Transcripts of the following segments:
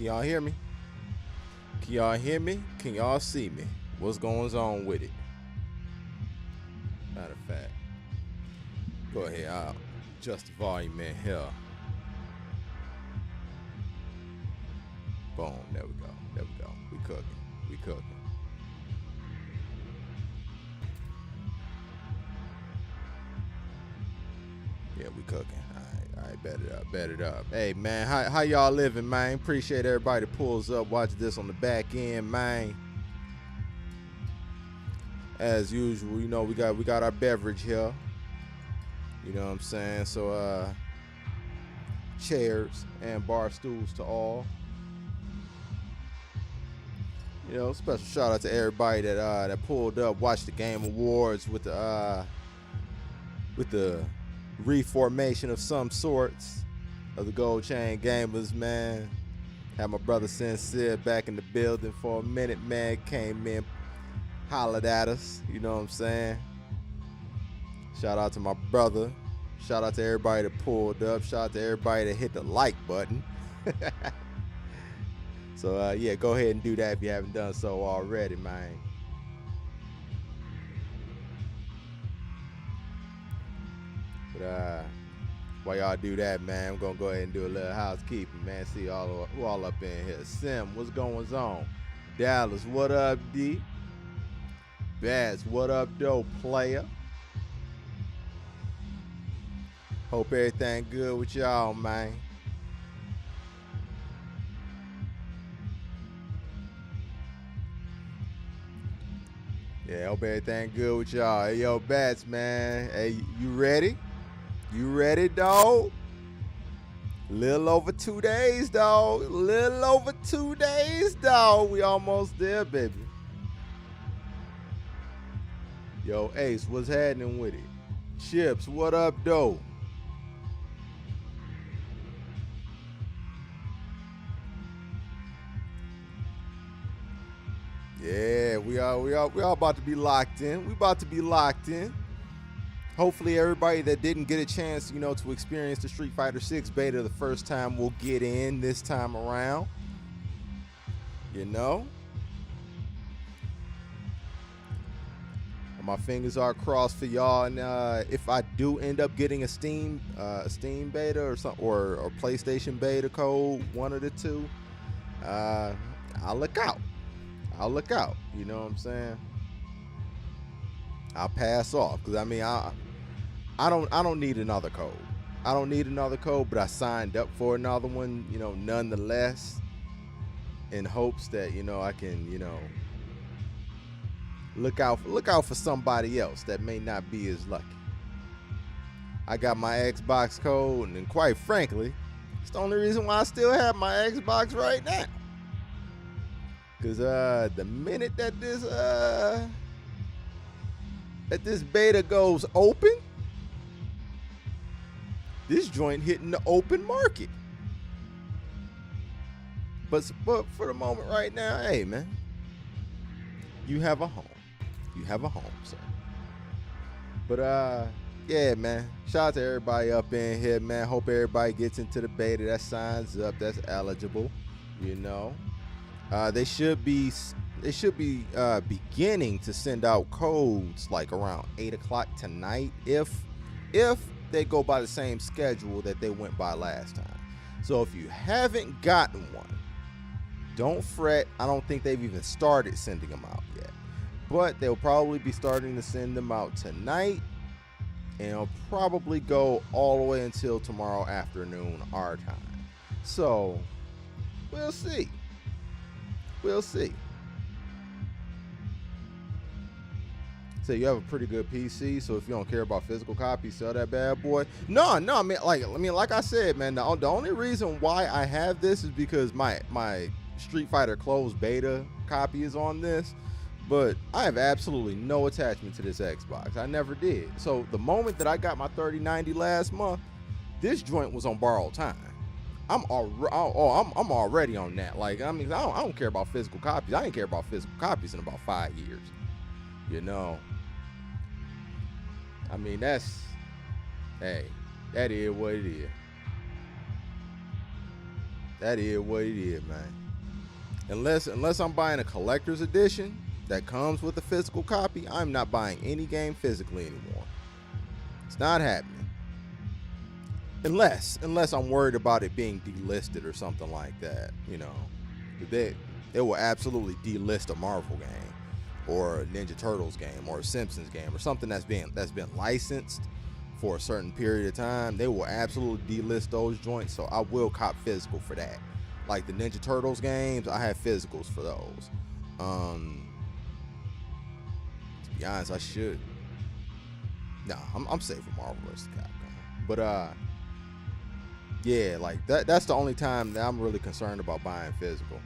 Can y'all hear me? Can y'all hear me? Can y'all see me? What's going on with it? Matter of fact, go ahead. I'll adjust the volume in here. Boom. There we go. There we go. We cooking. We cooking. Yeah, we cooking. All right, bet it up, bet it up. Hey, man, how y'all living, man? Appreciate everybody that pulls up, watches this on the back end, man. As usual, you know, we got our beverage here. You know what I'm saying? So, chairs and bar stools to all. You know, special shout out to everybody that pulled up, watched the Game Awards with the reformation of some sorts of the Gold Chain Gamers, man. Had my brother Sincere back in the building for a minute, man. Came in, hollered at us, you know what I'm saying? Shout out to my brother. Shout out to everybody that pulled up. Shout out to everybody that hit the like button. So, yeah, go ahead and do that if you haven't done so already, man. But while y'all do that, man, I'm gonna go ahead and do a little housekeeping, man. See who all up in here. Sim, what's going on? Dallas, what up, D? Bats, what up, though, player? Hope everything good with y'all, man. Yeah, hope everything good with y'all. Hey, yo, Bats, man. Hey, you ready? You ready, dog? Little over 2 days, dog. Little over 2 days, dog. We almost there, baby. Yo, Ace, what's happening with it? Chips, what up, though? Yeah, we all about to be locked in. We about to be locked in. Hopefully everybody that didn't get a chance, you know, to experience the Street Fighter 6 beta the first time will get in this time around. You know? My fingers are crossed for y'all, and if I do end up getting a Steam beta or something, or PlayStation beta code, one of the two, I'll look out. I'll look out. You know what I'm saying? I'll pass off because I mean I don't need another code. I don't need another code, but I signed up for another one, you know, nonetheless, in hopes that, you know, I can, you know, look out for somebody else that may not be as lucky. I got my Xbox code, and quite frankly, it's the only reason why I still have my Xbox right now. Cause the minute that this beta goes open, this joint hitting the open market. But for the moment right now, hey man, you have a home. You have a home, sir. But yeah, man. Shout out to everybody up in here, man. Hope everybody gets into the beta, that signs up, that's eligible. You know. They should be beginning to send out codes like around 8 o'clock tonight if they go by the same schedule that they went by last time. So if you haven't gotten one, don't fret. I don't think they've even started sending them out yet, but they'll probably be starting to send them out tonight, and it'll probably go all the way until tomorrow afternoon our time. So we'll see. We'll see. So you have a pretty good PC, so if you don't care about physical copies, sell that bad boy. No, I mean, like I said, man, the only reason why I have this is because my Street Fighter closed beta copy is on this, but I have absolutely no attachment to this Xbox. I never did. So the moment that I got my 3090 last month, this joint was on borrowed time. I'm already on that. Like, I mean, I don't care about physical copies. I didn't care about physical copies in about 5 years. You know. I mean, hey, that is what it is. That is what it is, man. Unless I'm buying a collector's edition that comes with a physical copy, I'm not buying any game physically anymore. It's not happening. Unless I'm worried about it being delisted or something like that, you know. They will absolutely delist a Marvel game or a Ninja Turtles game or a Simpsons game or something that's been licensed for a certain period of time. They will absolutely delist those joints, so I will cop physical for that. Like the Ninja Turtles games, I have physicals for those. To be honest, I should. Nah, I'm safe with Marvel vs. Capcom. But yeah, like that's the only time that I'm really concerned about buying physical.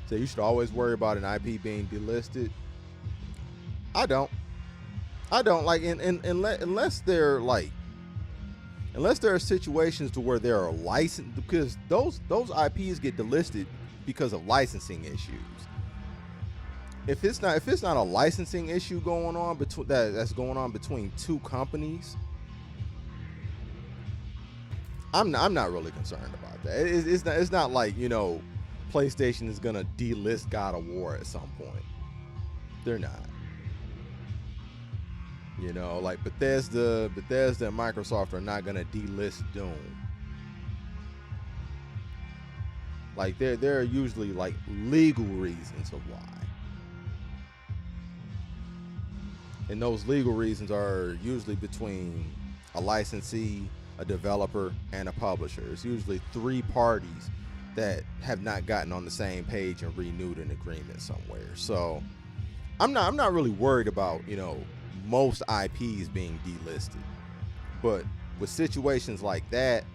So you should always worry about an IP being delisted. I don't like unless there are situations to where there are licensed, because those IPs get delisted because of licensing issues. If it's not a licensing issue going on between two companies, I'm not really concerned about that. It's not like, you know, PlayStation is gonna delist God of War at some point. They're not. You know, like Bethesda and Microsoft are not gonna delist Doom. Like there are usually like legal reasons of why. And those legal reasons are usually between a licensee, a developer, and a publisher. It's usually three parties that have not gotten on the same page and renewed an agreement somewhere. So I'm not really worried about, you know, most IPs being delisted. But with situations like that,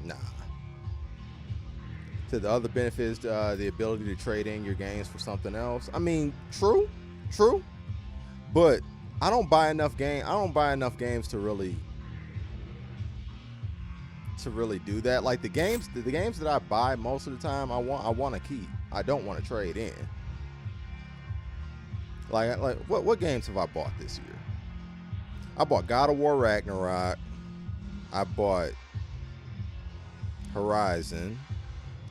nah. To the other benefits, the ability to trade in your games for something else. I mean, true, but I don't buy enough games to really do that. Like the games that I buy most of the time, I want to keep. I don't want to trade in. Like what games have I bought this year? I bought God of War Ragnarok. I bought Horizon.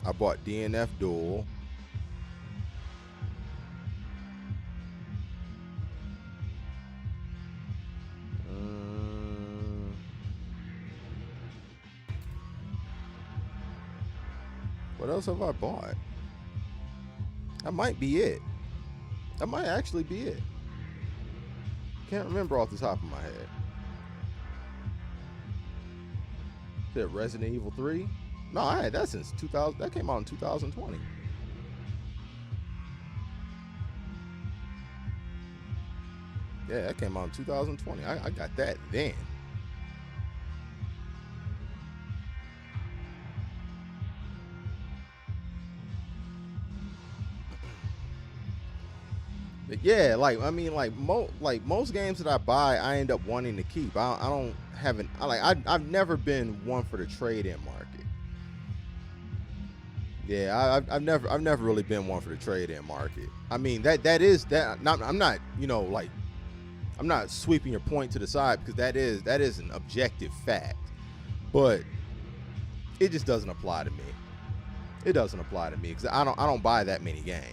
I bought DNF Duel. What else have I bought? That might be it. That might actually be it. Can't remember off the top of my head. Is it Resident Evil 3? No, I had that since 2000. That came out in 2020. Yeah, that came out in 2020. I got that then. But yeah, like I mean, like most games that I buy, I end up wanting to keep. I've never been one for the trade-in market. Yeah, I've never really been one for the trade-in market. I mean I'm not, you know, like I'm not sweeping your point to the side, because that is an objective fact, but it just doesn't apply to me. It doesn't apply to me because I don't buy that many games.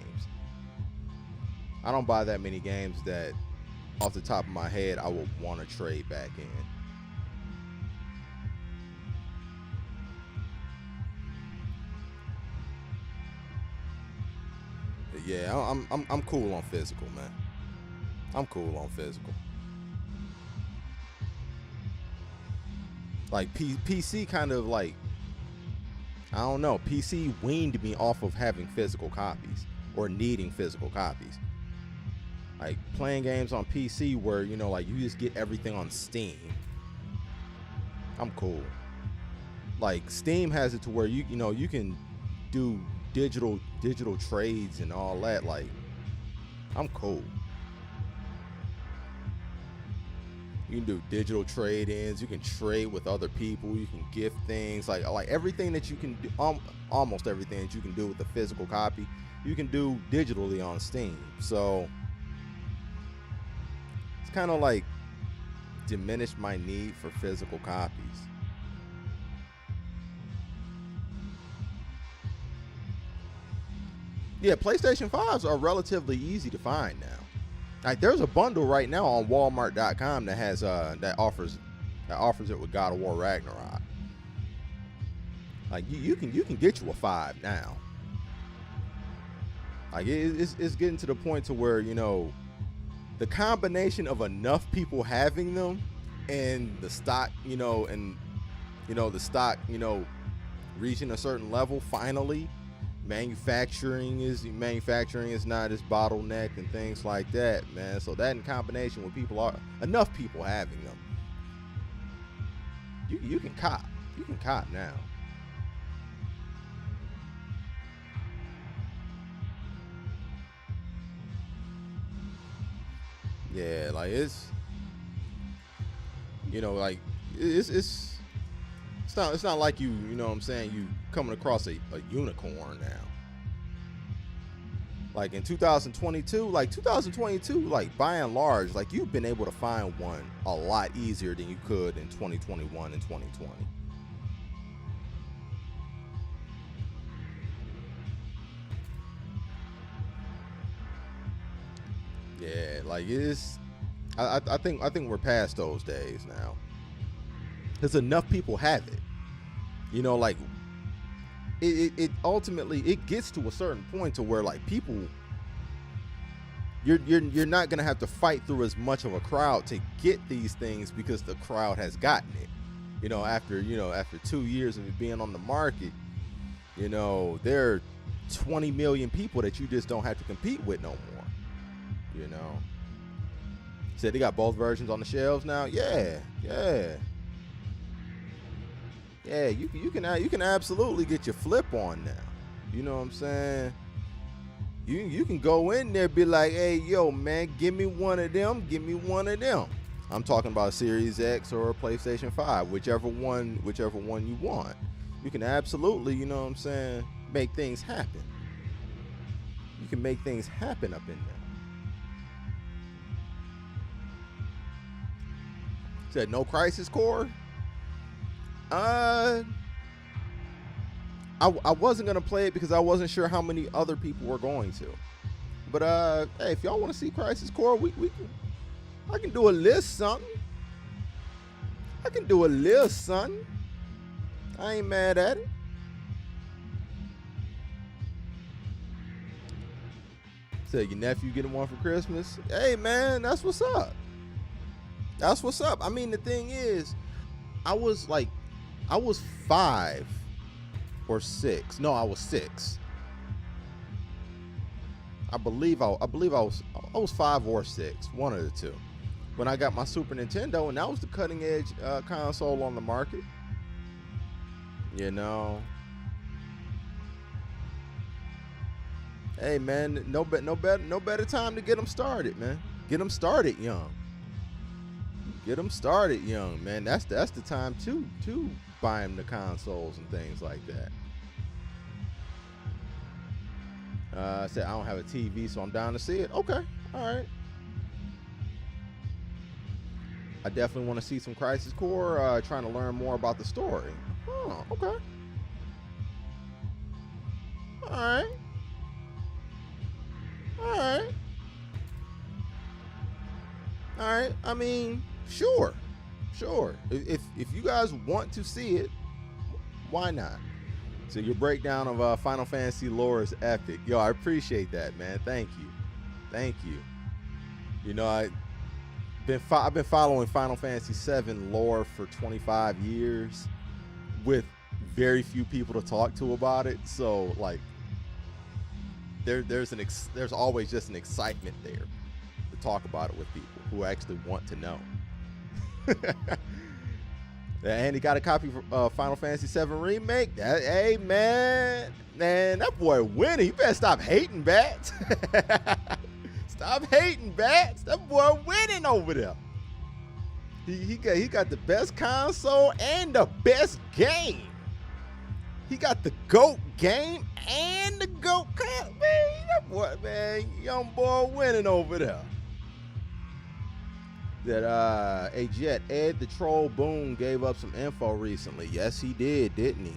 I don't buy that many games that, off the top of my head, I would want to trade back in. But yeah, I'm cool on physical, man. I'm cool on physical. Like PC kind of like, I don't know, PC weaned me off of having physical copies or needing physical copies. Like playing games on PC where, you know, like you just get everything on Steam. I'm cool. Like Steam has it to where you know you can do digital trades and all that. Like I'm cool. You can do digital trade-ins. You can trade with other people. You can gift things. Like everything that you can do, almost everything that you can do with a physical copy, you can do digitally on Steam. So kind of like diminished my need for physical copies. Yeah, PlayStation 5s are relatively easy to find now. Like, there's a bundle right now on Walmart.com that has that offers it with God of War Ragnarok. Like, you can get you a 5 now. Like, it's getting to the point to where, you know, the combination of enough people having them and the stock, you know, and the stock, you know, reaching a certain level finally. Manufacturing is not as bottlenecked and things like that, man. So that in combination with enough people having them, you can cop now. Yeah, like it's not like you know what I'm saying, you coming across a unicorn now. Like in 2022, like by and large, like you've been able to find one a lot easier than you could in 2021 and 2020. Yeah, like I think we're past those days now. Because enough people have it. You know, like it ultimately it gets to a certain point to where like people, you're not gonna have to fight through as much of a crowd to get these things because the crowd has gotten it. You know, after 2 years of it being on the market, you know, there are 20 million people that you just don't have to compete with no more. You know, said they got both versions on the shelves now. Yeah. You can absolutely get your flip on now. You know what I'm saying? You can go in there and be like, hey, yo, man, give me one of them. I'm talking about a Series X or a PlayStation 5, whichever one you want. You can absolutely, you know what I'm saying, make things happen. You can make things happen up in there. Said no Crisis Core. I wasn't gonna play it because I wasn't sure how many other people were going to. But hey, if y'all want to see Crisis Core, I can do a list, something. I ain't mad at it. Said your nephew getting one for Christmas. Hey man, that's what's up. I mean, the thing is, I was 5 or 6. No, I was 6. I believe I was 5 or 6, one of the two, when I got my Super Nintendo, and that was the cutting edge console on the market. You know. Hey man, no better time to get them started, man. Get them started young. Man. That's the time to buy them the consoles and things like that. I said I don't have a TV, so I'm down to see it. Okay, all right. I definitely want to see some Crisis Core. Trying to learn more about the story. Oh, okay. All right. I mean, sure. If you guys want to see it, why not? So your breakdown of Final Fantasy lore is epic. Yo, I appreciate that, man. Thank you. You know, I've been following Final Fantasy 7 lore for 25 years with very few people to talk to about it. So like, there's always just an excitement there to talk about it with people who actually want to know. And he got a copy of Final Fantasy 7 Remake. Hey man, that boy winning. You better stop hating, Bats. Stop hating, Bats. That boy winning over there. He got the best console and the best game. He got the GOAT game and the GOAT console. Man, that boy, man, young boy winning over there. that hey Jet, Ed the Troll Boone gave up some info recently. Yes, he did, didn't he?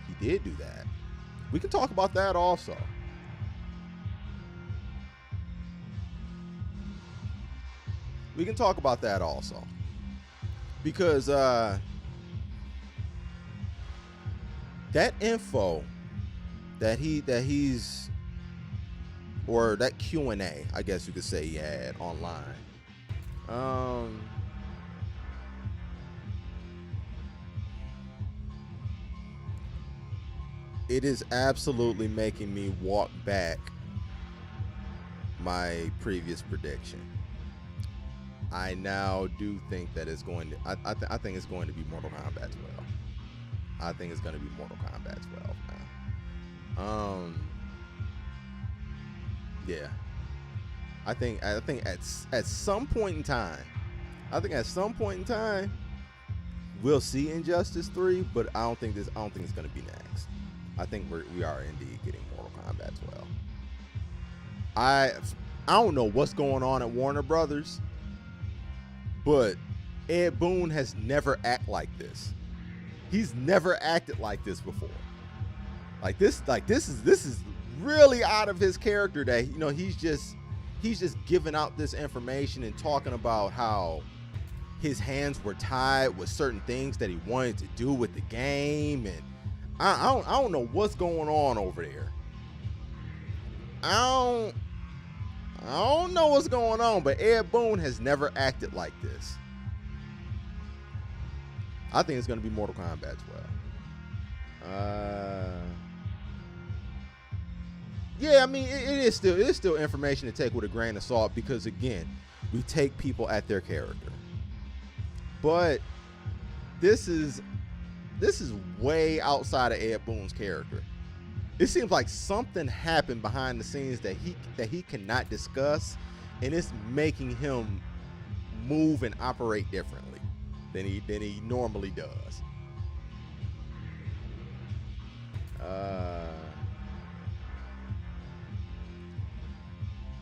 He did do that. We can talk about that also. We can talk about that also. Because that info that he's or that Q&A, I guess you could say he had online. It is absolutely making me walk back my previous prediction. I now do think that it's going to. I think it's going to be Mortal Kombat 12. I think it's going to be Mortal Kombat 12 now. Yeah. I think at some point in time, we'll see Injustice 3, but I don't think it's going to be next. I think we are indeed getting Mortal Kombat 12. I don't know what's going on at Warner Brothers, but Ed Boon has never acted like this. He's never acted like this before. Like this is really out of his character that, you know, he's just giving out this information and talking about how his hands were tied with certain things that he wanted to do with the game, and I don't know what's going on over there. I don't know what's going on, but Ed Boon has never acted like this. I think it's going to be Mortal Kombat 12. Yeah, I mean, it is still information to take with a grain of salt, because again, we take people at their character. But this is way outside of Ed Boon's character. It seems like something happened behind the scenes that he cannot discuss, and it's making him move and operate differently than he normally does.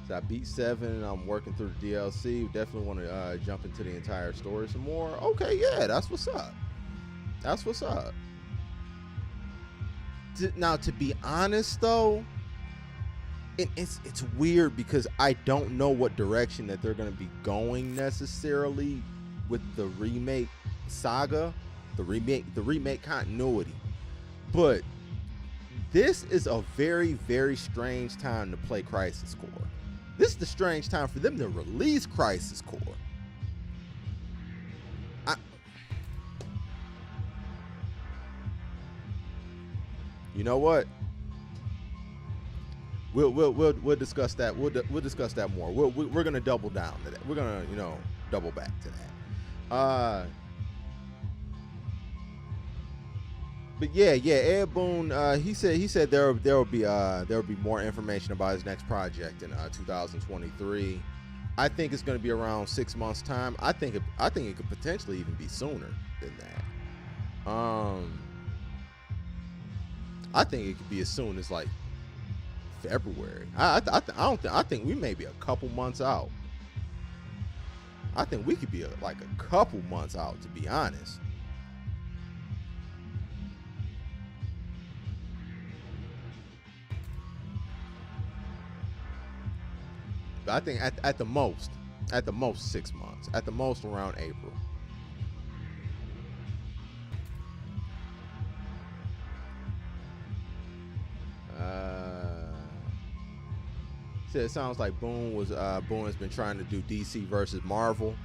So I beat 7. I'm working through the DLC. Definitely want to jump into the entire story some more. Okay, yeah, that's what's up. That's what's up. Now, to be honest, though, it's weird because I don't know what direction that they're going to be going necessarily with the remake saga, the remake continuity. But this is a very, very strange time to play Crisis Core. This is the strange time for them to release Crisis Core. You know what? We'll discuss that. We'll discuss that more. We're gonna double down to that. We're gonna double back to that. But yeah, Ed Boon. He said there will be more information about his next project in 2023. I think it's gonna be around 6 months time. I think it could potentially even be sooner than that. I think it could be as soon as like February. I think we may be a couple months out. I think we could be like a couple months out, to be honest. But I think at the most 6 months. At the most around April. So it sounds like Boone has been trying to do DC versus Marvel.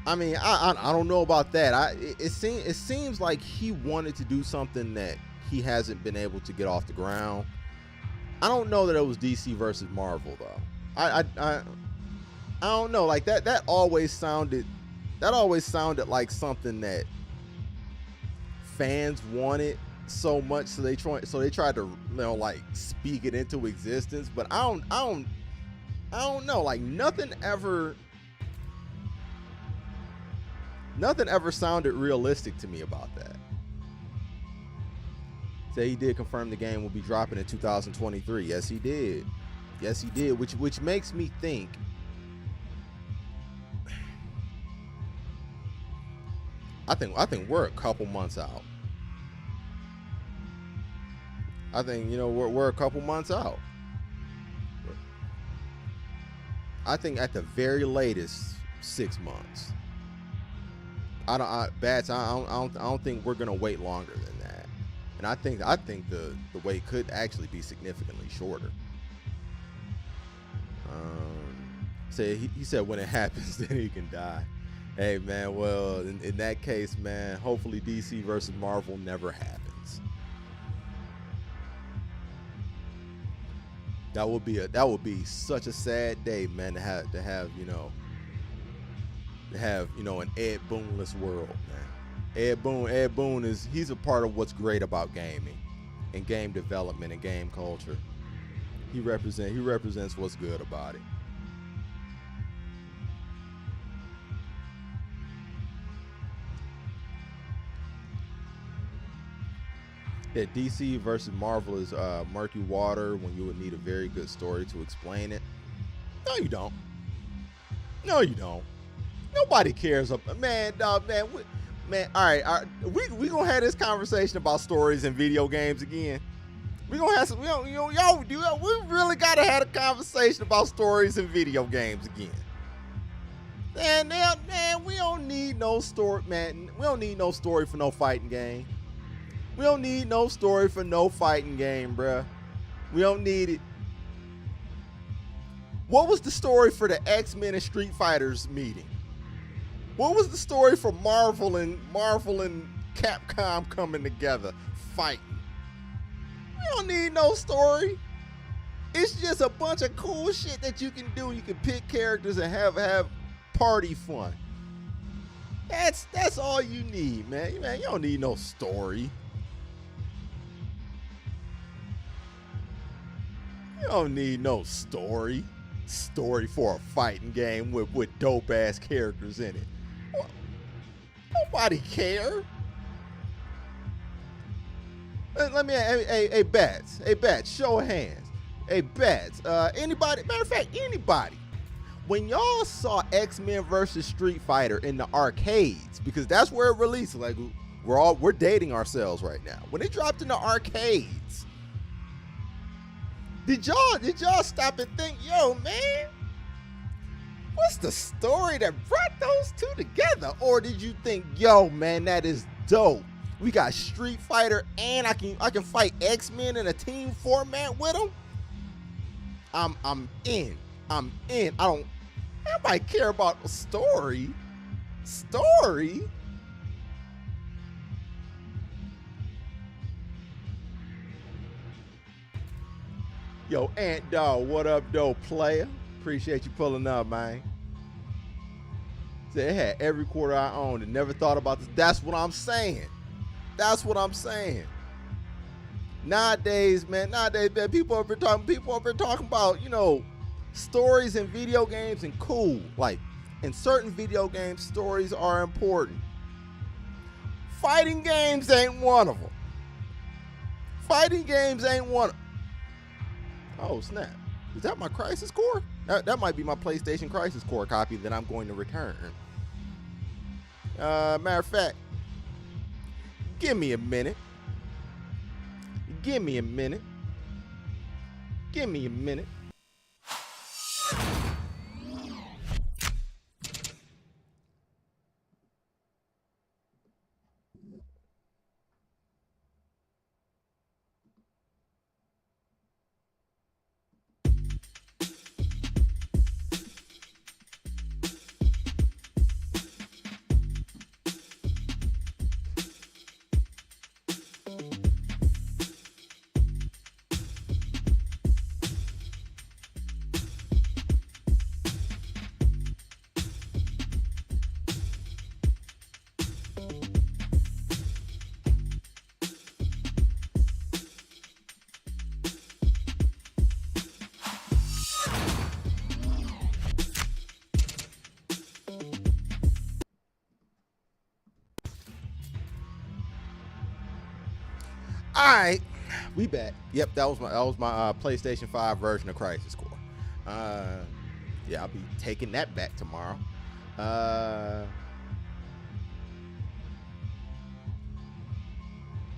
I mean, I don't know about that. It seems like he wanted to do something that he hasn't been able to get off the ground. I don't know that it was DC versus Marvel though. I don't know. Like that always sounded like something that fans wanted so much, so they tried to like speak it into existence. But I don't know. Like nothing ever sounded realistic to me about that. Say he did confirm the game will be dropping in 2023. Yes, he did. Which makes me think I think we're a couple months out. I think, you know, we're a couple months out. I think at the very latest 6 months. I don't think we're gonna wait longer than that. And I think the wait could actually be significantly shorter. He said when it happens, then he can die. Hey man, well in that case, man, hopefully DC versus Marvel never happens. That would be such a sad day, man, to have an Ed Boon-less world, man. Ed Boon he's a part of what's great about gaming and game development and game culture. He represents what's good about it. That DC versus Marvel is murky water when you would need a very good story to explain it. No, you don't. No, you don't. Nobody cares. Man, dog, man. All right. We gonna have this conversation about stories in video games again. We gonna have some. We really gotta have a conversation about stories in video games again. Man, we don't need no story, man. We don't need no story for no fighting game. We don't need no story for no fighting game, bruh. We don't need it. What was the story for the X-Men and Street Fighters meeting? What was the story for Marvel and Capcom coming together, fighting? We don't need no story. It's just a bunch of cool shit that you can do. You can pick characters and have party fun. That's all you need, man. You don't need no story. You don't need no story. Story for a fighting game with dope ass characters in it. Nobody care. Let me, hey, Bats, show of hands. Hey, Bats, anybody, matter of fact, anybody, when y'all saw X-Men versus Street Fighter in the arcades, because that's where it released, like, we're dating ourselves right now. When it dropped in the arcades, did y'all stop and think, yo, man, what's the story that brought those two together? Or did you think, yo, man, that is dope. We got Street Fighter and I can fight X-Men in a team format with them. I'm in. I don't nobody care about the story. Story? Yo, Ant Dog, what up, though, player? Appreciate you pulling up, man. Said it had every quarter I owned and never thought about this. That's what I'm saying. That's what I'm saying. Nowadays, man, people have been talking about, you know, stories in video games and cool. Like, in certain video games, stories are important. Fighting games ain't one of them. Fighting games ain't one of them. Oh, snap. Is that my Crisis Core? That might be my PlayStation Crisis Core copy that I'm going to return. Matter of fact, give me a minute. Give me a minute. Give me a minute. All right, we back. Yep, that was my PlayStation 5 version of Crisis Core. Yeah, I'll be taking that back tomorrow.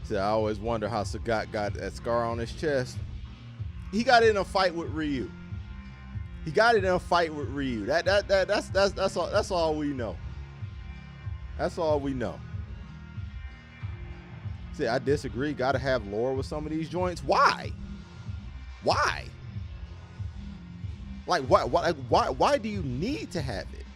So I always wonder how Sagat got that scar on his chest. He got in a fight with Ryu. That's all we know. That's all we know. See, I disagree. Got to have lore with some of these joints. Why? Like, why do you need to have it?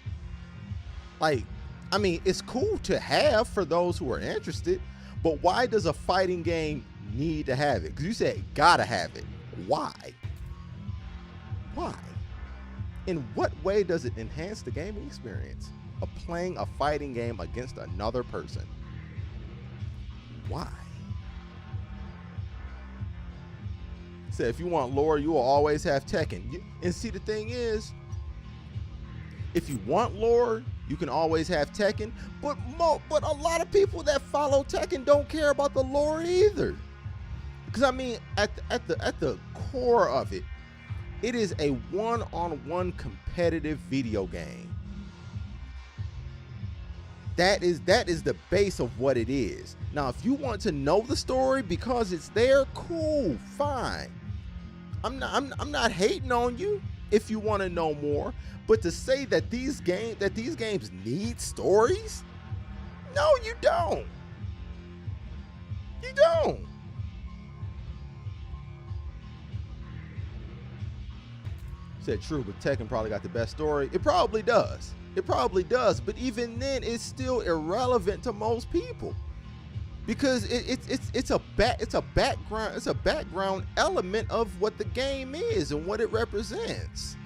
Like, I mean, it's cool to have for those who are interested, but why does a fighting game need to have it? Because you said gotta have it. Why? In what way does it enhance the gaming experience of playing a fighting game against another person? Why? So if you want lore, you will always have Tekken. And see, the thing is, if you want lore, you can always have Tekken. But a lot of people that follow Tekken don't care about the lore either. Because I mean, at the core of it, it is a one-on-one competitive video game. That is the base of what it is. Now, if you want to know the story because it's there, cool, fine. I'm not hating on you if you want to know more, but to say that these games need stories, no, you don't. You don't. Said true, but Tekken probably got the best story. It probably does. But even then, it's still irrelevant to most people because it's a background element of what the game is and what it represents.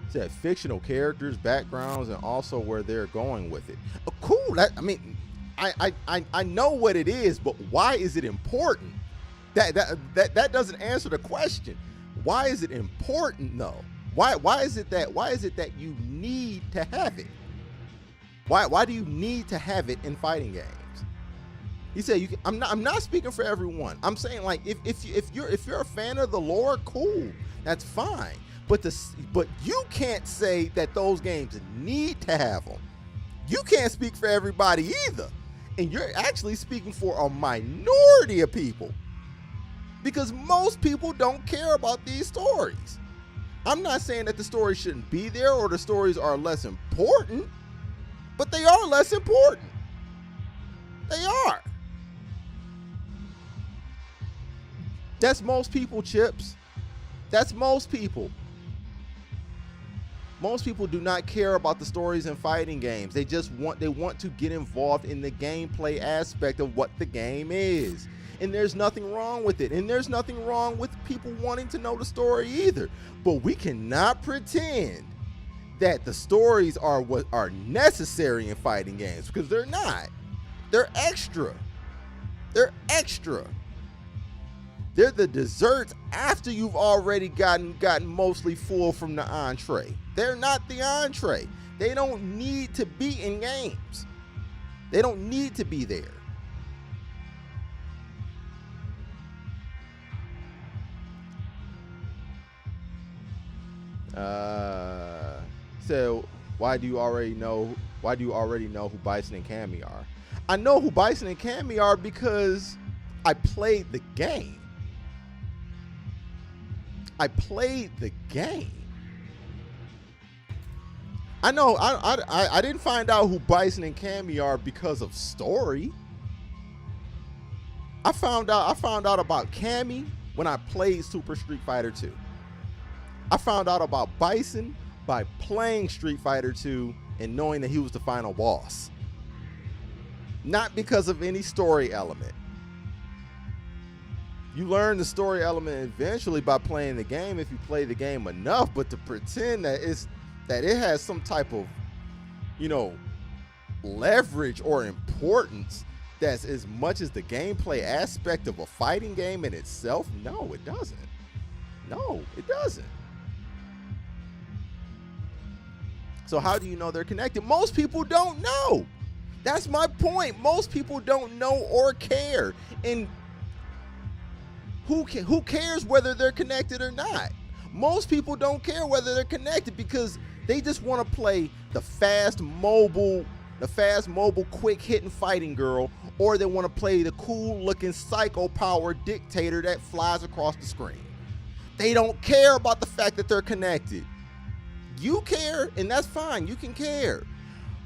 Said fictional characters, backgrounds, and also where they're going with it. Cool. I know what it is, but why is it important? That doesn't answer the question. Why is it important though? Why is it that you need to have it? Why do you need to have it in fighting games? He said I'm not speaking for everyone. I'm saying, like, if you're a fan of the lore, cool, that's fine. But you can't say that those games need to have them. You can't speak for everybody either. And you're actually speaking for a minority of people. Because most people don't care about these stories. I'm not saying that the stories shouldn't be there or the stories are less important, but they are less important. They are. That's most people, Chips. That's most people. Most people do not care about the stories in fighting games. They want to get involved in the gameplay aspect of what the game is. And there's nothing wrong with it. And there's nothing wrong with people wanting to know the story either. But we cannot pretend that the stories are what are necessary in fighting games, because they're not. They're extra. They're extra. They're the desserts after you've already gotten mostly full from the entree. They're not the entree. They don't need to be in games. They don't need to be there. So why do you already know who Bison and Cammy are? I know who Bison and Cammy are because I played the game. I know I didn't find out who Bison and Cammy are because of story. I found out about Cammy when I played Super Street Fighter 2. I found out about Bison by playing Street Fighter 2 and knowing that he was the final boss. Not because of any story element. You learn the story element eventually by playing the game if you play the game enough, but to pretend that it has some type of, leverage or importance that's as much as the gameplay aspect of a fighting game in itself, no, it doesn't. No, it doesn't. So how do you know they're connected? Most people don't know. That's my point. Most people don't know or care. And who cares whether they're connected or not? Most people don't care whether they're connected because They just want to play the fast mobile, quick hitting fighting girl, or they want to play the cool looking psycho power dictator that flies across the screen. They don't care about the fact that they're connected. You care, and that's fine. You can care.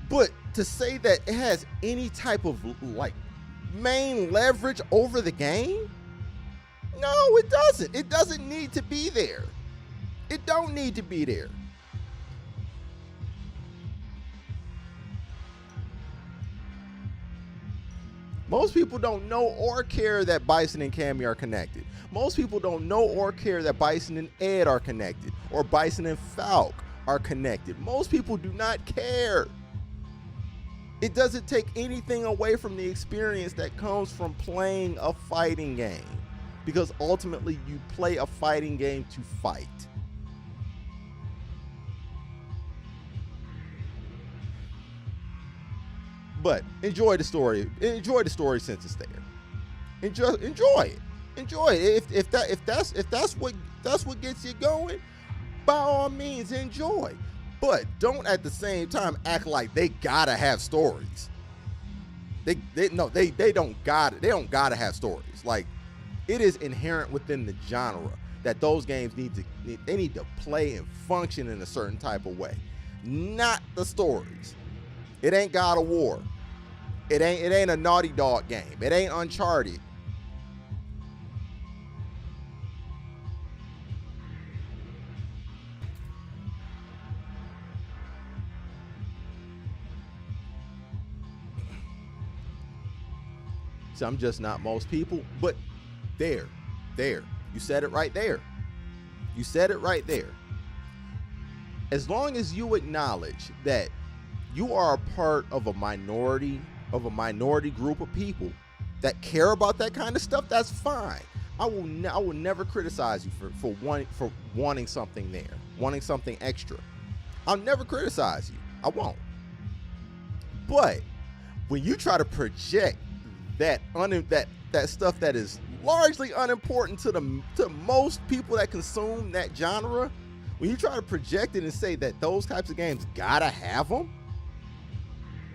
But to say that it has any type of like main leverage over the game, no, it doesn't. It doesn't need to be there. It don't need to be there. Most people don't know or care that Bison and Cammy are connected. Most people don't know or care that Bison and Ed are connected, or Bison and Falk are connected. Most people do not care. It doesn't take anything away from the experience that comes from playing a fighting game, because ultimately you play a fighting game to fight. But enjoy the story. Enjoy the story since it's there. Enjoy it. Enjoy it. If that's what gets you going, by all means enjoy. But don't at the same time act like they gotta have stories. They don't gotta have stories. Like, it is inherent within the genre that those games need to play and function in a certain type of way. Not the stories. It ain't God of War. It ain't a Naughty Dog game. It ain't Uncharted. So I'm just not most people, but there. You said it right there. You said it right there. As long as you acknowledge that you are a part of a minority group of people that care about that kind of stuff, that's fine. I will never criticize you for wanting something there, wanting something extra. I'll never criticize you. I won't. But when you try to project that stuff that is largely unimportant to most people that consume that genre, when you try to project it and say that those types of games gotta have them,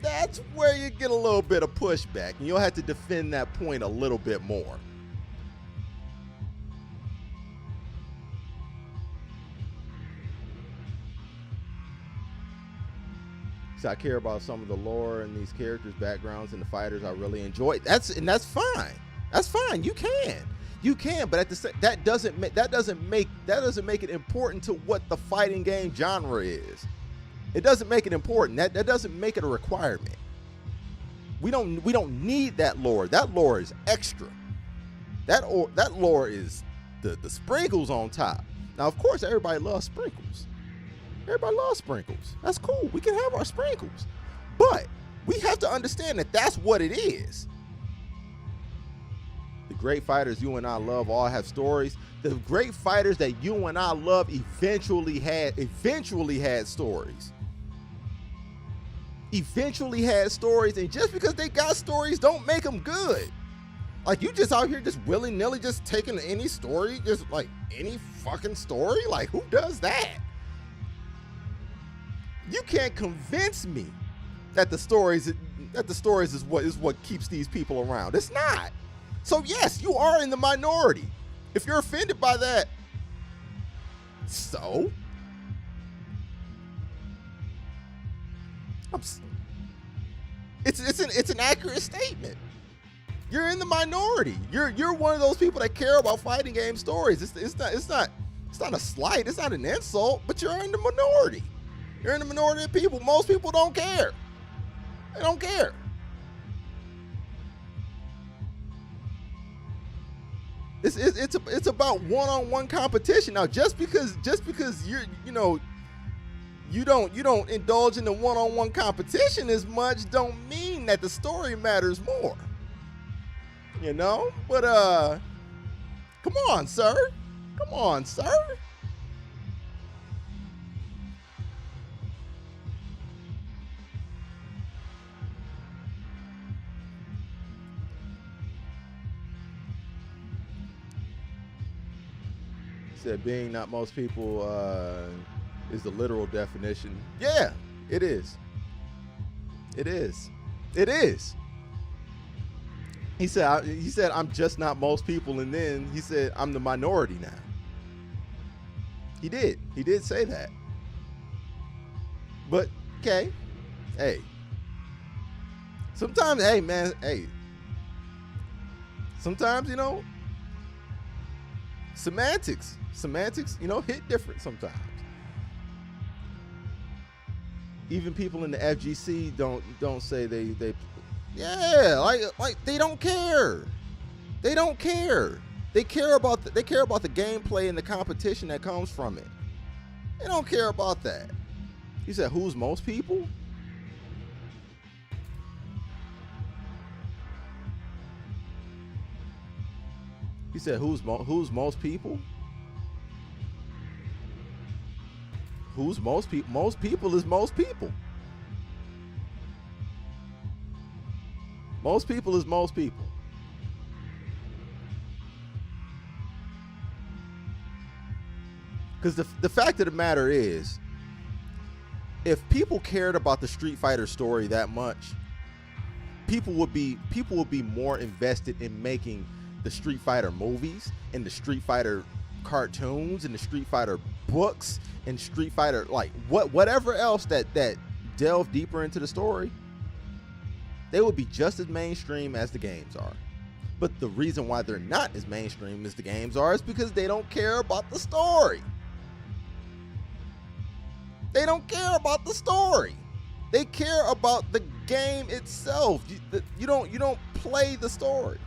that's where you get a little bit of pushback, and you'll have to defend that point a little bit more. So I care about some of the lore and these characters' backgrounds and the fighters I really enjoy. That's fine. That's fine. You can, but that doesn't make it important to what the fighting game genre is. It doesn't make it important. That doesn't make it a requirement. We don't need that lore. That lore is extra. That lore is the sprinkles on top. Now, of course, everybody loves sprinkles. Everybody loves sprinkles. That's cool. We can have our sprinkles. But we have to understand that that's what it is. The great fighters you and I love all have stories. The great fighters that you and I love eventually had stories. Eventually had stories, and just because they got stories don't make them good. Like, you just out here just willy-nilly just taking any story, just like any fucking story? Like, who does that? You can't convince me that the stories is what keeps these people around. It's not. So yes, you are in the minority. If you're offended by that, so it's an accurate statement. You're in the minority. You're one of those people that care about fighting game stories. It's not a slight. It's not an insult. But you're in the minority. You're in the minority of people. Most people don't care. They don't care. It's about one-on-one competition. Now, just because you don't indulge in the one-on-one competition as much, don't mean that the story matters more. You know? But come on, sir. Come on, sir. Said being not most people is the literal definition. Yeah, it is. It is. It is. He said, I'm just not most people, and then he said, I'm the minority now. He did say that. But, okay, hey. Sometimes, hey, man, hey. Sometimes, you know, semantics, you know, hit different sometimes. Even people in the FGC don't say they yeah, like they don't care. They don't care. They care about the gameplay and the competition that comes from it. They don't care about that. He said, who's most people? He said, who's most people? Who's most people? Most people is most people. Most people is most people. Because the fact of the matter is, if people cared about the Street Fighter story that much, people would be more invested in making the Street Fighter movies and the Street Fighter cartoons and the Street Fighter books and Street Fighter, like whatever else that delve deeper into the story. They would be just as mainstream as the games are. But the reason why they're not as mainstream as the games are is because they don't care about the story. They don't care about the story. They care about the game itself. You don't play the story.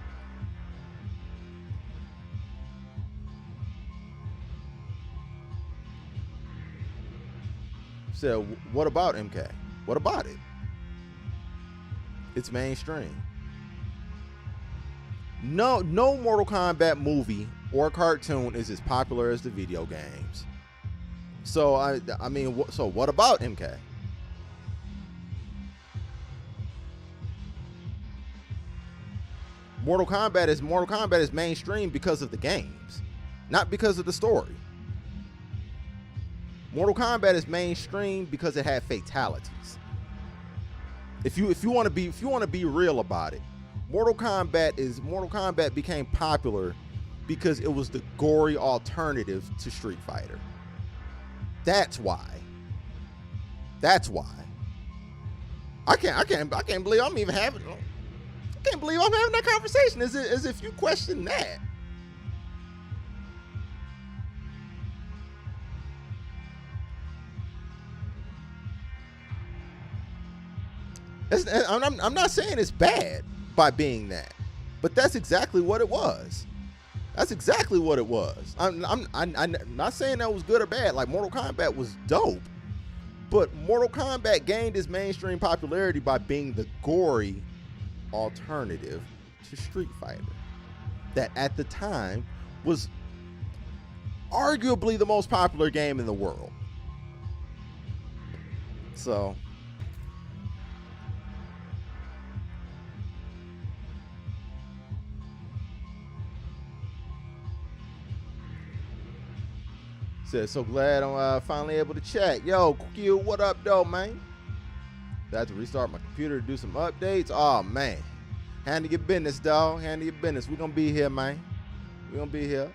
So what about MK? What about it? It's mainstream. No Mortal Kombat movie or cartoon is as popular as the video games. So I mean, so what about MK? Mortal Kombat is mainstream because of the games, not because of the story. Mortal Kombat is mainstream because it had fatalities. If you want to be real about it, Mortal Kombat became popular because it was the gory alternative to Street Fighter. That's why. I can't believe I'm even having. I can't believe I'm having that conversation. As if you question that. I'm not saying it's bad by being that, but that's exactly what it was. That's exactly what it was. I'm not saying that was good or bad. Like, Mortal Kombat was dope, but Mortal Kombat gained its mainstream popularity by being the gory alternative to Street Fighter, that at the time was arguably the most popular game in the world. So said, so glad I'm finally able to chat. Yo, Q, what up, though, man? I had to restart my computer to do some updates. Oh, man. Handle your business, dog. Handle your business. We're going to be here, man. We're going to be here.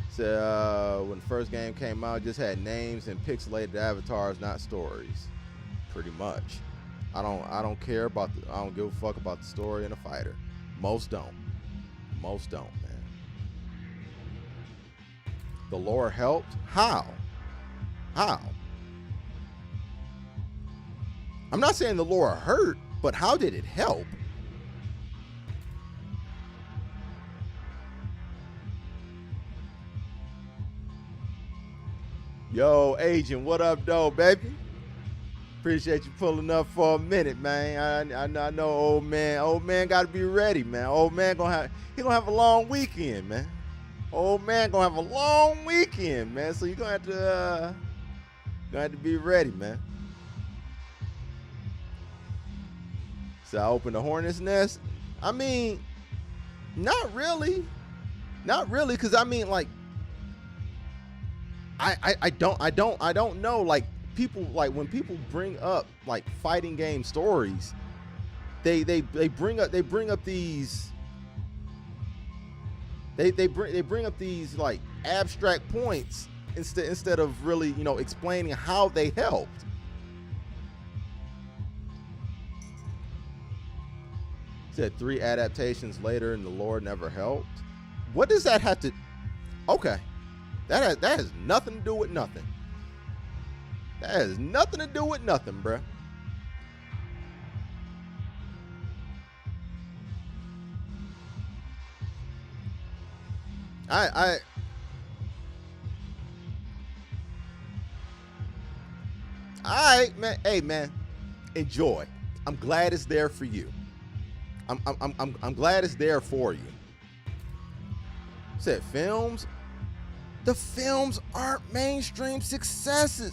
Said, when the first game came out, just had names and pixelated avatars, not stories. Pretty much. I don't care about I don't give a fuck about the story in a fighter. Most don't. Most don't, man. The lore helped? How? I'm not saying the lore hurt, but how did it help? Yo, Agent, what up, though, baby? Appreciate you pulling up for a minute, man. I know old man got to be ready, man. Old man gonna have a long weekend, man. Old man gonna have a long weekend, man. So you're gonna have to be ready, man. So I opened the hornet's nest. I mean, not really, because I mean, like, I don't know. Like people, like when people bring up like fighting game stories, they bring up these they bring up these like abstract points instead of really, you know, explaining how they helped. Said 3 adaptations later and the lore never helped. What does that have to? Okay, that has nothing to do with nothing. That has nothing to do with nothing, bruh. All right, man. Hey, man, enjoy. I'm glad it's there for you. I'm glad it's there for you. Said films. The films aren't mainstream successes.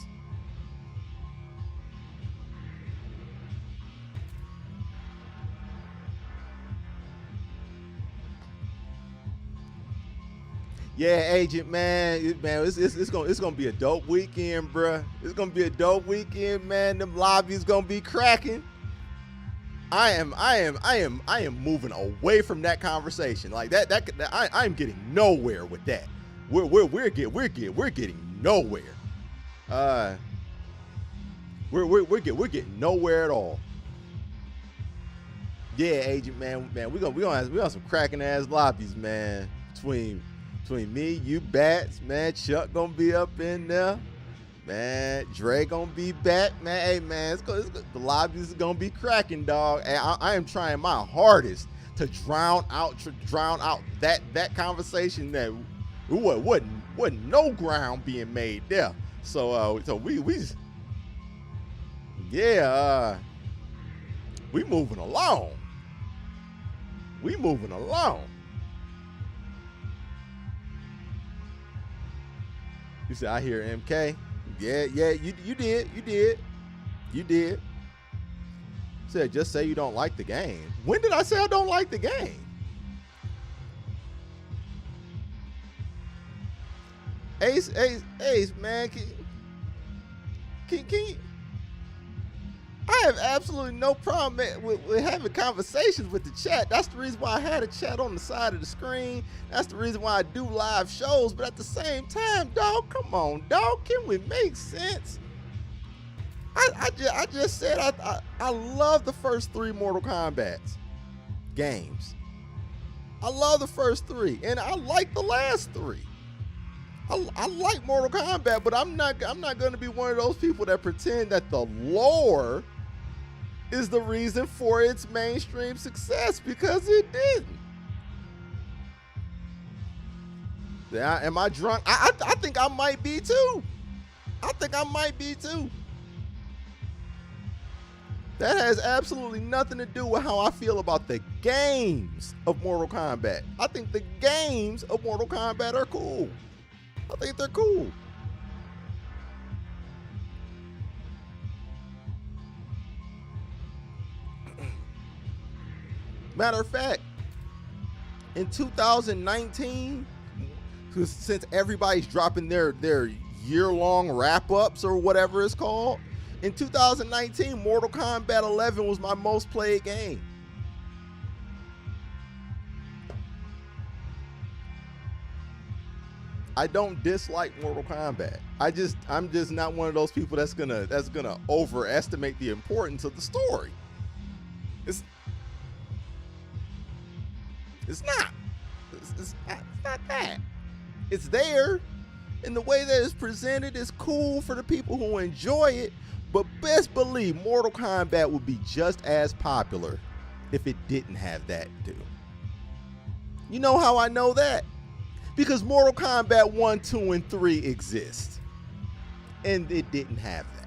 Yeah, agent, man, it's gonna be a dope weekend, bruh. It's gonna be a dope weekend, man. Them lobbies gonna be cracking. I am moving away from that conversation. Like I am getting nowhere with that. We're getting nowhere. We're getting nowhere at all. Yeah, agent, man, we gonna have some cracking ass lobbies, man. Between me, you, Bats, man, Chuck gonna be up in there, man. Dre gonna be back, man. Hey, man, the lobbies is gonna be cracking, dog. And I am trying my hardest to drown out that conversation that wasn't no ground being made there. So we yeah, we moving along. We moving along. You said I hear MK. Yeah, you did. Said just say you don't like the game. When did I say I don't like the game? Ace, man, can you? I have absolutely no problem with having conversations with the chat. That's the reason why I had a chat on the side of the screen. That's the reason why I do live shows. But at the same time, dog, come on, dog, can we make sense? I just said I love the first 3 Mortal Kombat games. I love the first 3, and I like the last 3. I like Mortal Kombat, but I'm not going to be one of those people that pretend that the lore is the reason for its mainstream success, because it didn't. Am I drunk? I think I might be too. That has absolutely nothing to do with how I feel about the games of Mortal Kombat. I think the games of Mortal Kombat are cool. I think they're cool. Matter of fact, in 2019, since everybody's dropping their year-long wrap-ups or whatever it's called, in 2019, Mortal Kombat 11 was my most played game. I don't dislike Mortal Kombat. I'm just not one of those people that's gonna overestimate the importance of the story. It's not that. It's there, and the way that it's presented is cool for the people who enjoy it. But best believe Mortal Kombat would be just as popular if it didn't have that too. You know how I know that? Because Mortal Kombat 1, 2, and 3 exist, and it didn't have that.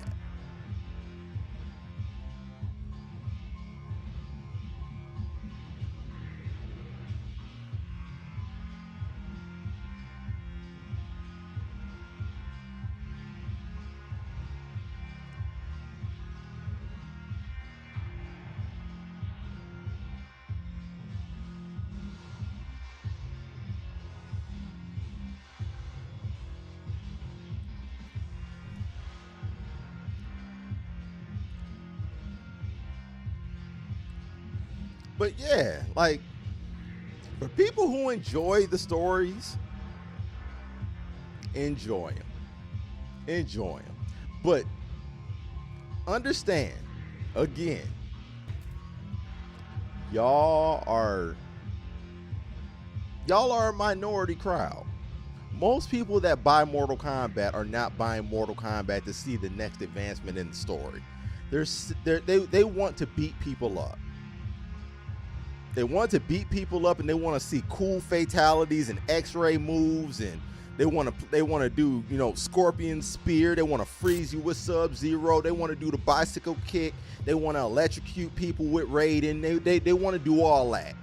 But yeah, like for people who enjoy the stories, enjoy them. But understand, again, y'all are a minority crowd. Most people that buy Mortal Kombat are not buying Mortal Kombat to see the next advancement in the story. They want to beat people up. They want to beat people up, and they want to see cool fatalities and X-ray moves, and they want to do, you know, Scorpion Spear. They want to freeze you with Sub-Zero. They want to do the bicycle kick. They want to electrocute people with Raiden. They want to do all that.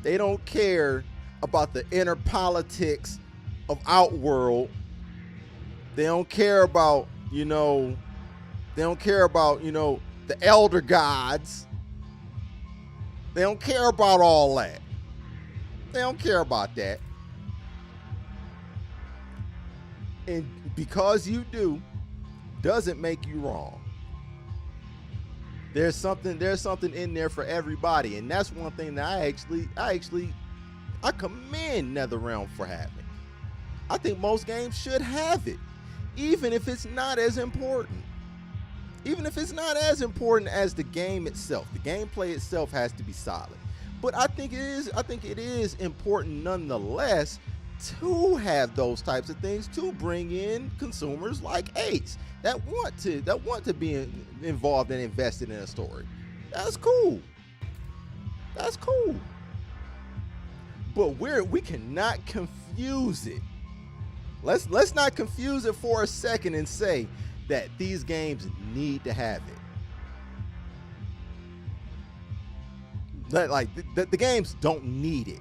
They don't care about the inner politics of Outworld. They don't care about, you know, the Elder Gods. They don't care about all that. They don't care about that. And because you do, doesn't make you wrong. There's something in there for everybody, and that's one thing that I commend NetherRealm for having. I think most games should have it, even if it's not as important. Even if it's not as important as the game itself. The gameplay itself has to be solid. But I think it is important nonetheless to have those types of things to bring in consumers like Ace that want to be involved and invested in a story. That's cool. That's cool. But we cannot confuse it. Let's not confuse it for a second and say that these games need to have it. Like the games don't need it.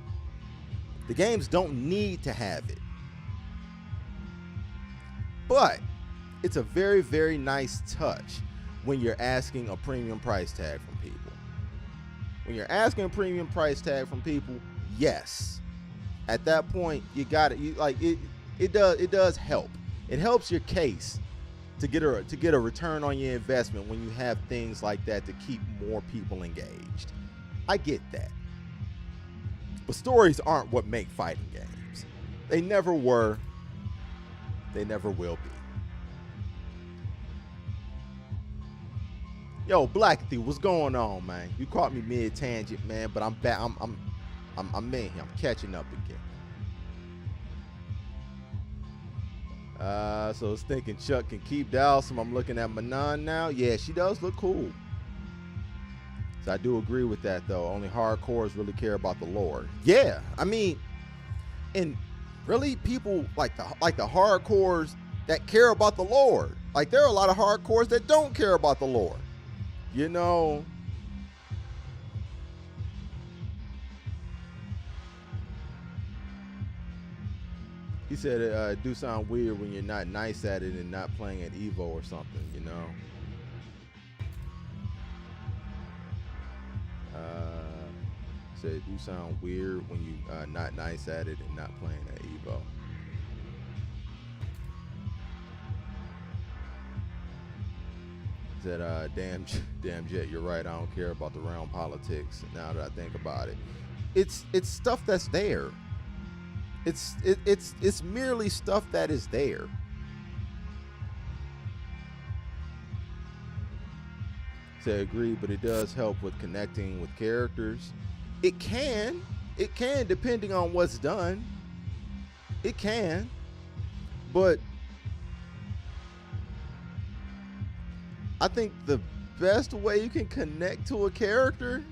The games don't need to have it. But it's a very, very nice touch when you're asking a premium price tag from people. When you're asking a premium price tag from people, yes. At that point, you got it. It does help. It helps your case to get a return on your investment when you have things like that to keep more people engaged. I get that. But stories aren't what make fighting games. They never were. They never will be. Yo, Black Thief, what's going on, man? You caught me mid tangent, man, but I'm back. I'm in here. I'm catching up again. So I was thinking Chuck can keep Dawson. I'm looking at Manon now. Yeah, she does look cool. So I do agree with that, though. Only hardcores really care about the lore. Yeah, I mean, and really people like the hardcores that care about the lore. Like there are a lot of hardcores that don't care about the lore. You know. He said it do sound weird when you're not nice at it and not playing at Evo or something, you know. Said it do sound weird when you not nice at it and not playing at Evo. Said damn Jet, you're right. I don't care about the realm politics. Now that I think about it, it's stuff that's there. It's merely stuff that is there. To agree, but it does help with connecting with characters. It can depending on what's done. It can, but I think the best way you can connect to a character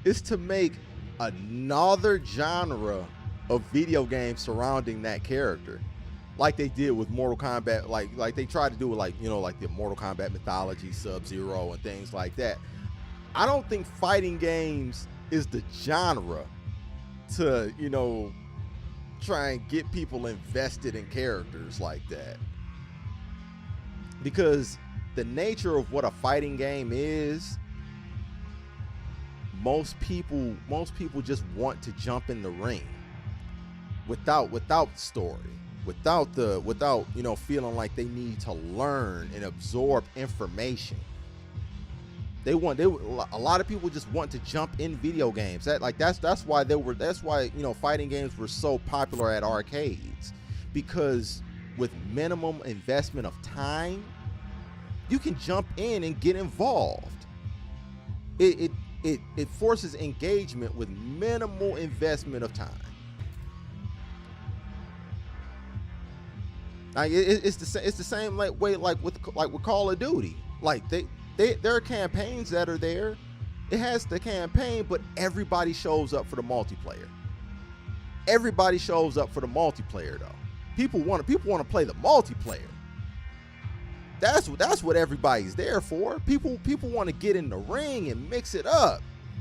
is to make another genre of video games surrounding that character, like they did with Mortal Kombat. Like they tried to do it, like, you know, like the Mortal Kombat mythology, Sub-Zero, and things like that. I don't think fighting games is the genre to, you know, try and get people invested in characters like that, because the nature of what a fighting game is, most people just want to jump in the ring without story, without you know, feeling like they need to learn and absorb information. A lot of people just want to jump in video games. That's why fighting games were so popular at arcades, because with minimum investment of time, you can jump in and get involved. It forces engagement with minimal investment of time. Like it's the same way with Call of Duty. Like there are campaigns that are there. It has the campaign, but everybody shows up for the multiplayer. Everybody shows up for the multiplayer though. People want to play the multiplayer. That's what everybody's there for. People want to get in the ring and mix it up.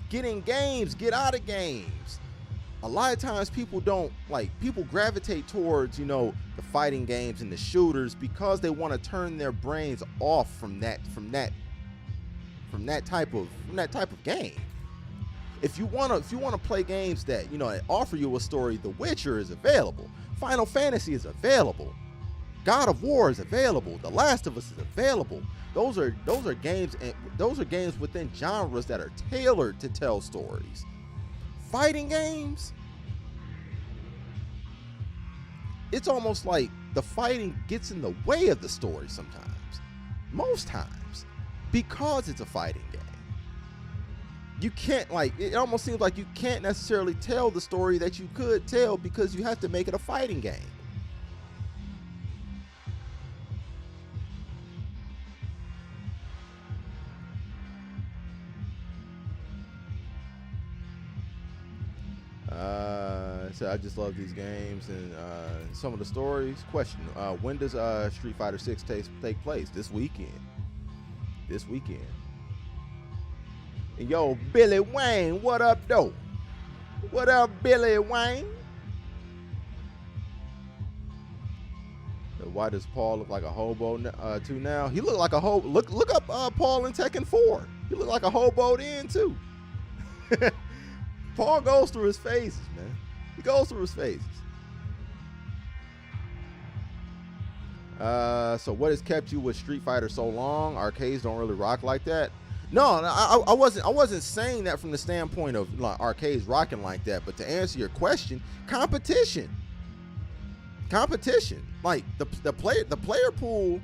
Get in games, get out of games. A lot of times people gravitate towards, the fighting games and the shooters because they want to turn their brains off from that type of game. If you want to play games that, offer you a story, The Witcher is available. Final Fantasy is available. God of War is available. The Last of Us is available. Those are games, and those are games within genres that are tailored to tell stories. Fighting games, it's almost like the fighting gets in the way of the story sometimes, most times, because it's a fighting game. You can't, it almost seems like you can't necessarily tell the story that you could tell because you have to make it a fighting game. So I just love these games and some of the stories. Question: when does Street Fighter 6 take place? This weekend. And yo, Billy Wayne, what up, though? What up, Billy Wayne? Why does Paul look like a hobo too now? He look like a hobo. Look up Paul in Tekken 4. He look like a hobo then too. Paul goes through his phases, man. He goes through his phases. So what has kept you with Street Fighter so long? Arcades don't really rock like that. No, I wasn't saying that from the standpoint of arcades rocking like that. But to answer your question, competition. Like the player pool,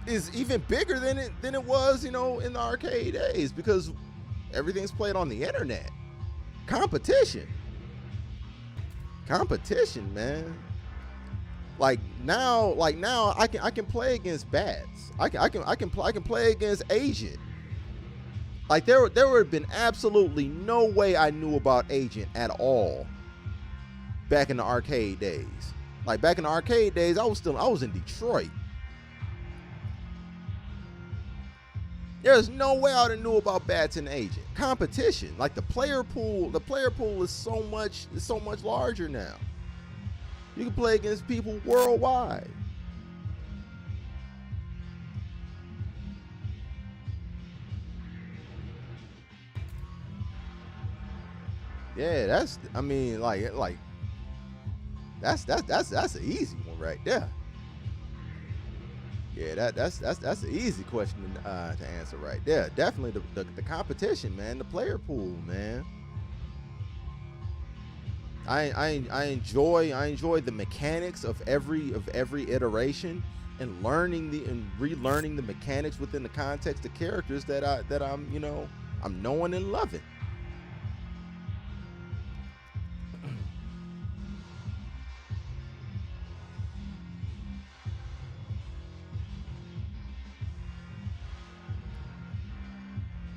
is even bigger than it was, in the arcade days, because everything's played on the internet. Competition, man. Like now I can play against bats. I can play against Agent. Like there would have been absolutely no way I knew about Agent at all back in the arcade days. Like back in the arcade days, I was in Detroit. There's no way I would have knew about bats and Agent. Competition, like the player pool is so much larger now. You can play against people worldwide. Yeah, that's an easy one right there. Yeah, that's an easy question to answer right there. Definitely the competition, man. The player pool, man. I enjoy the mechanics of every iteration, and relearning the mechanics within the context of characters that I'm knowing and loving.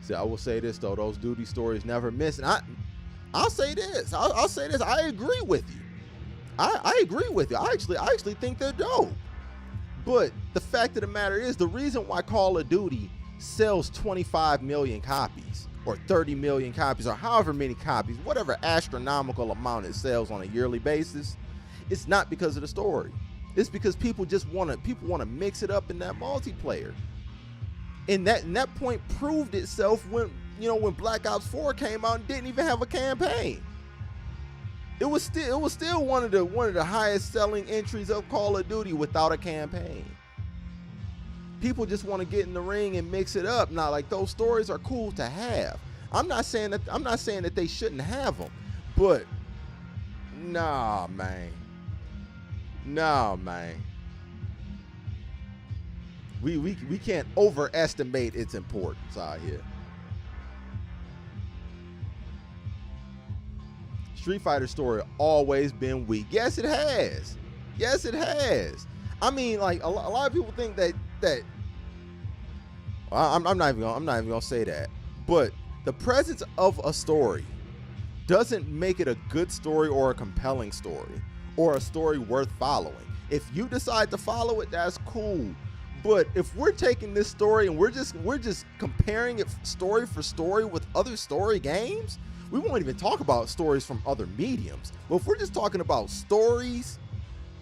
See, I will say this though, those duty stories never miss, and I'll say this. I agree with you. I agree with you. I actually think they're dope. But the fact of the matter is, the reason why Call of Duty sells 25 million copies or 30 million copies or however many copies, whatever astronomical amount it sells on a yearly basis, it's not because of the story. It's because people want to mix it up in that multiplayer. And that point proved itself when Black Ops 4 came out and didn't even have a campaign. It was still one of the highest selling entries of Call of Duty without a campaign. People just want to get in the ring and mix it up. Now, like, those stories are cool to have. I'm not saying that they shouldn't have them, but nah, man. We can't overestimate its importance out here. Street Fighter story always been weak. Yes, it has. I mean, like, a lot of people think that I'm not even gonna say that, but the presence of a story doesn't make it a good story or a compelling story or a story worth following. If you decide to follow it, that's cool. But if we're taking this story and we're just comparing it story for story with other story games, we won't even talk about stories from other mediums. But if we're just talking about stories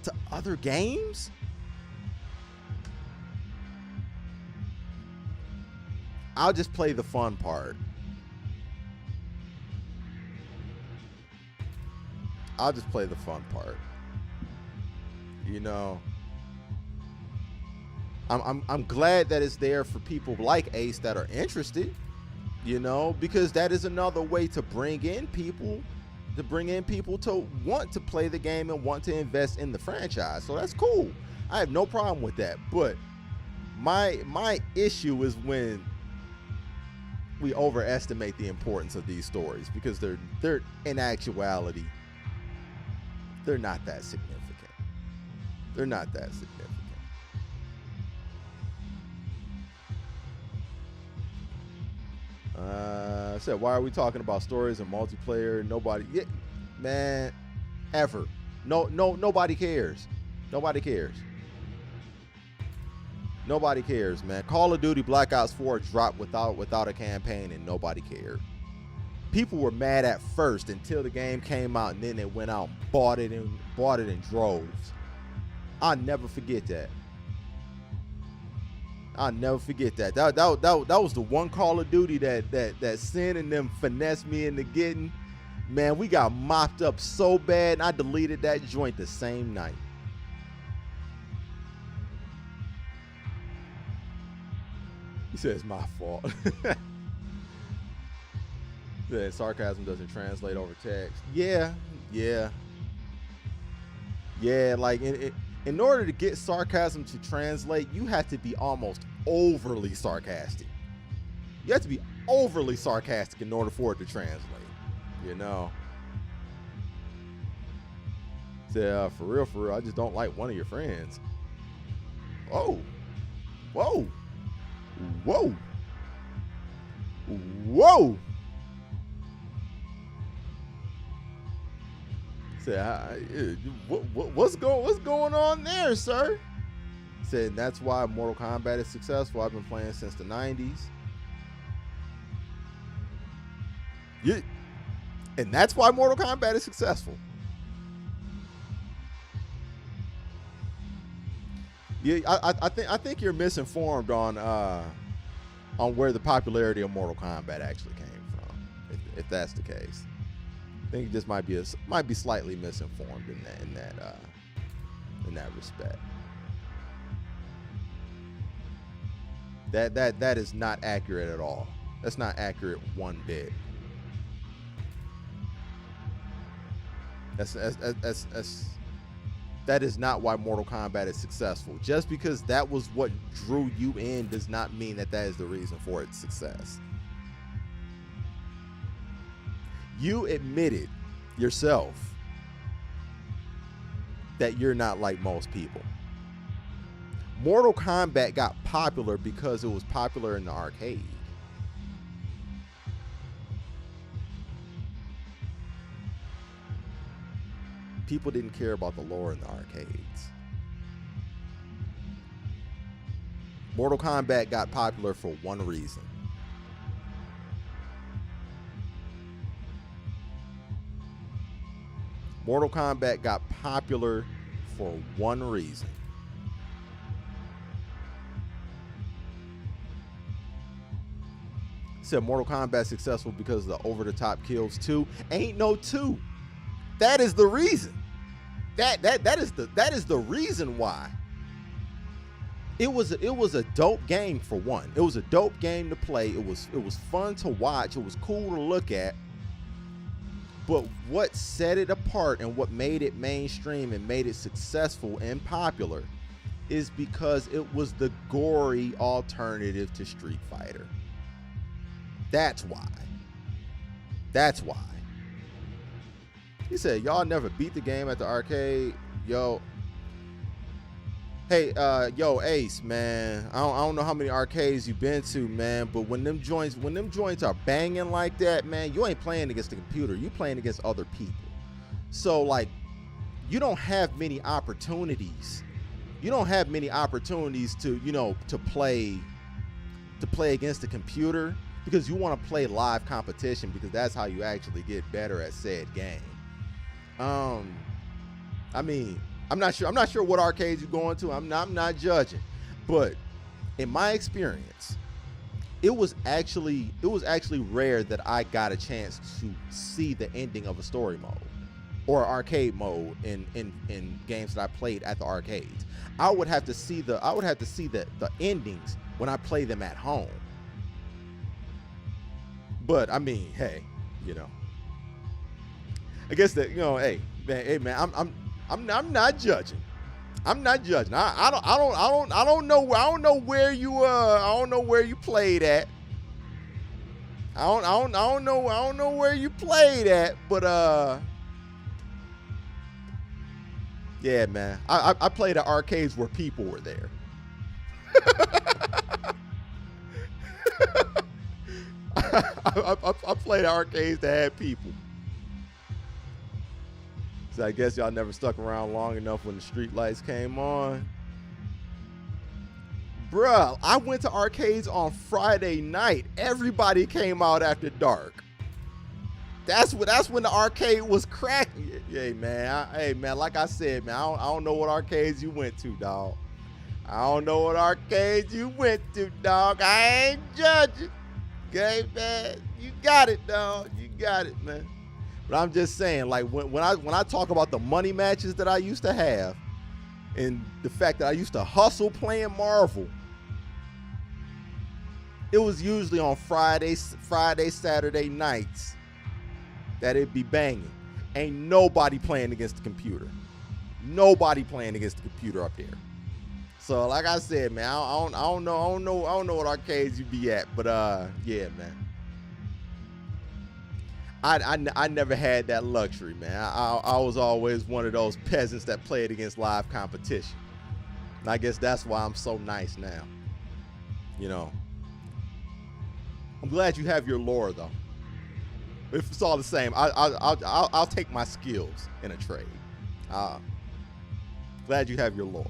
to other games, I'll just play the fun part. You know, I'm glad that it's there for people like Ace that are interested, you know, because that is another way to bring in people to want to play the game and want to invest in the franchise. So that's cool. I have no problem with that. But my issue is when we overestimate the importance of these stories, because they're in actuality, they're not that significant. I said, why are we talking about stories and multiplayer? Nobody, man, ever. Nobody cares. Nobody cares, man. Call of Duty Black Ops 4 dropped without a campaign and nobody cared. People were mad at first until the game came out, and then they went out and bought it in droves. I'll never forget that. That was the one Call of Duty that Sin and them finessed me into getting. Man, we got mopped up so bad, and I deleted that joint the same night. He said it's my fault. Yeah, sarcasm doesn't translate over text. Yeah. Like, in order to get sarcasm to translate, you have to be almost overly sarcastic. You have to be overly sarcastic in order for it to translate, you know. Say, for real, I just don't like one of your friends. Whoa. Said, what's going on there, sir? Said, that's why Mortal Kombat is successful. I've been playing since the 90s. Yeah, and that's why Mortal Kombat is successful. Yeah, I think you're misinformed on where the popularity of Mortal Kombat actually came from. If that's the case, I think you just might be slightly misinformed in that respect. That is not accurate at all. That's not accurate one bit. That is not why Mortal Kombat is successful. Just because that was what drew you in does not mean that is the reason for its success. You admitted yourself that you're not like most people. Mortal Kombat got popular because it was popular in the arcade. People didn't care about the lore in the arcades. Mortal Kombat got popular for one reason. Mortal Kombat got popular for one reason. Said Mortal Kombat successful because of the over-the-top kills 2. Ain't no 2. That is the reason. That is the reason why. it was a dope game for one. It was a dope game to play. It was fun to watch. It was cool to look at. But what set it apart and what made it mainstream and made it successful and popular is because it was the gory alternative to Street Fighter. That's why. That's why. He said, y'all never beat the game at the arcade. Yo. Hey, yo, Ace, man. I don't know how many arcades you've been to, man, but when them joints are banging like that, man, you ain't playing against the computer. You playing against other people. So, like, you don't have many opportunities. You don't have many opportunities to, you know, to play against the computer, because you want to play live competition, because that's how you actually get better at said game. I mean, I'm not sure what arcades you're going to. I'm not judging, but in my experience, it was actually rare that I got a chance to see the ending of a story mode or arcade mode in games that I played at the arcades. I would have to see the endings when I play them at home. But I mean, hey, you know, I guess that, you know, hey man, I'm not judging. I'm not judging. I don't know where you played at. I don't know where you played at, but yeah, man. I played at arcades where people were there. I played at arcades that had people. So I guess y'all never stuck around long enough when the street lights came on. Bruh, I went to arcades on Friday night. Everybody came out after dark. That's when the arcade was cracking. Hey man, like I said, man, I don't know what arcades you went to, dog. I don't know what arcades you went to, dog. I ain't judging. Okay, man. You got it, dog. You got it, man. But I'm just saying, like, when I talk about the money matches that I used to have, and the fact that I used to hustle playing Marvel, it was usually on Friday, Saturday nights that it'd be banging. Ain't nobody playing against the computer. Nobody playing against the computer up there. So, like I said, man, I don't know what arcades you be at, but yeah, man. I never had that luxury, man. I was always one of those peasants that played against live competition. And I guess that's why I'm so nice now. You know. I'm glad you have your lore, though. If it's all the same, I'll take my skills in a trade. Glad you have your lore.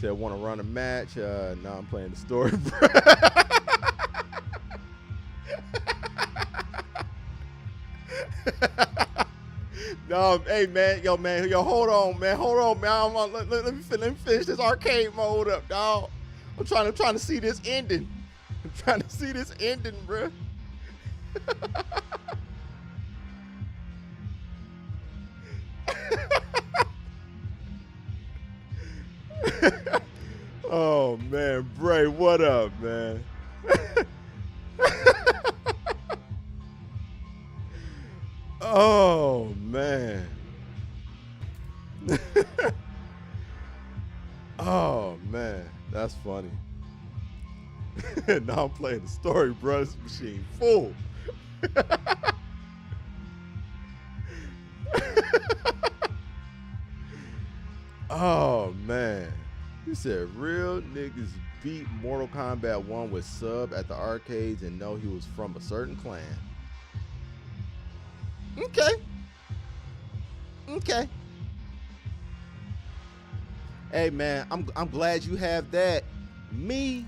Said, want to run a match? No, I'm playing the story, bro. No, hey man, yo, hold on, man. Let me finish this arcade mode up, dog. I'm trying to see this ending. I'm trying to see this ending, bro. Oh man, Bray, what up, man? Oh man. Oh man, that's funny. Now I'm playing the story, bro. This machine full. Oh man. You said real niggas beat Mortal Kombat 1 with sub at the arcades and know he was from a certain clan. Okay. Hey man, I'm glad you have that. Me,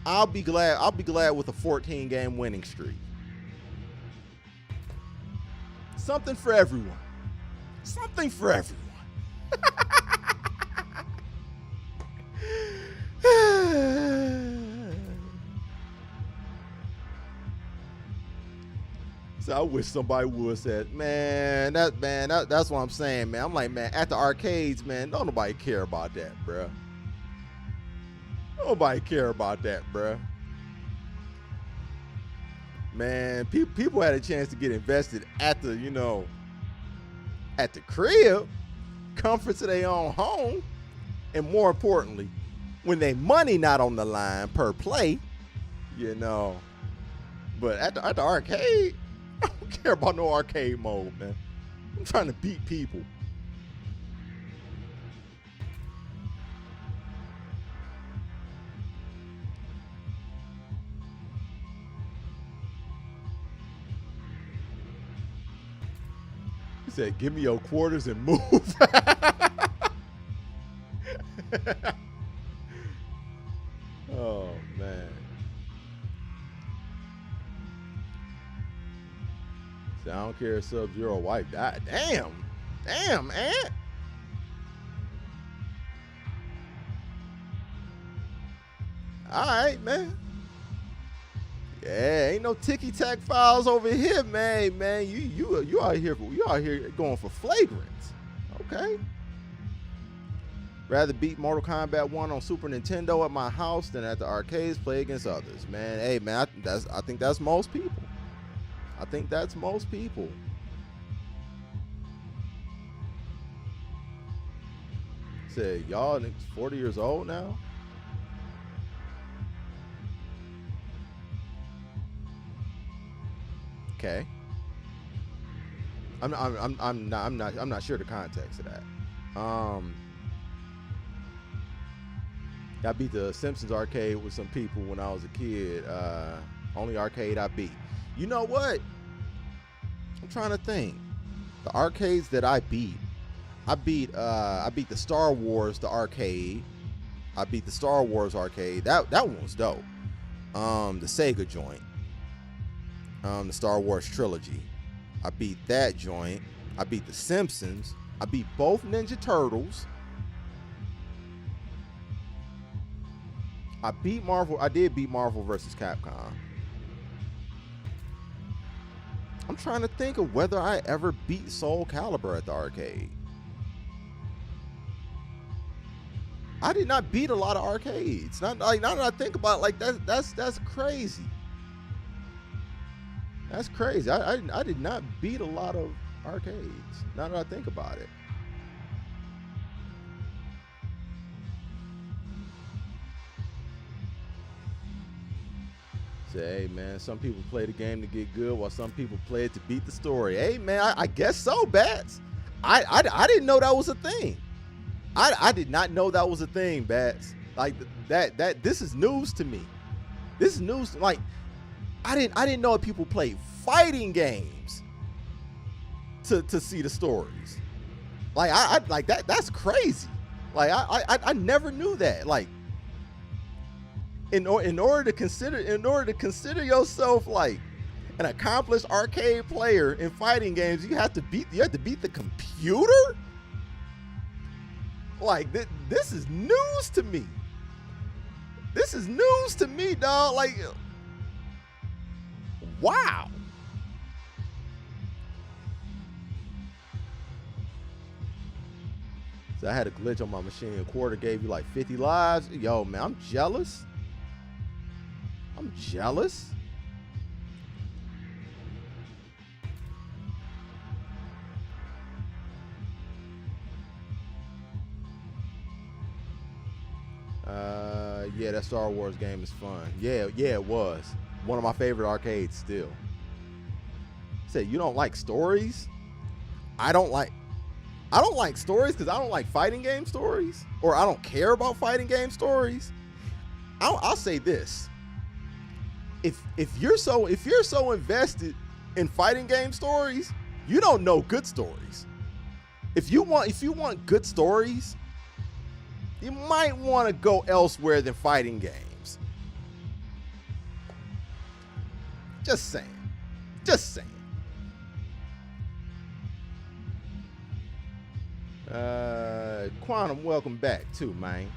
I'll be glad with a 14 game winning streak. Something for everyone. Something for everyone. So I wish somebody would said, that's what I'm saying, man. I'm like, man, at the arcades, man, don't nobody care about that, bruh. Nobody care about that, bruh. Man, people had a chance to get invested at the, you know, at the crib, comforts of their own home, and more importantly, when they money not on the line per play, you know. But at the arcade, I don't care about no arcade mode, man. I'm trying to beat people. He said, give me your quarters and move. Oh, man. See, I don't care if Sub-Zero wife died. Damn, man. All right, man. Yeah, ain't no ticky-tack files over here, man. Man, you out here going for flagrants. Okay. Rather beat Mortal Kombat 1 on Super Nintendo at my house than at the arcades play against others. Man, hey, man, I think that's most people. I think that's most people. Say, y'all niggas 40 years old now? Okay. I'm not sure the context of that. I beat the Simpsons arcade with some people when I was a kid. Only arcade I beat. You know what? I'm trying to think. The arcades that I beat the Star Wars, the arcade. I beat the Star Wars arcade. That one was dope. The Sega joint. The Star Wars trilogy. I beat that joint. I beat the Simpsons. I beat both Ninja Turtles. I did beat Marvel vs. Capcom. I'm trying to think of whether I ever beat Soul Calibur at the arcade. I did not beat a lot of arcades. Now that I think about it, like that's crazy. That's crazy. I did not beat a lot of arcades. Now that I think about it. Say, hey man, some people play the game to get good, while some people play it to beat the story. Hey man, I guess so, Bats. I didn't know that was a thing. I did not know that was a thing, Bats. Like that this is news to me. This is news. Like I didn't know people play fighting games to see the stories. Like I like that's crazy. Like I never knew that. Like in order to consider yourself like an accomplished arcade player in fighting games, you have to beat the computer. Like this is news to me. This is news to me, dog. Like, wow. So I had a glitch on my machine. A quarter gave you like 50 lives. Yo, man, I'm jealous. I'm jealous. Yeah, that Star Wars game is fun. Yeah, it was. One of my favorite arcades still. Say, you don't like stories? I don't like stories because I don't like fighting game stories, or I don't care about fighting game stories. I'll say this. If you're so invested in fighting game stories, you don't know good stories. If you want good stories, you might want to go elsewhere than fighting games. Just saying. Quantum, welcome back too, man.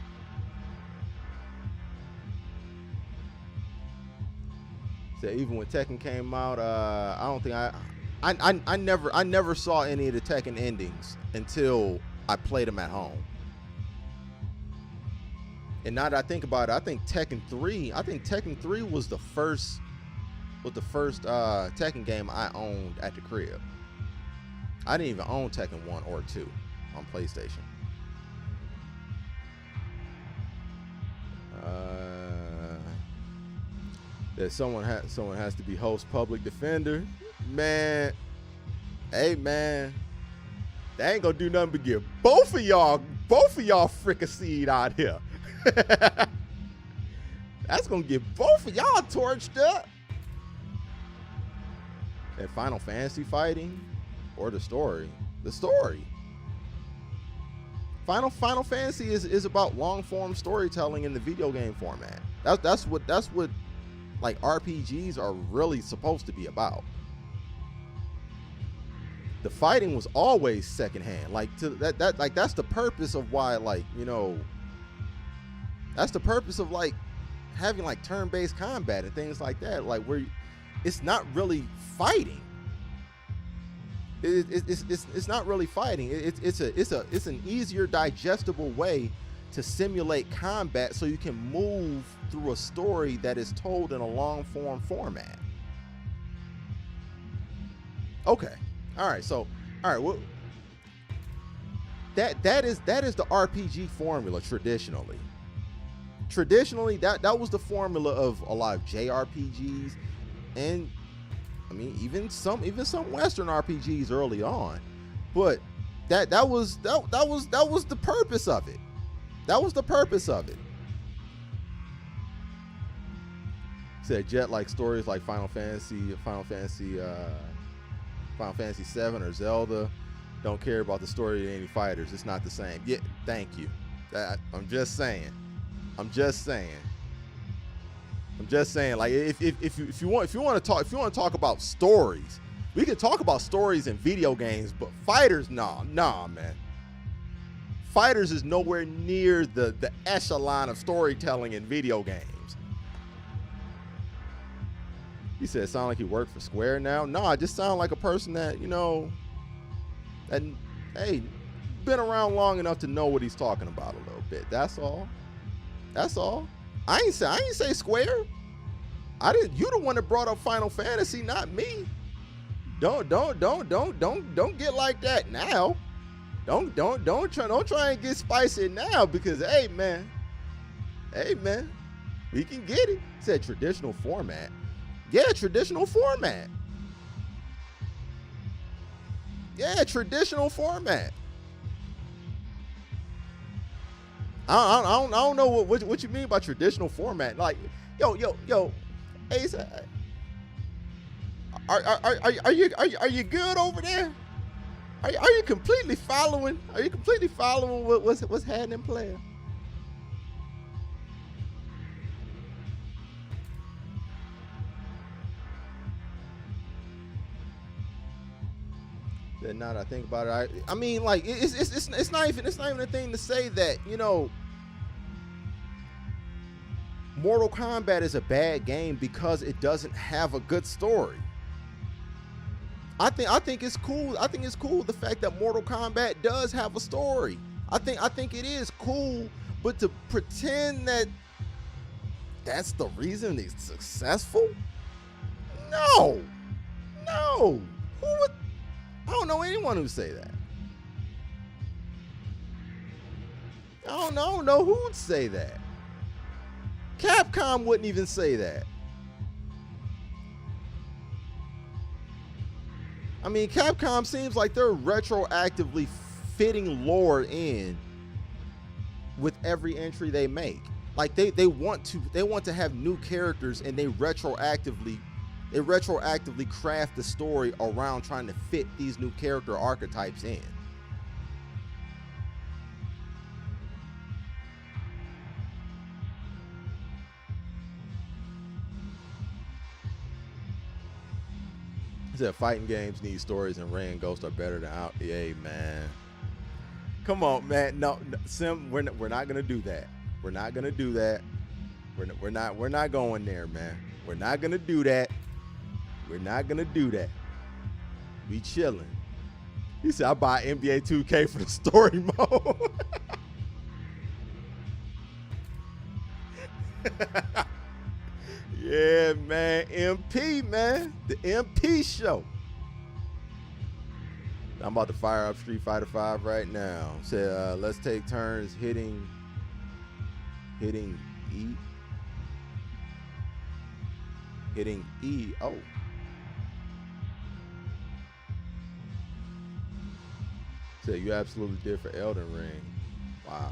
So even when Tekken came out, I don't think I never saw any of the Tekken endings until I played them at home. And now that I think about it, I think Tekken 3 was the first Tekken game I owned at the crib. I didn't even own Tekken 1 or 2 on PlayStation. That someone has to be host public defender. Man, hey man, that ain't gonna do nothing but get both of y'all fricasseed out here. That's gonna get both of y'all torched up. And Final Fantasy fighting or the story. The story. Final Fantasy is about long form storytelling in the video game format. That's what like RPGs are really supposed to be about. The fighting was always secondhand. Like that's the purpose of why, like, you know, that's the purpose of like having like turn-based combat and things like that. Like where it's not really fighting. It's not really fighting. It's an easier digestible way to simulate combat so you can move through a story that is told in a long form format. Okay. All right. So, all right. Well, that is the RPG formula traditionally. Traditionally, that was the formula of a lot of JRPGs, and I mean even some Western RPGs early on. But that was the purpose of it. That was the purpose of it. Said Jet like stories like Final Fantasy 7 or Zelda. Don't care about the story of any fighters. It's not the same. Yeah, thank you. I'm just saying. Like if you want to talk about stories, we can talk about stories in video games, but fighters, nah, man. Fighters is nowhere near the echelon of storytelling in video games. He said, sound like he worked for Square now. No, I just sound like a person that, you know, that, hey, been around long enough to know what he's talking about a little bit. That's all. I ain't say Square. You the one that brought up Final Fantasy, not me. Don't get like that now. Don't try and get spicy now, because hey man, we can get it. Said traditional format. Yeah, traditional format. I don't know what you mean by traditional format. Like, yo, Ace, are you good over there? Are you completely following? Are you completely following what's happening, player? Now that I think about it, I mean, like it's not even a thing to say that, you know, Mortal Kombat is a bad game because it doesn't have a good story. I think it's cool. I think it's cool the fact that Mortal Kombat does have a story. I think it is cool, but to pretend that that's the reason it's successful? No. Who would? I don't know anyone who say that. I don't know who would say that. Capcom wouldn't even say that. I mean, Capcom seems like they're retroactively fitting lore in with every entry they make. Like they want to have new characters, and they retroactively craft the story around trying to fit these new character archetypes in. He said fighting games need stories, and Ray and Ghost are better than out. Yeah, man. Come on, man. No, Sim, we're not gonna do that. We're not gonna do that. We're not going there, man. We're not gonna do that. We're not gonna do that. We chilling. He said, I buy NBA 2K for the story mode. Yeah, man. MP, man. The MP show. I'm about to fire up Street Fighter 5 right now. Said, let's take turns hitting E. Hitting E. Oh. Said, you absolutely did for Elden Ring. Wow.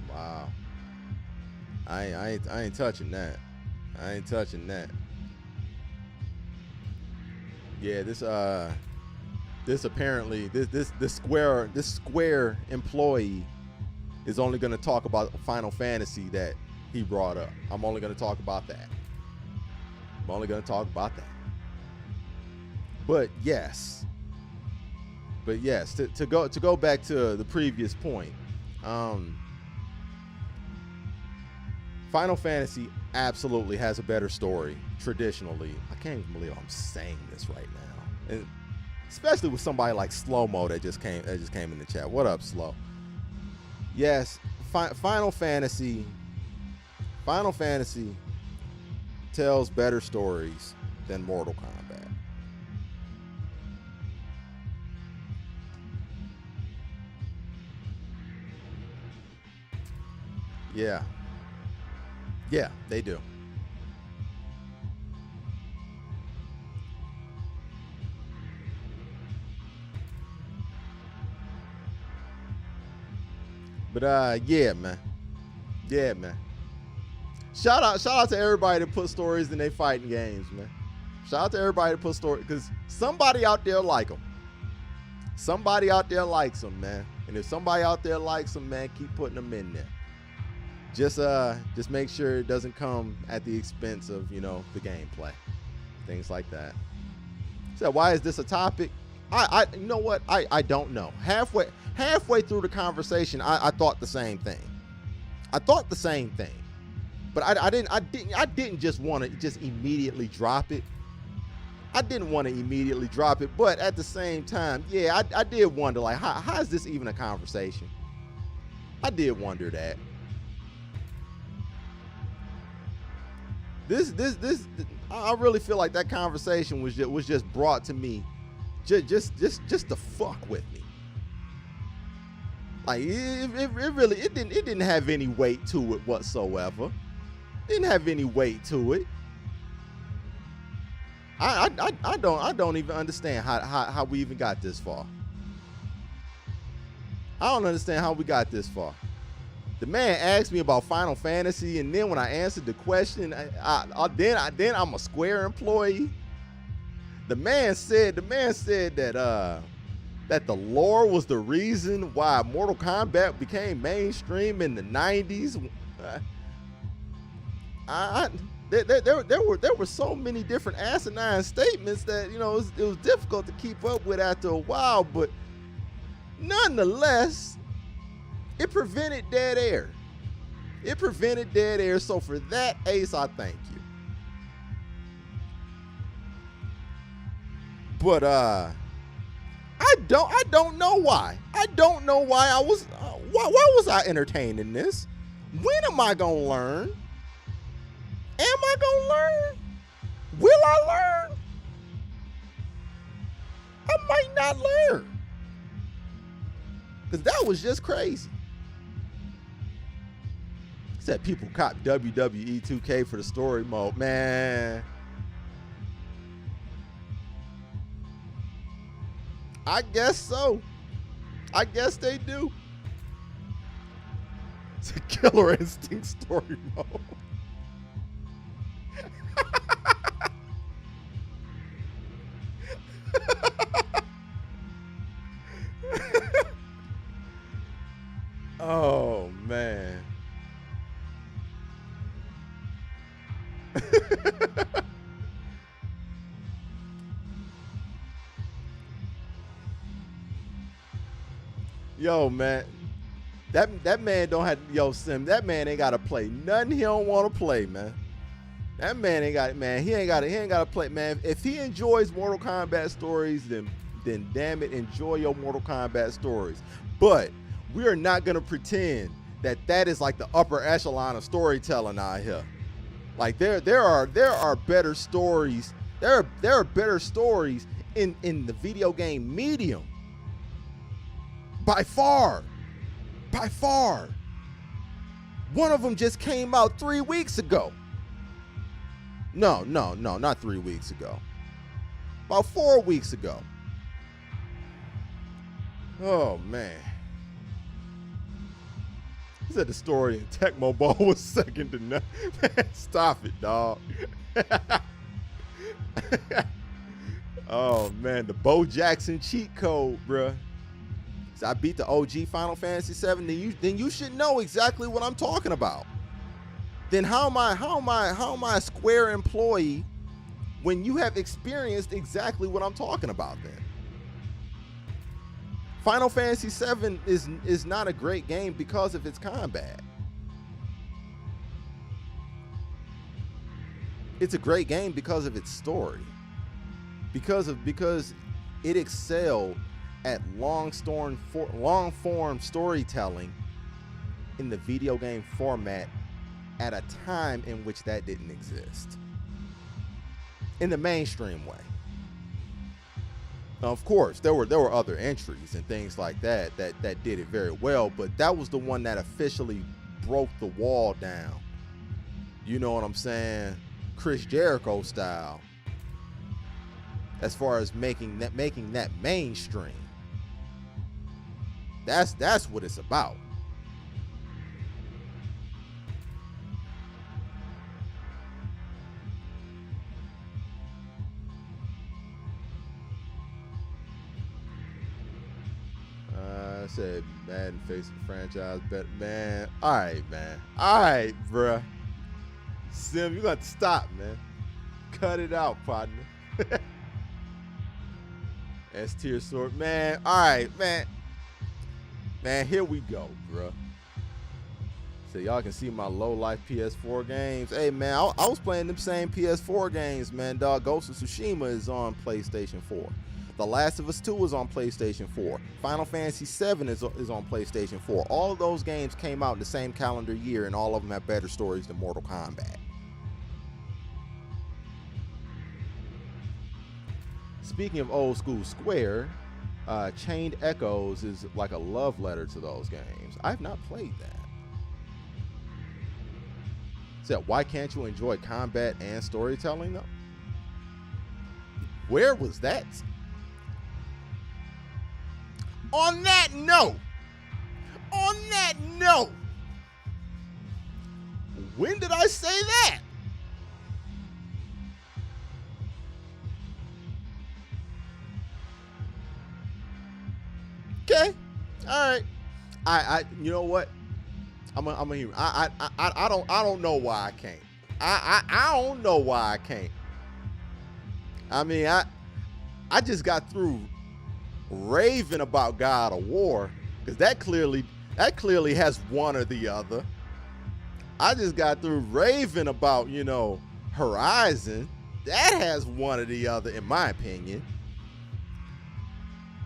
Wow. I ain't touching that. I ain't touching that. Yeah, this apparently this Square employee is only going to talk about Final Fantasy that he brought up. I'm only going to talk about that. I'm only going to talk about that. But yes, to go back to the previous point, Final Fantasy absolutely has a better story traditionally. I can't even believe I'm saying this right now, and especially with somebody like Slow Mo that just came in the chat. What up, Slow? Yes, Final Fantasy tells better stories than Mortal Kombat. Yeah, they do. But yeah, man. Shout out to everybody that put stories in their fighting games, man. Shout out to everybody that put stories, because somebody out there like them. Somebody out there likes them, man. And if somebody out there likes them, man, keep putting them in there. Just make sure it doesn't come at the expense of, the gameplay, things like that. So why is this a topic? You know what? I don't know. Halfway through the conversation, I thought the same thing. But I didn't just want to just immediately drop it. But at the same time, yeah, I did wonder, like, how is this even a conversation? I did wonder that. This I really feel like that conversation was just brought to me just to fuck with me. Like it didn't have any weight to it whatsoever. Didn't have any weight to it. I don't even understand how we even got this far. I don't understand how we got this far. The man asked me about Final Fantasy, and then when I answered the question, then I'm a Square employee. The man said that the lore was the reason why Mortal Kombat became mainstream in the 90s. There were so many different asinine statements that it was difficult to keep up with after a while, but nonetheless, it prevented dead air. So for that, Ace, I thank you. But I don't know why. I don't know why I was. Why was I entertaining this? When am I gonna learn? Am I gonna learn? Will I learn? I might not learn. Because that was just crazy. Said people cop WWE 2K for the story mode. Man. I guess so. I guess they do. It's a Killer Instinct story mode. Oh, man. Yo, man. That man don't have, yo, Sim, that man ain't gotta play nothing he don't want to play, man. That man ain't got, man, he ain't gotta play, man. If he enjoys Mortal Kombat stories, then damn it, enjoy your Mortal Kombat stories. But we are not gonna pretend that is like the upper echelon of storytelling out here. Like there are better stories. There are better stories in the video game medium. By far. One of them just came out 3 weeks ago. No, not 3 weeks ago. About 4 weeks ago. Oh, man. He said the story in Tecmo Bowl was second to none. Man, stop it, dog. Oh, man, the Bo Jackson cheat code, bruh. So I beat the OG Final Fantasy VII, then you should know exactly what I'm talking about. Then how am I a Square employee when you have experienced exactly what I'm talking about then? Final Fantasy VII is not a great game because of its combat. It's a great game because of its story. Because it excelled at long form storytelling in the video game format at a time in which that didn't exist in the mainstream way. Now, of course, there were other entries and things like that did it very well, but that was the one that officially broke the wall down. You know what I'm saying? Chris Jericho style, as far as making that mainstream. That's what it's about. I said Madden facing the franchise bet, man. All right, bruh. Sim, you got to stop, man. Cut it out, partner. S tier sword, man. All right, man. Man, here we go, bruh. So y'all can see my low life PS4 games. Hey, man, I was playing them same PS4 games, man. Dog, Ghost of Tsushima is on PlayStation 4. The Last of Us 2 is on PlayStation 4. Final Fantasy VII is on PlayStation 4. All of those games came out in the same calendar year, and all of them have better stories than Mortal Kombat. Speaking of old school Square, Chained Echoes is like a love letter to those games. I've not played that. So why can't you enjoy combat and storytelling though? Where was that? On that note, when did I say that? Okay, all right. I you know what? I'm a human. I don't know why I can't. I don't know why I can't. I mean, I just got through raving about God of War, because that clearly has one or the other. I just got through raving about, Horizon. That has one or the other, in my opinion.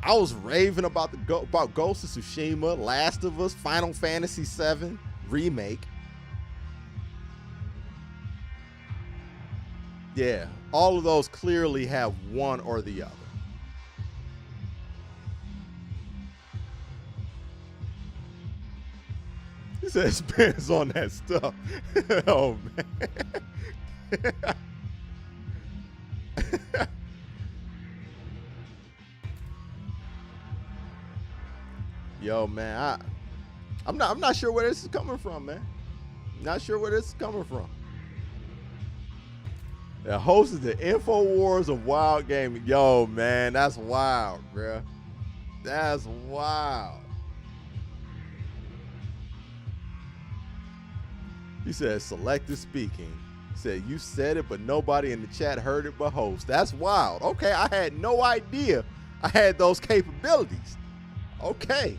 I was raving about Ghost of Tsushima, Last of Us, Final Fantasy VII Remake. Yeah, all of those clearly have one or the other. He said spins on that stuff. Oh, man. Yo, man, I'm not sure where this is coming from, man. Not sure where this is coming from. The host of the InfoWars of Wild Gaming. Yo, man, that's wild, bruh. That's wild. He said selective speaking. He said you said it, but nobody in the chat heard it but host. That's wild. Okay, I had no idea I had those capabilities. Okay.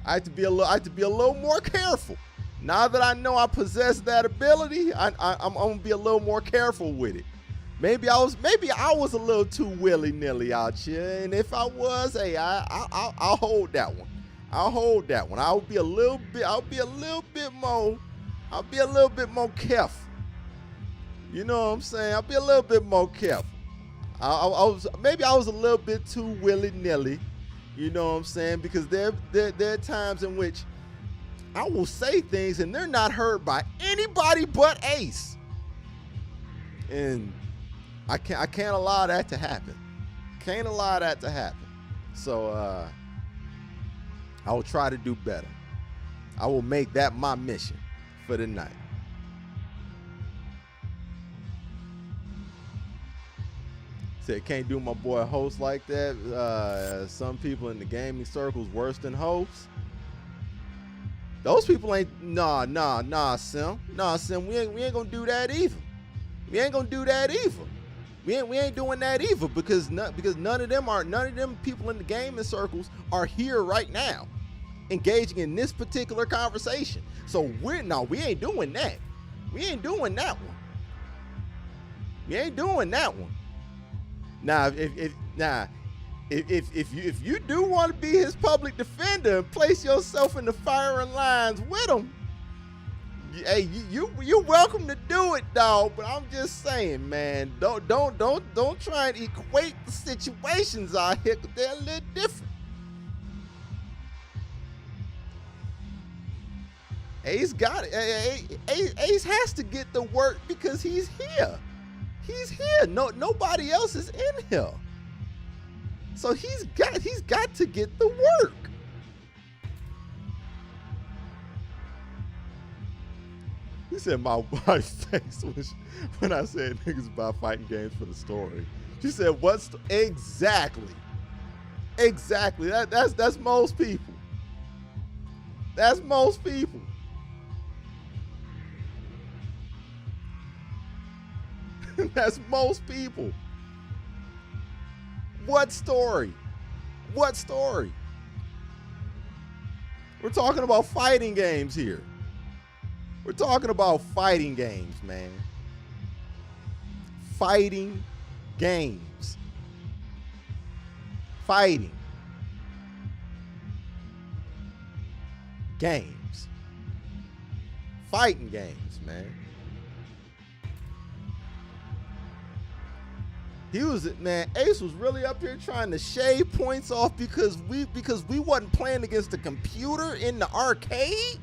I have to be a little more careful. Now that I know I possess that ability, I'm gonna be a little more careful with it. Maybe I was a little too willy-nilly out here, and if I was, hey, I'll hold that one. I'll be a little bit more careful. You know what I'm saying? I'll be a little bit more careful. I was a little bit too willy-nilly. You know what I'm saying? Because there are times in which I will say things and they're not heard by anybody but Ace. And I can't allow that to happen. So I will try to do better. I will make that my mission for the night. Said, can't do my boy a host like that. Some people in the gaming circles worse than hosts. Those people ain't, nah, Sim. We ain't gonna do that either. We ain't doing that either because none of them people in the gaming circles are here right now, engaging in this particular conversation. So we ain't doing that. We ain't doing that one. Now, if you do want to be his public defender and place yourself in the firing lines with him, hey, you're welcome to do it, dog. But I'm just saying, man, don't try and equate the situations out here, 'cause they're a little different. Ace got it. Ace has to get the work because he's here. Nobody else is in here. So he's got to get the work. He said my wife's face when I said niggas about fighting games for the story. She said, "What's exactly? That's most people. That's most people." That's most people. What story? We're talking about fighting games here. We're talking about fighting games, man. Fighting games. Fighting games. Fighting games, man. Ace was really up here trying to shave points off because we wasn't playing against the computer in the arcade.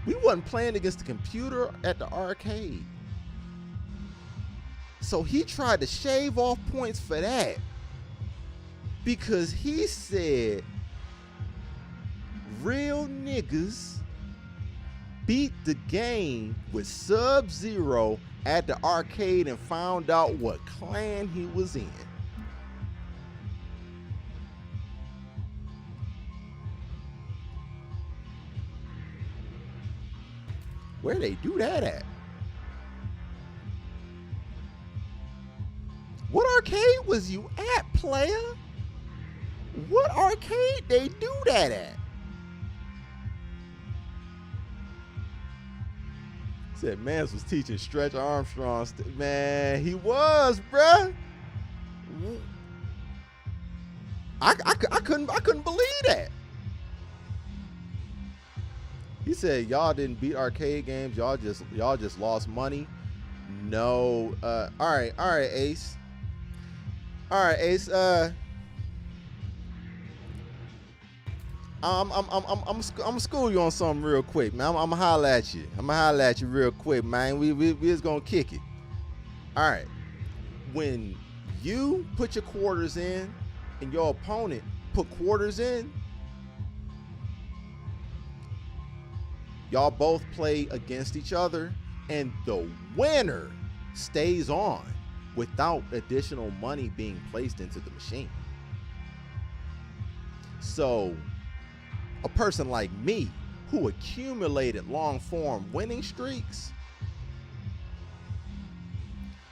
We wasn't playing against the computer at the arcade. So he tried to shave off points for that because he said real niggas beat the game with Sub-Zero at the arcade and found out what clan he was in. Where they do that at? What arcade was you at, player? What arcade they do that at? Said Mans was teaching Stretch Armstrong. Man, he was, bruh. I couldn't believe that. He said y'all didn't beat arcade games. Y'all just lost money. No. All right, Ace. All right, Ace. I'm school you on something real quick, man. I'm gonna holler at you. Real quick, man. We just gonna kick it. All right. When you put your quarters in and your opponent put quarters in, y'all both play against each other, and the winner stays on without additional money being placed into the machine. So a person like me who accumulated long form winning streaks,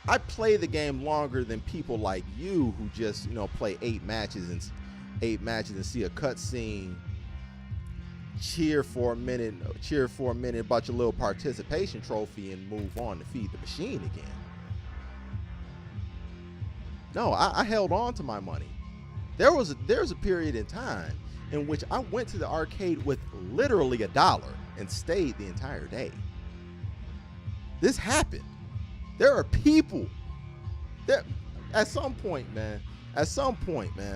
I play the game longer than people like you who just, play 8 matches and see a cutscene, cheer for a minute about your little participation trophy and move on to feed the machine again. No, I held on to my money. There's a period in time in which I went to the arcade with literally $1 and stayed the entire day. This happened. There are people that at some point, man,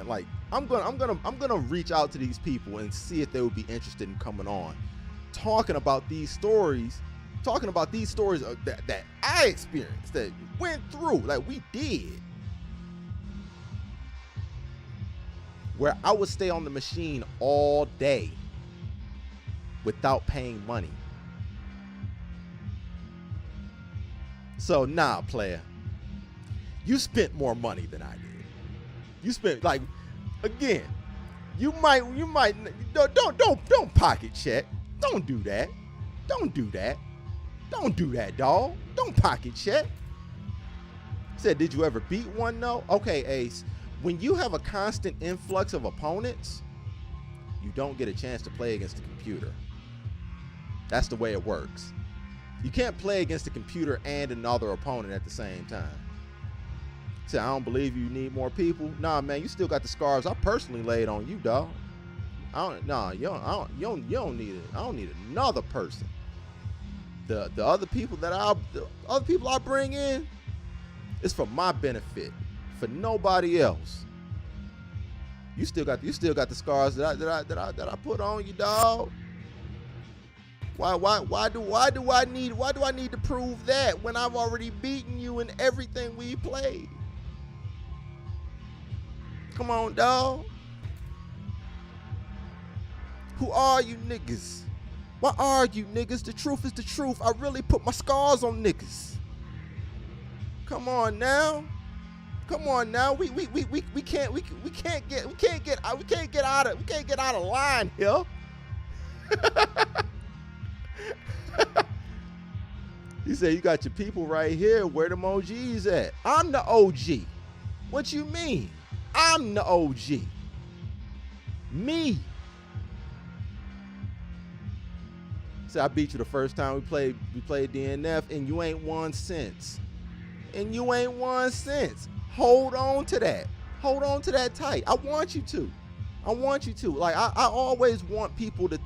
like I'm gonna reach out to these people and see if they would be interested in coming on, talking about these stories that I experienced, that went through, like we did, where I would stay on the machine all day without paying money. So nah, player, you spent more money than I did. You spent, like, again, you might don't pocket check. Don't do that. Don't do that, dog. Don't pocket check. Said, did you ever beat one? No. Okay, Ace. When you have a constant influx of opponents, you don't get a chance to play against the computer. That's the way it works. You can't play against the computer and another opponent at the same time. Say, I don't believe you need more people. Nah, man, you still got the scars I personally laid on you, dog. You don't need it. I don't need another person. The other people I bring in is for my benefit, for nobody else. You still got the scars that I put on you, dog. Why do I need to prove that when I've already beaten you in everything we played? Come on, dog. Who are you niggas? Why are you niggas? The truth is the truth. I really put my scars on niggas. Come on now. We can't get out of line here. You say you got your people right here. Where them OGs at? I'm the OG. What you mean? I'm the OG. Me. Say I beat you the first time we played DNF, and you ain't won since. Hold on to that. Hold on to that tight. I want you to. Like I always want people to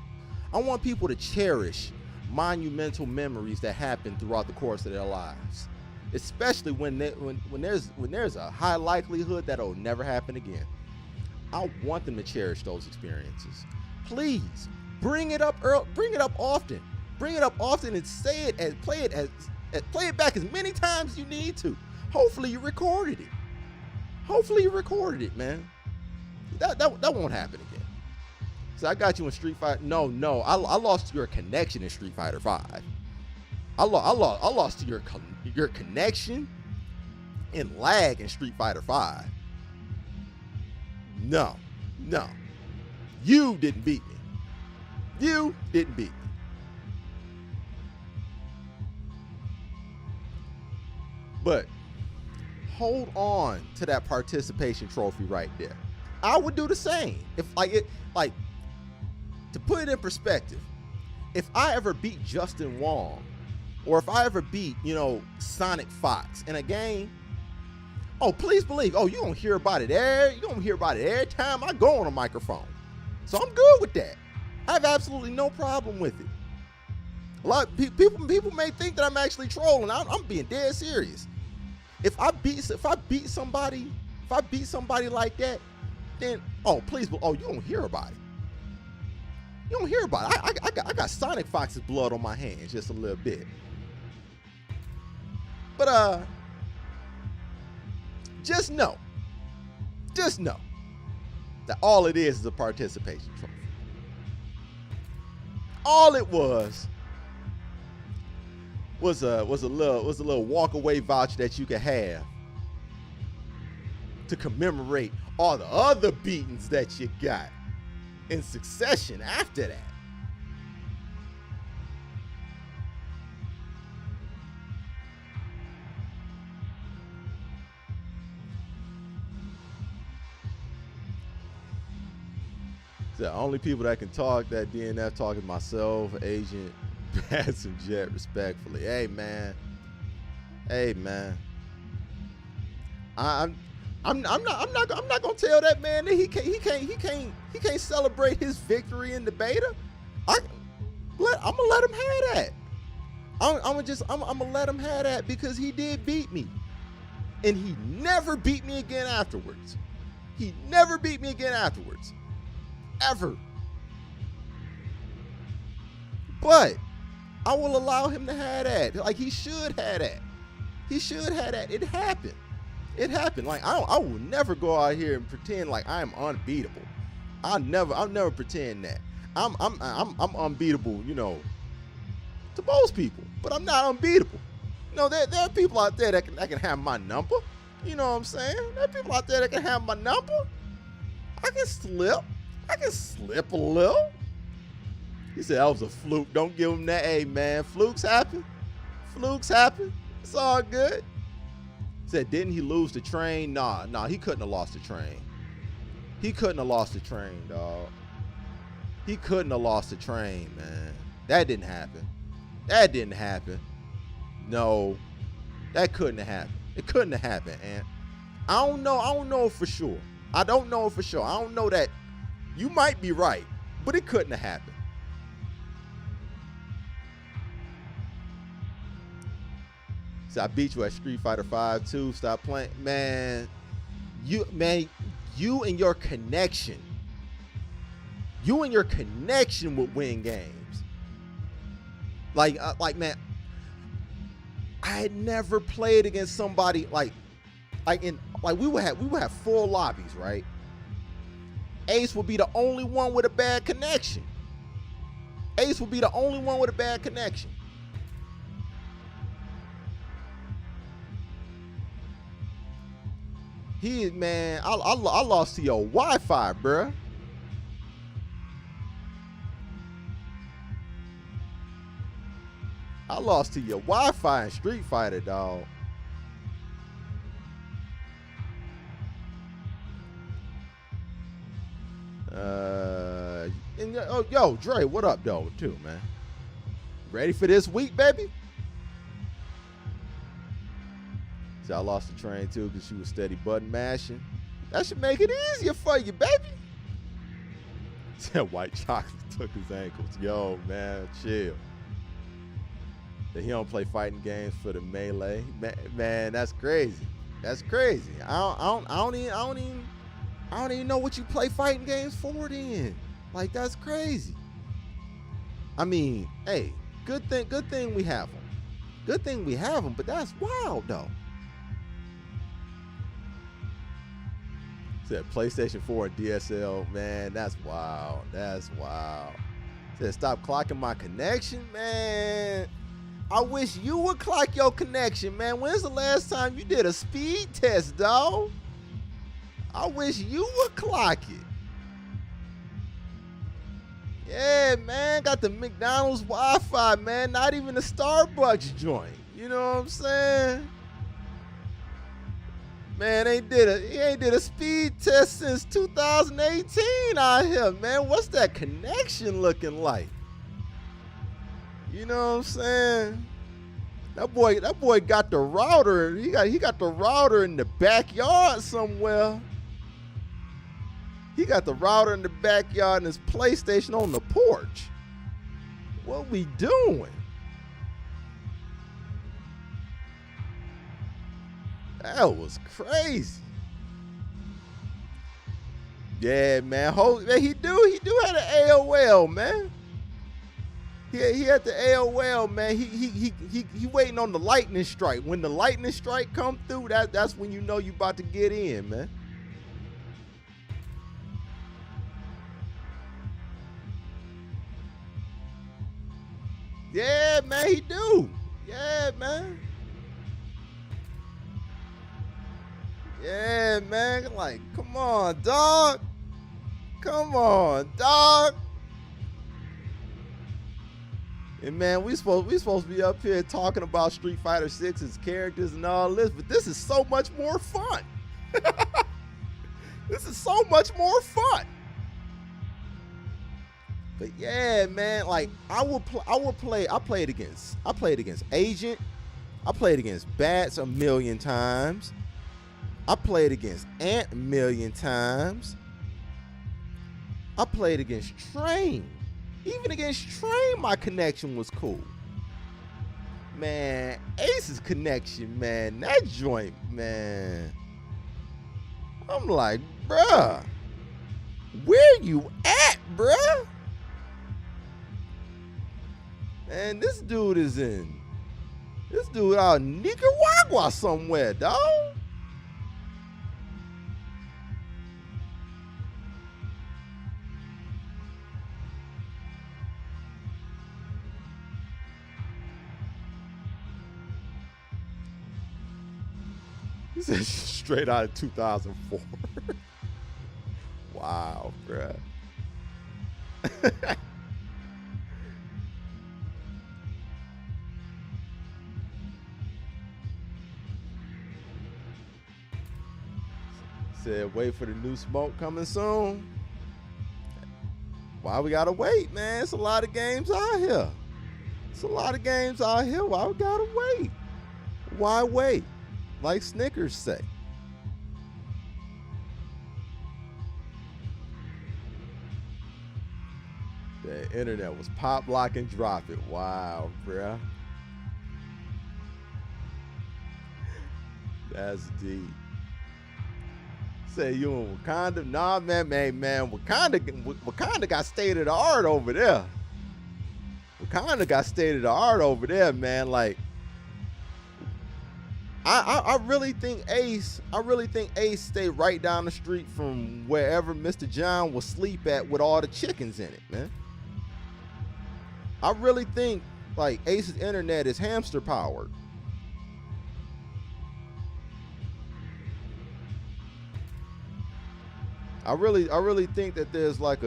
cherish monumental memories that happen throughout the course of their lives, especially when there's a high likelihood that'll never happen again. I want them to cherish those experiences. Please bring it up often. And say it and play it back as many times as you need to. Hopefully you recorded it, man. That won't happen again. So I got you in Street Fighter. No, I lost your connection in Street Fighter 5. I lost your connection and lag in Street Fighter 5. No. You didn't beat me. But hold on to that participation trophy right there. I would do the same. If to put it in perspective, if I ever beat Justin Wong, or if I ever beat, Sonic Fox in a game, oh, please believe, you don't hear about it every time I go on a microphone. So I'm good with that. I have absolutely no problem with it. A lot of people may think that I'm actually trolling. I'm being dead serious. If I beat somebody like that, then please, you don't hear about it. You don't hear about it. I got Sonic Fox's blood on my hands just a little bit. But just know that all it is a participation trophy. All it was a little walk away voucher that you could have to commemorate all the other beatings that you got. in succession after that. The only people that can talk that DNF talk is myself, Agent, Bats, and Jet, respectfully. Hey man, I'm not gonna tell that man that he can't celebrate his victory in the beta. I'm gonna let him have that. I'm gonna let him have that because he did beat me, and he never beat me again afterwards. He never beat me again afterwards. Ever. But I will allow him to have that. Like, he should have that. He should have that. It happened. It happened. Like, I will never go out here and pretend like I am unbeatable. I'll never pretend that. I'm unbeatable, you know, to most people, but I'm not unbeatable. You know, there are people out there that can have my number. You know what I'm saying? There are people out there that can have my number. I can slip a little. He said that was a fluke. Don't give him that. Hey, man, flukes happen. It's all good. He said, didn't he lose the train? Nah, he couldn't have lost the train. He couldn't have lost the train, dog. He couldn't have lost the train, man. That didn't happen. No, that couldn't have happened. It couldn't have happened, and I don't know for sure. I don't know for sure. I don't know that. You might be right, but it couldn't have happened. So I beat you at Street Fighter 5 too. Stop playing, man. You and your connection. Would win games. Like man, I had never played against somebody like we would have 4 lobbies, right? Ace would be the only one with a bad connection. Man, I lost to your Wi-Fi, bruh. I lost to your Wi-Fi in Street Fighter, dog. Yo, Dre, what up, though, too, man? Ready for this week, baby? See, I lost the train, too, because she was steady button mashing. That should make it easier for you, baby. That white chocolate took his ankles. Yo, man, chill. That he don't play fighting games for the melee. Man, that's crazy. I don't even know what you play fighting games for then. Like, that's crazy. I mean, hey, good thing we have them. But that's wild, though. Said PlayStation 4 and DSL, man, that's wild. Said stop clocking my connection, man. I wish you would clock your connection, man. When's the last time you did a speed test, dog? I wish you would clock it. Yeah, man, got the McDonald's Wi-Fi, man. Not even the Starbucks joint. You know what I'm saying? Man, he ain't did a speed test since 2018 out here, man. What's that connection looking like? You know what I'm saying? That boy got the router. He got the router in the backyard somewhere. He got the router in the backyard and his PlayStation on the porch. What we doing? That was crazy. Yeah, man. He do have an AOL, man. He had the AOL, man. He waiting on the lightning strike. When the lightning strike come through, that's when you know you about to get in, man. Yeah, man, he do. Yeah, man. Yeah, man. Like, come on, dog. Come on, dog. And man, we supposed to be up here talking about Street Fighter 6's characters and all this, but this is so much more fun. This is so much more fun. But yeah, man, like I played against Agent. I played against Bats a million times. I played against Ant a million times. I played against Train. Even against Train, my connection was cool. Man, Ace's connection, man, that joint, man. I'm like, bruh, where you at, bruh? Man, this dude out in Nicaragua somewhere, dog. He said straight out of 2004. Wow, bruh. Said wait for the new smoke coming soon. Why we gotta wait, man? It's a lot of games out here. It's a lot of games out here. Why we gotta wait? Why wait? Like Snickers say. The internet was pop, lock, and drop it. Wow, bruh. That's deep. Say you in Wakanda? Nah, man. Wakanda got state of the art over there. Wakanda got state of the art over there, man. Like, I really think Ace stayed right down the street from wherever Mr. John will sleep at with all the chickens in it, man. I really think like Ace's internet is hamster powered. I really think that there's like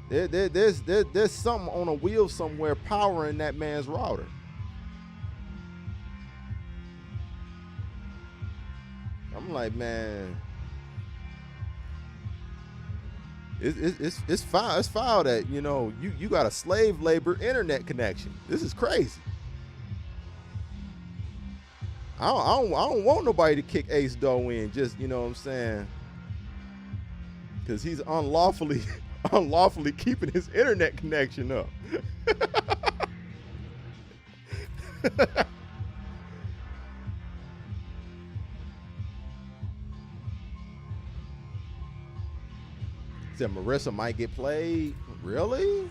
there's something on a wheel somewhere powering that man's router. I'm like, man, it's foul that, you know, you got a slave labor internet connection. This is crazy. I don't want nobody to kick Ace Doe in, just, you know what I'm saying, because he's unlawfully keeping his internet connection up. Said Marissa might get played. Really?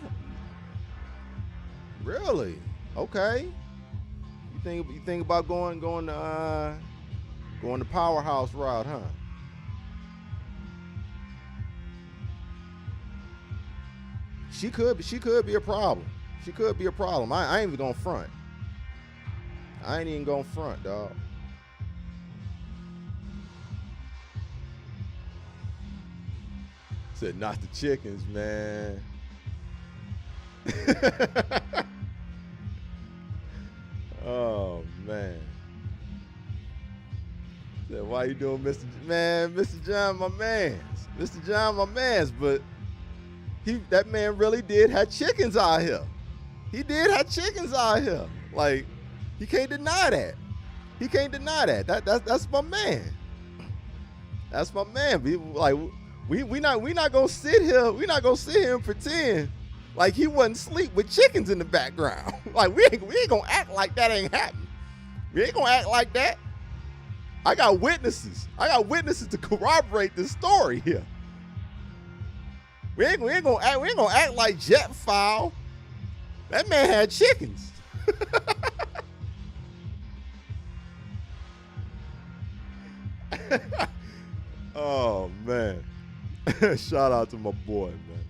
Really? Okay. You think about going the powerhouse route, huh? She could be a problem. She could be a problem. I ain't even gonna front. I ain't even gonna front, dog. Said not the chickens, man. Oh man. Said, why you doing, Mr. John, my man's. Mr. John, my man's, but that man really did have chickens out here. He did have chickens out here. Like, he can't deny that. He can't deny that. That's my man. That's my man. We not gonna sit here. We not gonna sit here and pretend like he wasn't asleep with chickens in the background. Like, we ain't gonna act like that ain't happening. We ain't gonna act like that. I got witnesses. To corroborate this story here. We ain't gonna act like Jet foul. That man had chickens. Oh man. Shout out to my boy, man.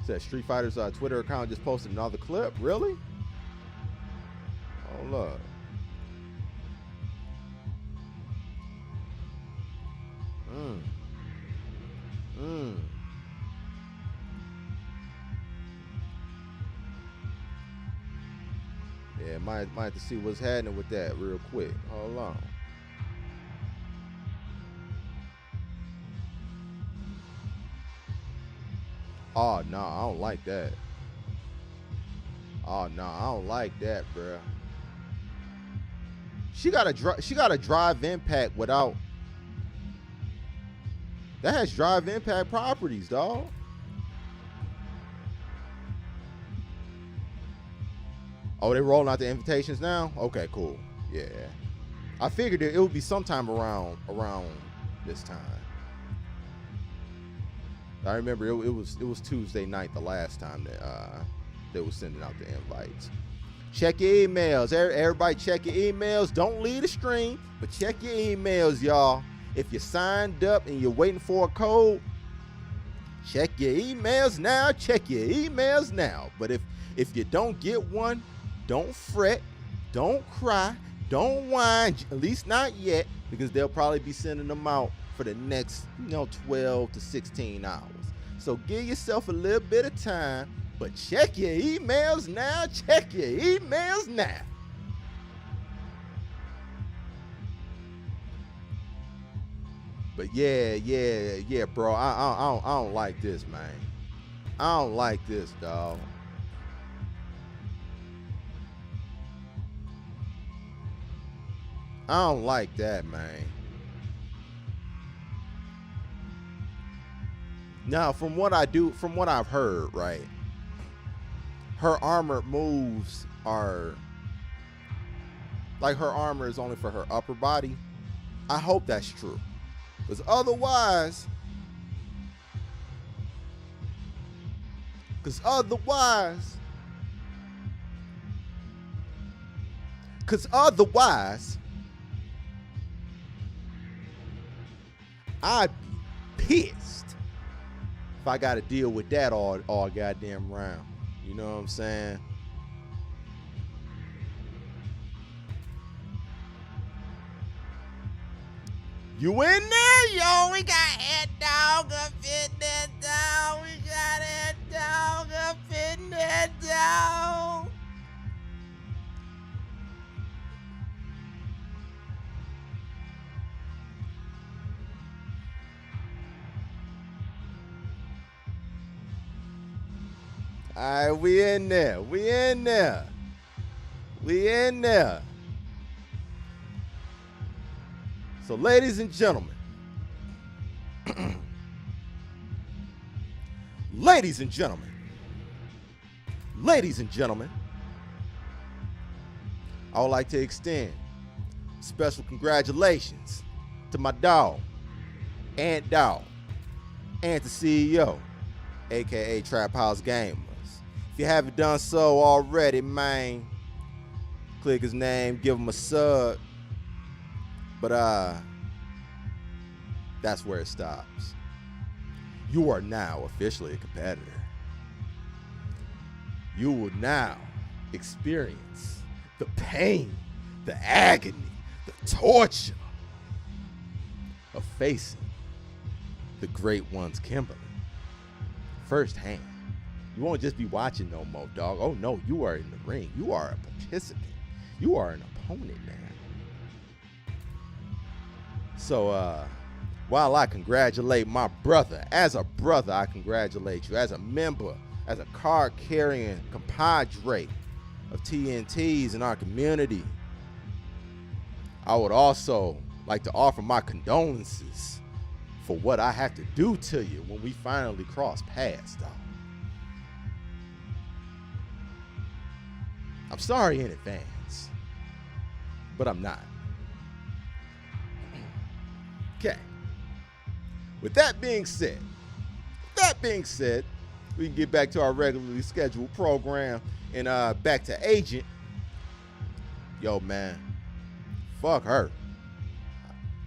Said Street Fighter's Twitter account just posted another clip. Really? Oh, look. Yeah, might have to see what's happening with that real quick. Hold on. Oh no, I don't like that. Oh no, I don't like that, bruh. She got a drive impact without. That has drive impact properties, dog. Oh, they rolling out the invitations now? Okay, cool. Yeah. I figured it would be sometime around this time. I remember it was Tuesday night the last time that they was sending out the invites. Check your emails. Everybody check your emails. Don't leave the stream, but check your emails, y'all. If you signed up and you're waiting for a code, check your emails now. Check your emails now. But if you don't get one, don't fret, don't cry, don't whine, at least not yet, because they'll probably be sending them out for the next 12 to 16 hours. So give yourself a little bit of time, but check your emails now. Check your emails now. But yeah, bro. I don't like this, man. I don't like this, dog. I don't like that, man. Now, from what I've heard, right, her armored moves are like her armor is only for her upper body. I hope that's true, because otherwise, I'd be pissed if I got to deal with that all goddamn round. You know what I'm saying? You in there, yo? We got Head Dog up in there, dog. We got Head Dog up in there, dog. All right, we in there. So, ladies and gentlemen, ladies and gentlemen, I would like to extend special congratulations to my dog, Ant Dog, and the CEO, aka Trap House Gamers. If you haven't done so already, man, click his name, give him a sub. But that's where it stops. You are now officially a competitor. You will now experience the pain, the agony, the torture of facing the great ones, Kimberly, firsthand. You won't just be watching no more, dog. Oh no, you are in the ring. You are a participant. You are an opponent now. So while I congratulate my brother, as a brother, I congratulate you. As a member, as a card-carrying compadre of TNTs in our community, I would also like to offer my condolences for what I had to do to you when we finally crossed paths, dog. I'm sorry in advance, but I'm not. Okay. With that being said, we can get back to our regularly scheduled program and back to Agent. Yo, man, fuck her.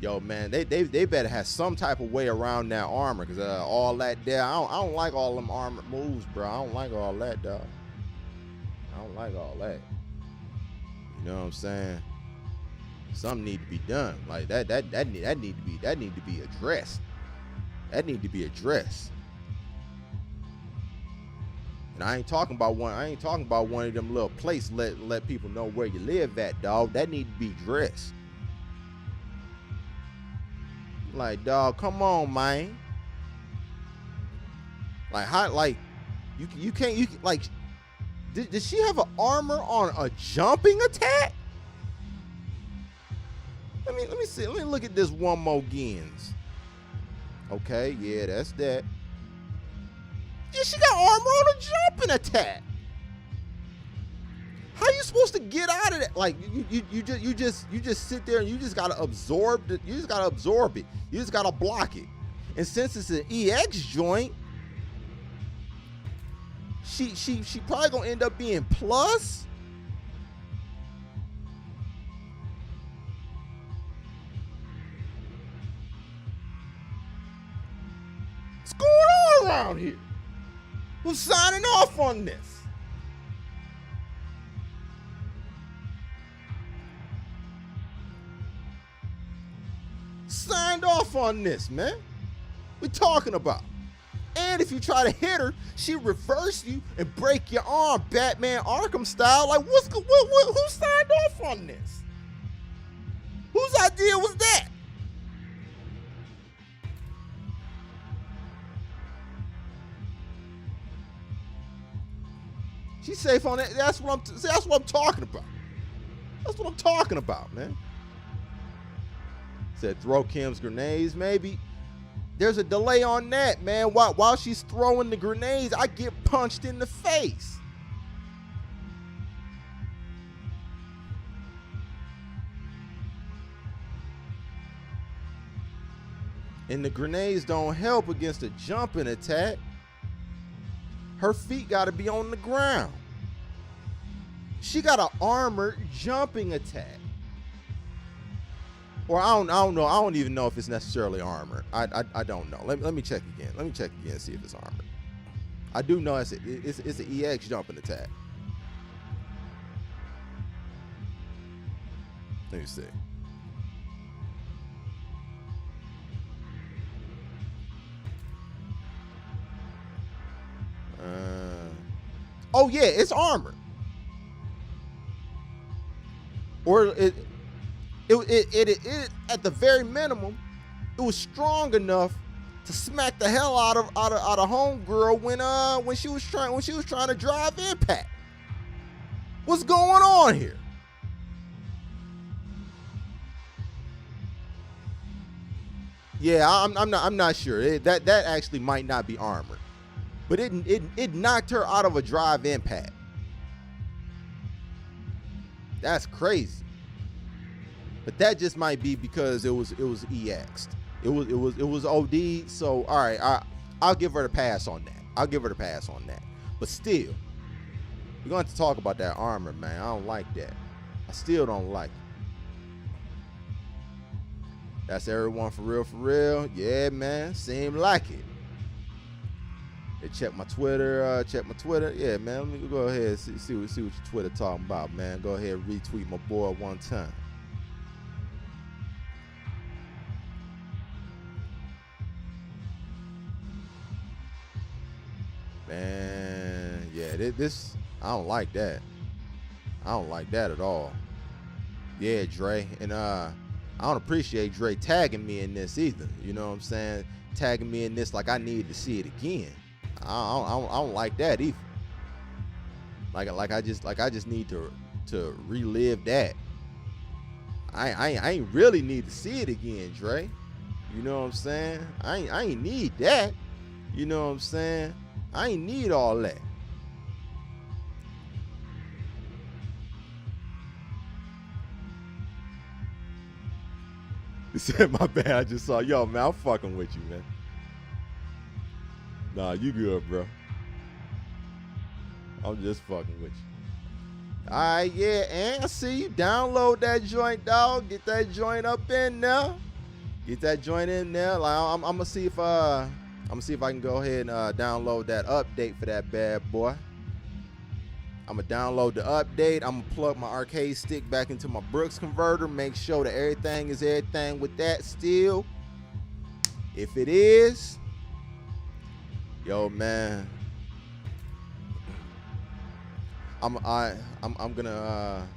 Yo, man, they better have some type of way around that armor, because all that there, I don't like all them armor moves, bro. I don't like all that, dog. I don't like all that. You know what I'm saying? Something need to be done. Like that need to be addressed. That need to be addressed. And I ain't talking about one of them little places let people know where you live at, dog. That need to be addressed. Like, dog, come on, man. Like, how, like, you can't, like, did she have an armor on a jumping attack? Let me see. Let me look at this one more gens. Okay, yeah, that's that. Yeah, she got armor on a jumping attack. How you supposed to get out of that? Like you just sit there and you just gotta absorb it. You just gotta absorb it. You just gotta block it. And since it's an EX joint, she probably gonna end up being plus. What's going on around here? Who's signing off on this? Signed off on this, man. We talking about. And if you try to hit her, she reverse you and break your arm, Batman Arkham style. Like, who signed off on this? Whose idea was that? She's safe on it. That's what I'm talking about. That's what I'm talking about, man. Said throw Kim's grenades, maybe. There's a delay on that, man. While she's throwing the grenades, I get punched in the face. And the grenades don't help against a jumping attack. Her feet got to be on the ground. She got an armored jumping attack. Or I don't know. I don't even know if it's necessarily armor. I don't know. Let me check again. Let me check again and see if it's armor. I do know it's an EX jumping attack. Let me see. Oh yeah, it's armor. Or it at the very minimum, it was strong enough to smack the hell out of homegirl when she was trying to drive impact. What's going on here? Yeah, I'm not sure. That actually might not be armor, but it knocked her out of a drive impact. That's crazy. But that just might be because it was EX'd. It was OD. So all right, I'll give her the pass on that. But still, we're going to have to talk about that armor, man. I don't like that. I still don't like it. That's everyone for real. Yeah, man. Seem like it. Hey, check my Twitter. Yeah, man. Let me go ahead and see what your Twitter talking about, man. Go ahead and retweet my boy one time. Man, yeah, this I don't like that. I don't like that at all. Yeah, Dre, and I don't appreciate Dre tagging me in this either. You know what I'm saying? Tagging me in this like I need to see it again. I don't like that either. Like I just need to relive that. I ain't really need to see it again, Dre. You know what I'm saying? I ain't need that. You know what I'm saying? I ain't need all that. He said, my bad, I just saw, yo, man, I'm fucking with you, man. Nah, you good, bro. I'm just fucking with you. All right, yeah, and I see you. Download that joint, dog. Get that joint up in there. Get that joint in there. Like I'm gonna see if I can go ahead and download that update for that bad boy. I'm gonna download the update. I'm gonna plug my arcade stick back into my Brooks converter. Make sure that everything is everything with that still. If it is, yo man, I'm gonna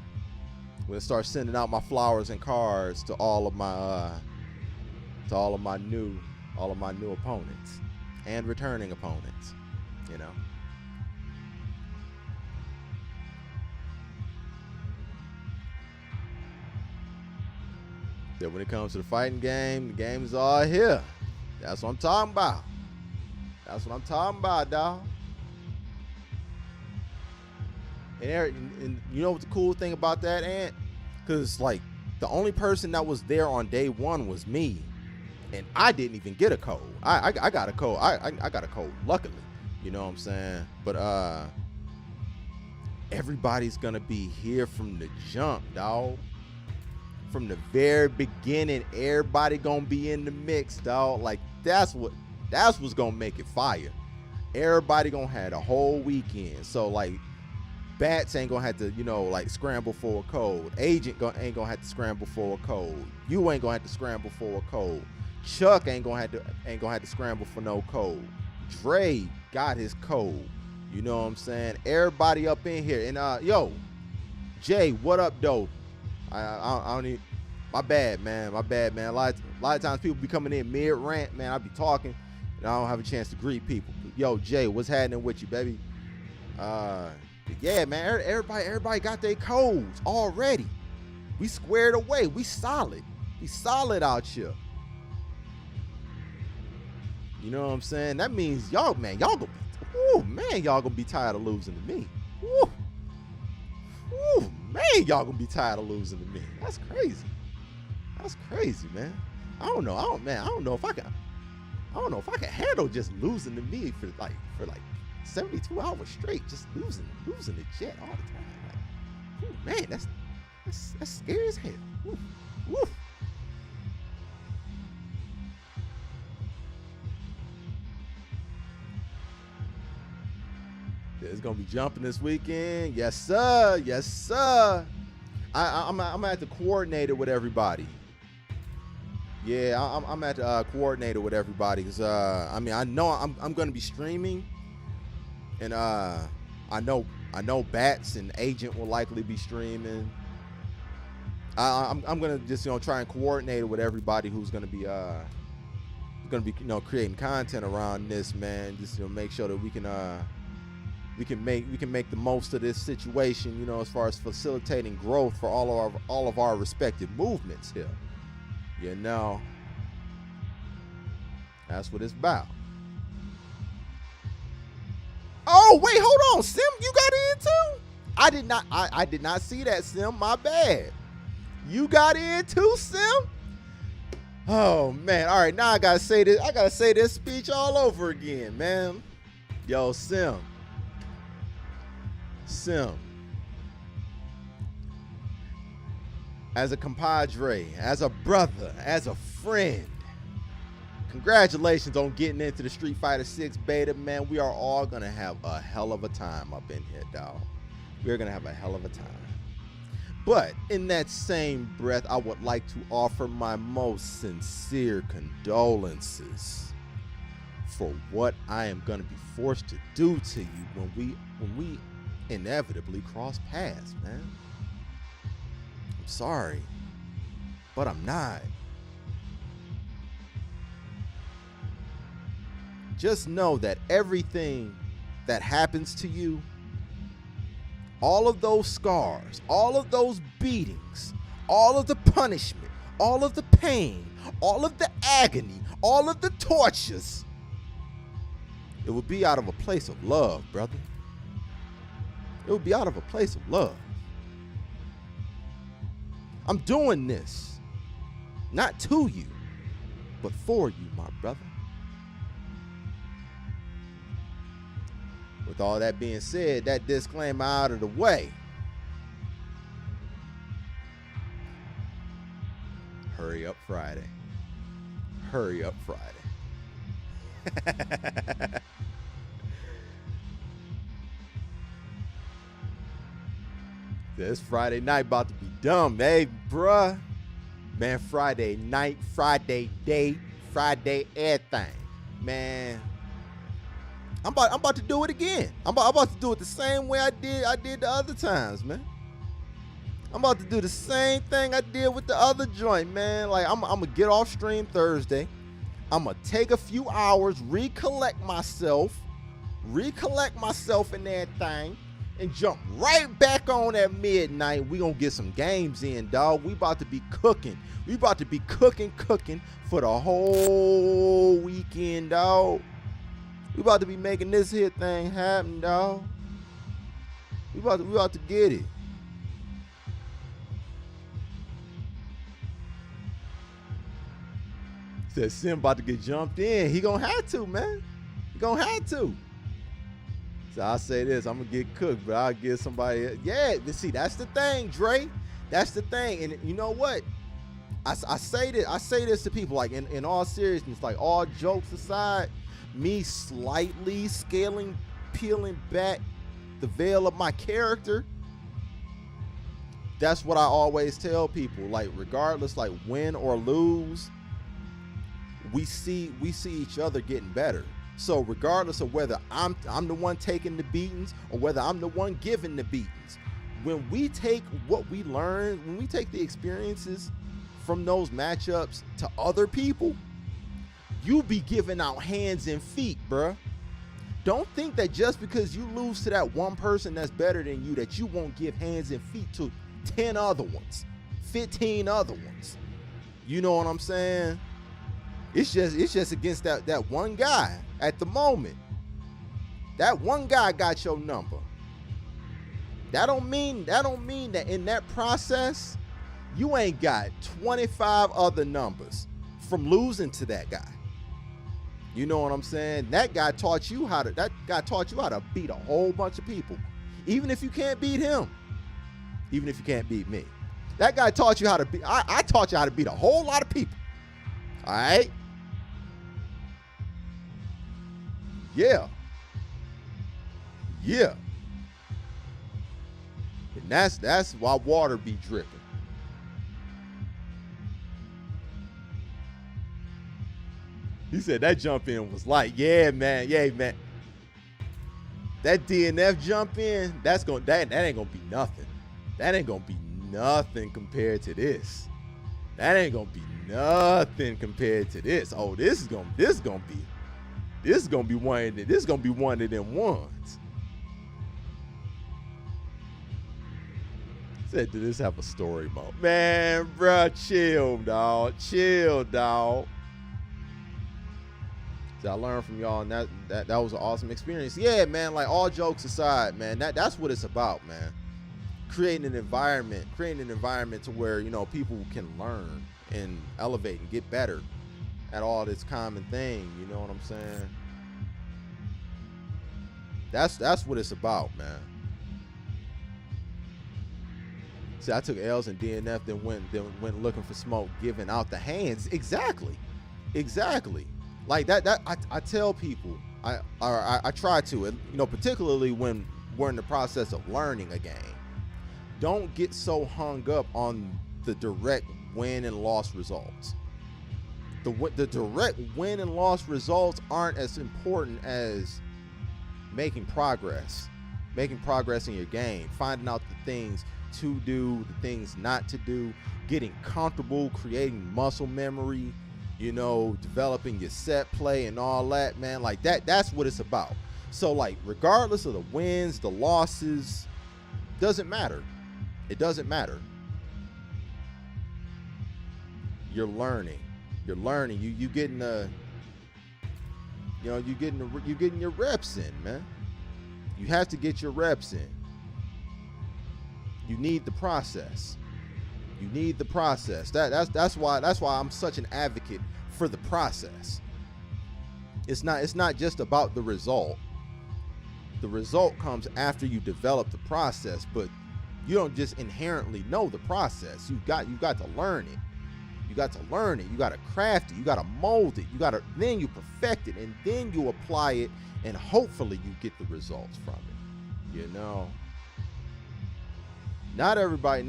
start sending out my flowers and cards to all of my new opponents and returning opponents, you know. That when it comes to the fighting game, the game is all here. That's what I'm talking about. That's what I'm talking about, dog. And you know what the cool thing about that, Ant? Because, like, the only person that was there on day one was me. And I didn't even get a code. I got a code. I got a code, luckily. You know what I'm saying? But everybody's going to be here from the jump, dog. From the very beginning, everybody going to be in the mix, dog. Like, that's what's going to make it fire. Everybody going to have a whole weekend. So, like, Bats ain't gonna have to, you know, like scramble for a code. Agent ain't gonna have to scramble for a code. You ain't gonna have to scramble for a code. Chuck ain't gonna have to scramble for no code. Dre got his code. You know what I'm saying? Everybody up in here. And yo, Jay, what up, though? I don't even. My bad, man. A lot of times people be coming in mid rant, man. I be talking, and I don't have a chance to greet people. But, yo, Jay, what's happening with you, baby? Yeah, man, everybody got their codes already. We squared away. We solid out here. You know what I'm saying? That means y'all gonna be tired of losing to me. Y'all gonna be tired of losing to me. That's crazy, man. I don't know if I can handle just losing to me for like 72 hours straight, just losing the jet all the time. Like, ooh, man, that's scary as hell. Woo. It's gonna be jumping this weekend. Yes, sir. I'm gonna have to coordinate it with everybody. Yeah, I'm gonna have to coordinate it with everybody because I know I'm gonna be streaming. And I know Bats and Agent will likely be streaming. I'm gonna just try and coordinate it with everybody who's gonna be creating content around this, man. Just make sure that we can make the most of this situation, as far as facilitating growth for all of our respective movements here. That's what it's about. Oh, wait, hold on, Sim, you got in too? I did not see that, Sim. My bad. You got in too, Sim? Oh man. All right, now I gotta say this speech all over again, man. Yo, Sim. As a compadre, as a brother, as a friend, congratulations on getting into the Street Fighter 6 beta, man. We are all going to have a hell of a time up in here, dog. We're going to have a hell of a time. But in that same breath, I would like to offer my most sincere condolences for what I am going to be forced to do to you when we inevitably cross paths, man. I'm sorry, but I'm not. Just know that everything that happens to you, all of those scars, all of those beatings, all of the punishment, all of the pain, all of the agony, all of the tortures, it will be out of a place of love, brother. It will be out of a place of love. I'm doing this not to you, but for you, my brother. With all that being said, that disclaimer out of the way, hurry up Friday. Hurry up Friday. This Friday night about to be dumb. Hey, bruh. Man, Friday night, Friday day, Friday everything. Man, I'm about to do it again. I'm about to do it the same way I did the other times, man. I'm about to do the same thing I did with the other joint, man. Like, I'm gonna get off stream Thursday. I'm gonna take a few hours, recollect myself and everything, and jump right back on at midnight. We gonna get some games in, dog. We about to be cooking. We about to be cooking for the whole weekend, dog. We about to be making this here thing happen, dog. We about to get it. Said Sim about to get jumped in. He gonna have to, man. He gonna have to. So I say this, I'm gonna get cooked, but I'll get somebody. Yeah, see, that's the thing, Dre. That's the thing. And you know what? I say this to people, like, in all seriousness, like, all jokes aside, me slightly peeling back the veil of my character. That's what I always tell people. Like, regardless, like, win or lose, we see each other getting better. So regardless of whether I'm the one taking the beatings or whether I'm the one giving the beatings, when we take what we learn, when we take the experiences from those matchups to other people, you be giving out hands and feet, bruh. Don't think that just because you lose to that one person that's better than you, that you won't give hands and feet to 10 other ones, 15 other ones. You know what I'm saying? It's just against that one guy at the moment. That one guy got your number. That don't mean that in that process you ain't got 25 other numbers from losing to that guy. You know what I'm saying? That guy taught you how to beat a whole bunch of people. Even if you can't beat him. Even if you can't beat me. That guy taught you how to beat. I taught you how to beat a whole lot of people. All right? Yeah. Yeah. And that's why water be dripping. He said that jump in was like, yeah, man. That DNF jump in, that ain't gonna be nothing. That ain't gonna be nothing compared to this. That ain't gonna be nothing compared to this. Oh, this is gonna be one of them ones. Said, did this have a story mode? Man, bruh, chill, dog. Chill, dog. So I learned from y'all, and that was an awesome experience. Yeah, man, like, all jokes aside, man, that's what it's about, man. Creating an environment to where, you know, people can learn and elevate and get better at all this common thing. You know what I'm saying? That's what it's about, man. See, I took L's and DNF, then went looking for smoke, giving out the hands. Exactly. Like that I tell people, I try to, you know, particularly when we're in the process of learning a game. Don't get so hung up on the direct win and loss results. The direct win and loss results aren't as important as making progress in your game, finding out the things to do, the things not to do, getting comfortable, creating muscle memory, you know, developing your set play and all that, man. Like that's what it's about. So, like, regardless of the wins, the losses, doesn't matter. It doesn't matter. You're learning. You getting you getting your reps in, man. You have to get your reps in. You need the process. That's why I'm such an advocate for the process. It's not just about the result. The result comes after you develop the process, but you don't just inherently know the process. You've got to learn it. You got to learn it. You got to craft it. You got to mold it. Then you perfect it, and then you apply it, and hopefully you get the results from it. You know, not everybody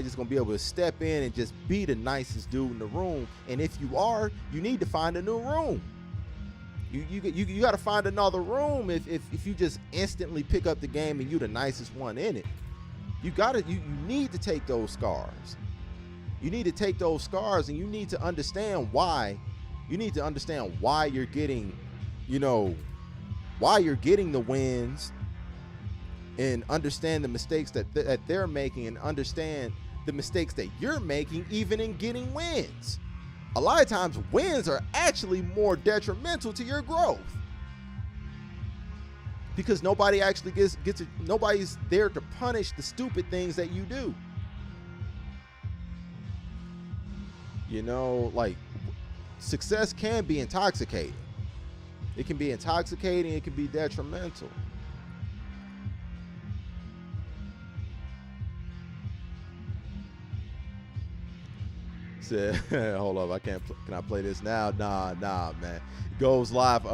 just gonna be able to step in and just be the nicest dude in the room. And if you are, you need to find a new room. You got to find another room if you just instantly pick up the game and you the nicest one in it. You need to take those scars. You need to take those scars, and you need to understand why. You need to understand why you're getting, why you're getting the wins, and understand the mistakes that they're making, and understand the mistakes that you're making even in getting wins. A lot of times wins are actually more detrimental to your growth, because nobody actually nobody's there to punish the stupid things that you do. Like, success can be intoxicating. It can be intoxicating. It can be detrimental. Said, hold up, can I play this now? Nah, man. It goes live,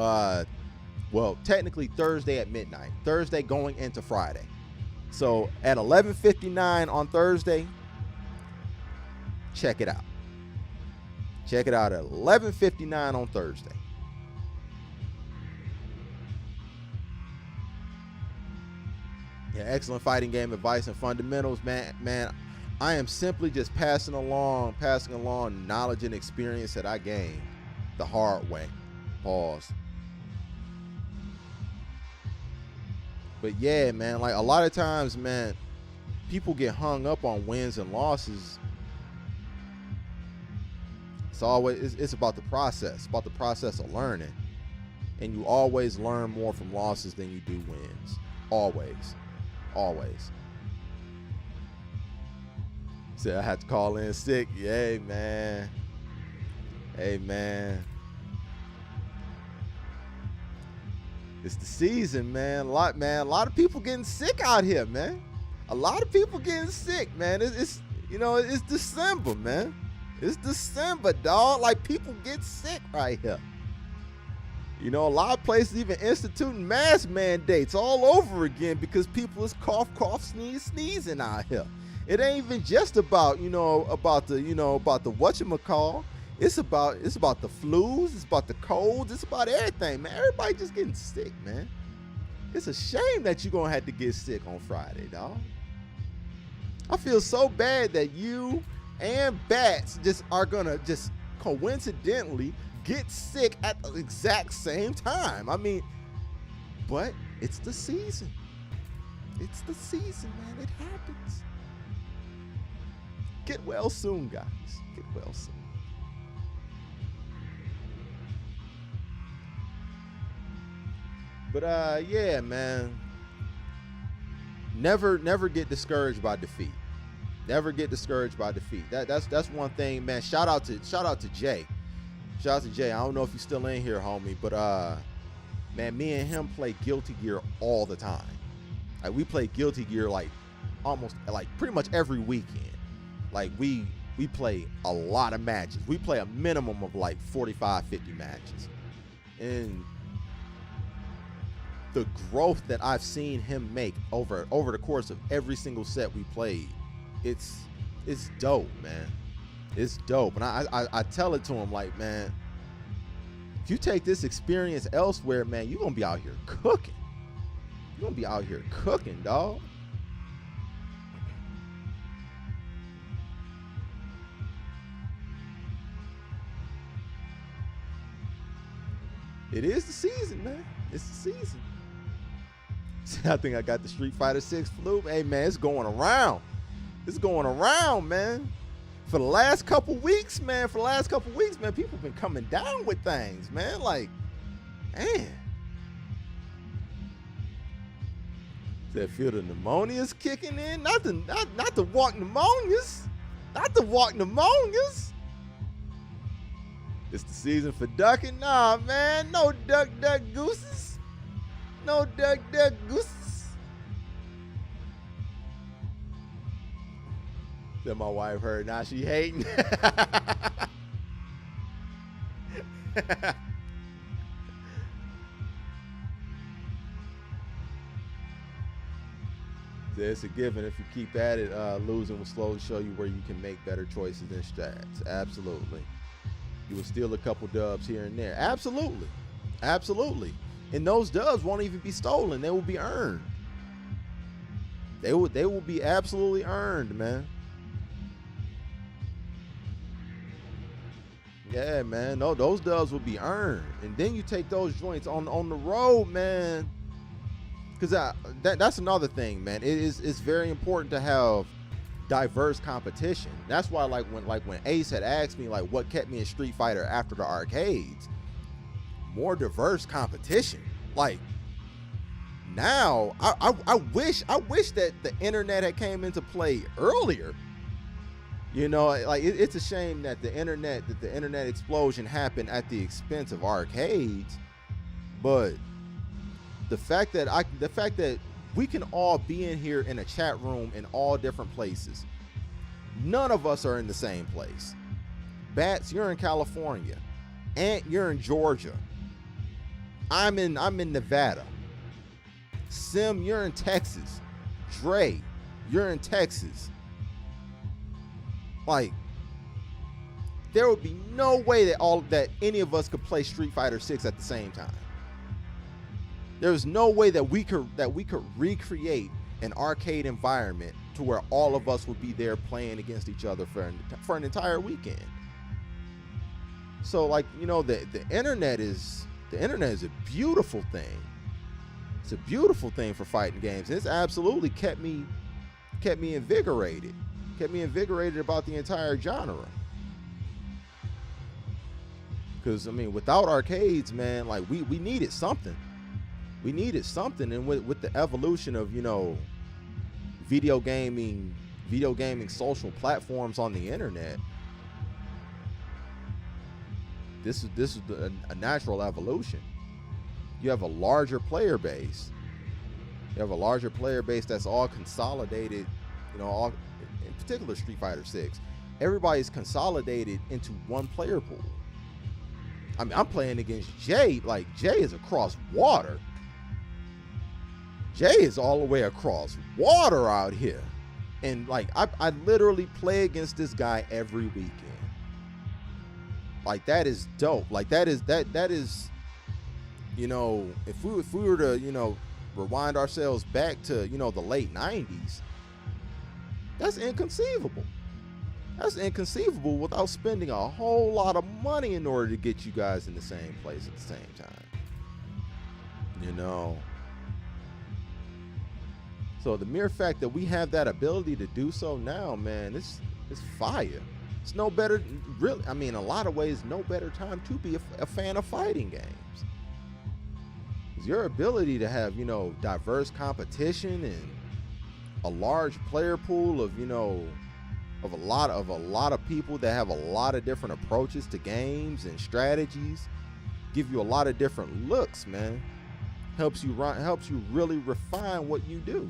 well, technically Thursday at midnight. Thursday going into Friday. So at 11:59 on Thursday, check it out. Check it out at 11:59 on Thursday. Yeah, excellent fighting game advice and fundamentals, man. I am simply just passing along knowledge and experience that I gained the hard way. Pause. But yeah, man, like a lot of times, man, people get hung up on wins and losses. It's about the process. It's about the process of learning. And you always learn more from losses than you do wins. Always. Said I had to call in sick. Yeah, man. Hey, man. It's the season, man. A lot of people getting sick out here, man. A lot of people getting sick, man. It's December, man. It's December, dog. Like, people get sick right here. A lot of places even instituting mask mandates all over again because people is cough, sneezing out here. It ain't even just about, about the whatchamacall. It's about the flus, it's about the colds, it's about everything, man. Everybody just getting sick, man. It's a shame that you're gonna have to get sick on Friday, dog. I feel so bad that you and Bats just are gonna just coincidentally get sick at the exact same time. I mean, but it's the season. It's the season, man. It happens. Get well soon, guys. Get well soon. But yeah, man. Never get discouraged by defeat. Never get discouraged by defeat. That's one thing, man. Shout out to Jay. Shout out to Jay. I don't know if he's still in here, homie, but man, me and him play Guilty Gear all the time. Like, we play Guilty Gear like pretty much every weekend. Like, we play a lot of matches. We play a minimum of like 45, 50 matches. And the growth that I've seen him make over the course of every single set we played, it's dope, man. It's dope. And I tell it to him, like, man, if you take this experience elsewhere, man, you're going to be out here cooking. You're going to be out here cooking, dog. It is the season, man. It's the season. I think I got the Street Fighter 6 flu. Hey, man, it's going around. It's going around, man. For the last couple weeks, man, people have been coming down with things, man. Like, man. That feel the pneumonia's kicking in. Not the walk pneumonias. Not the walk pneumonias. It's the season for ducking. Nah, man. No duck gooses. No duck gooses. That my wife heard. Now she hating. It's a given. If you keep at it, losing will slowly show you where you can make better choices and strats. Absolutely. You will steal a couple dubs here and there. Absolutely. Absolutely. And those dubs won't even be stolen. They will be earned. They will be absolutely earned, man. Yeah, man. No, those dubs will be earned. And then you take those joints on the road, man. Because that's another thing, man. It's very important to have diverse competition. That's why, like when Ace had asked me like what kept me in Street Fighter after the arcades, more diverse competition. Like now, I wish that the internet had came into play earlier. You know, like it's a shame that the internet explosion happened at the expense of arcades, but the fact that we can all be in here in a chat room in all different places. None of us are in the same place. Bats, you're in California. Ant, you're in Georgia. I'm in Nevada. Sim, you're in Texas. Dre, you're in Texas. Like, there would be no way that any of us could play Street Fighter 6 at the same time. There's no way that we could recreate an arcade environment to where all of us would be there playing against each other for an entire weekend. So, like, you know, the internet is a beautiful thing. It's a beautiful thing for fighting games. It's absolutely kept me invigorated. Kept me invigorated about the entire genre. Because I mean, without arcades, man, like we needed something. We needed something, and with the evolution of, you know, video gaming social platforms on the internet, this is a natural evolution. You have a larger player base. You have a larger player base that's all consolidated, you know, all in particular Street Fighter 6. Everybody's consolidated into one player pool. I mean, I'm playing against Jay. Like, Jay is across water. Jay is all the way across water out here. And like, I literally play against this guy every weekend. Like, that is dope. Like, that is, you know, if we were to, you know, rewind ourselves back to, you know, the late 90s, that's inconceivable. That's inconceivable without spending a whole lot of money in order to get you guys in the same place at the same time. You know? So the mere fact that we have that ability to do so now, man, it's fire. It's no better, really, I mean, in a lot of ways, no better time to be a fan of fighting games. Your ability to have, you know, diverse competition and a large player pool of, you know, of a lot of people that have a lot of different approaches to games and strategies, give you a lot of different looks, man. Helps you really refine what you do.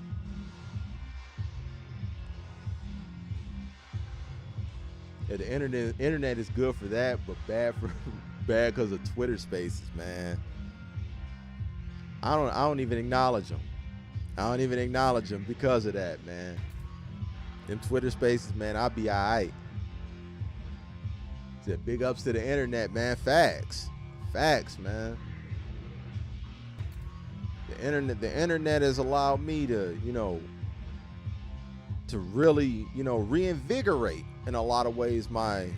Yeah, the internet is good for that, but bad because of Twitter Spaces, man. I don't even acknowledge them. I don't even acknowledge them because of that, man. Them Twitter Spaces, man, I'll be all right. So big ups to the internet, man. Facts, man. The internet has allowed me to, you know, to really, you know, reinvigorate in a lot of ways my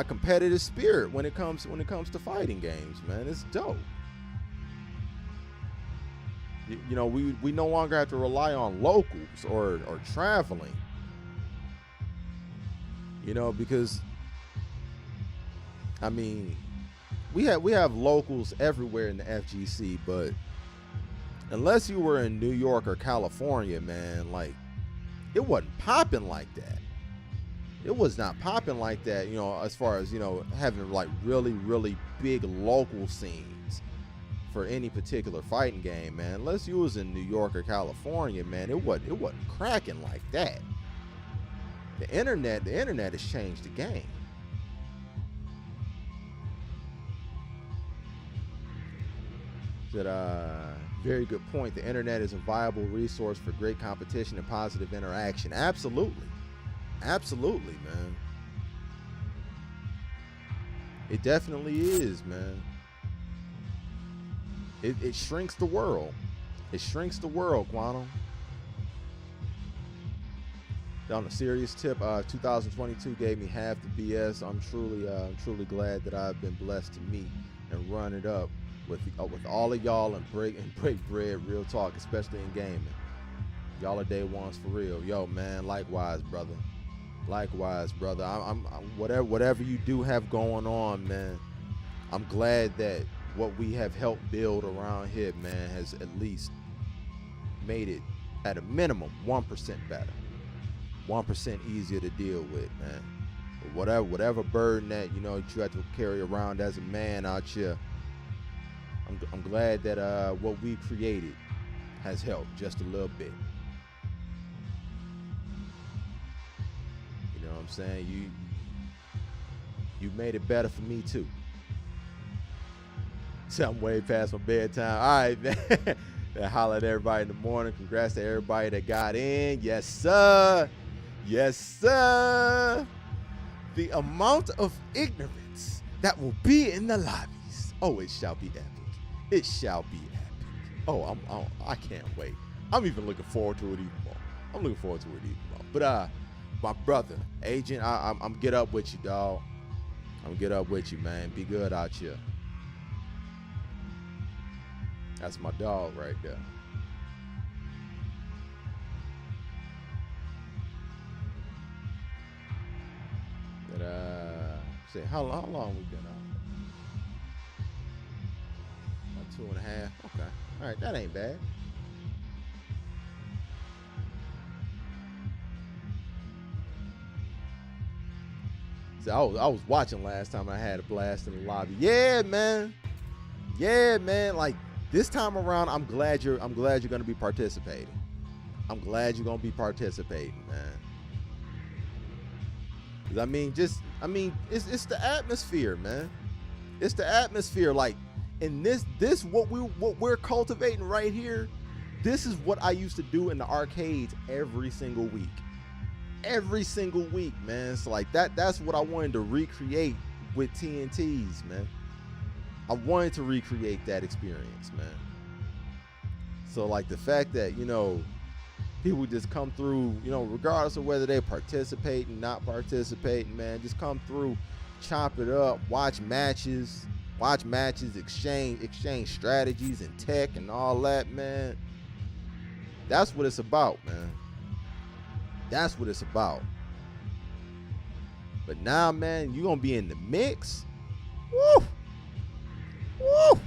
competitive spirit when it comes to fighting games, man. It's dope. You know, we no longer have to rely on locals or traveling. You know, because I mean, we have locals everywhere in the FGC, but unless you were in New York or California, man, like, it wasn't popping like that. It was not popping like that, you know, as far as, you know, having like really, really big local scenes for any particular fighting game, man. Unless you was in New York or California, man, it wasn't cracking like that. The internet has changed the game. That very good point. The internet is a viable resource for great competition and positive interaction. Absolutely. Absolutely, man. It definitely is, man. It shrinks the world. It shrinks the world, Quantum. On a serious tip, 2022 gave me half the BS. I'm truly glad that I've been blessed to meet and run it up with all of y'all and break bread, real talk, especially in gaming. Y'all are day ones for real. Yo, man, likewise, brother. Likewise, brother. I'm whatever you do have going on, man. I'm glad that what we have helped build around here, man, has at least made it at a minimum 1% better. 1% easier to deal with, man. But whatever burden that you have to carry around as a man out here, I'm glad that what we created has helped just a little bit. You know what I'm saying? You made it better for me too. So I'm way past my bedtime. All right, man. Holla at everybody in the morning. Congrats to everybody that got in. Yes, sir. Yes, sir. The amount of ignorance that will be in the lobbies. Oh, it shall be epic. It shall be epic. Oh, I can't wait. I'm even looking forward to it even more. But my brother, Agent, I'm get up with you, dog. I'm get up with you, man. Be good out here. That's my dog right there. Say how long we been out? About 2.5. Okay. All right, that ain't bad. See, I was watching last time. I had a blast in the lobby. Yeah, man. Yeah, man. Like this time around, I'm glad you're gonna be participating. I'm glad you're gonna be participating, man. I mean, it's the atmosphere, man. It's the atmosphere. Like, in this what we're cultivating right here. This is what I used to do in the arcades every single week. Every single week, man. So like that's what I wanted to recreate with TNTs, man. I wanted to recreate that experience, man. So like the fact that people just come through, regardless of whether they participating, not participating, man, just come through, chop it up, watch matches, exchange strategies and tech and all that, man. That's what it's about, man. That's what it's about. But now, man, you're going to be in the mix. Woo! Woo!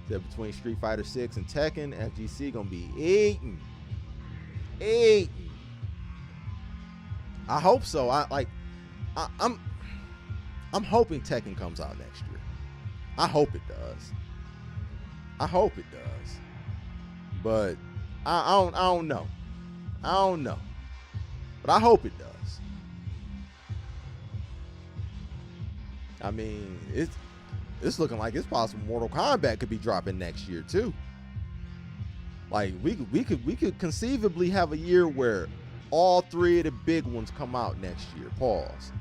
Between Street Fighter 6 and Tekken, FGC gonna be eating. I hope so. I'm hoping Tekken comes out next year. I hope it does. But I don't know. But I hope it does. I mean, it's looking like it's possible Mortal Kombat could be dropping next year too. Like we could conceivably have a year where all three of the big ones come out next year. Pause.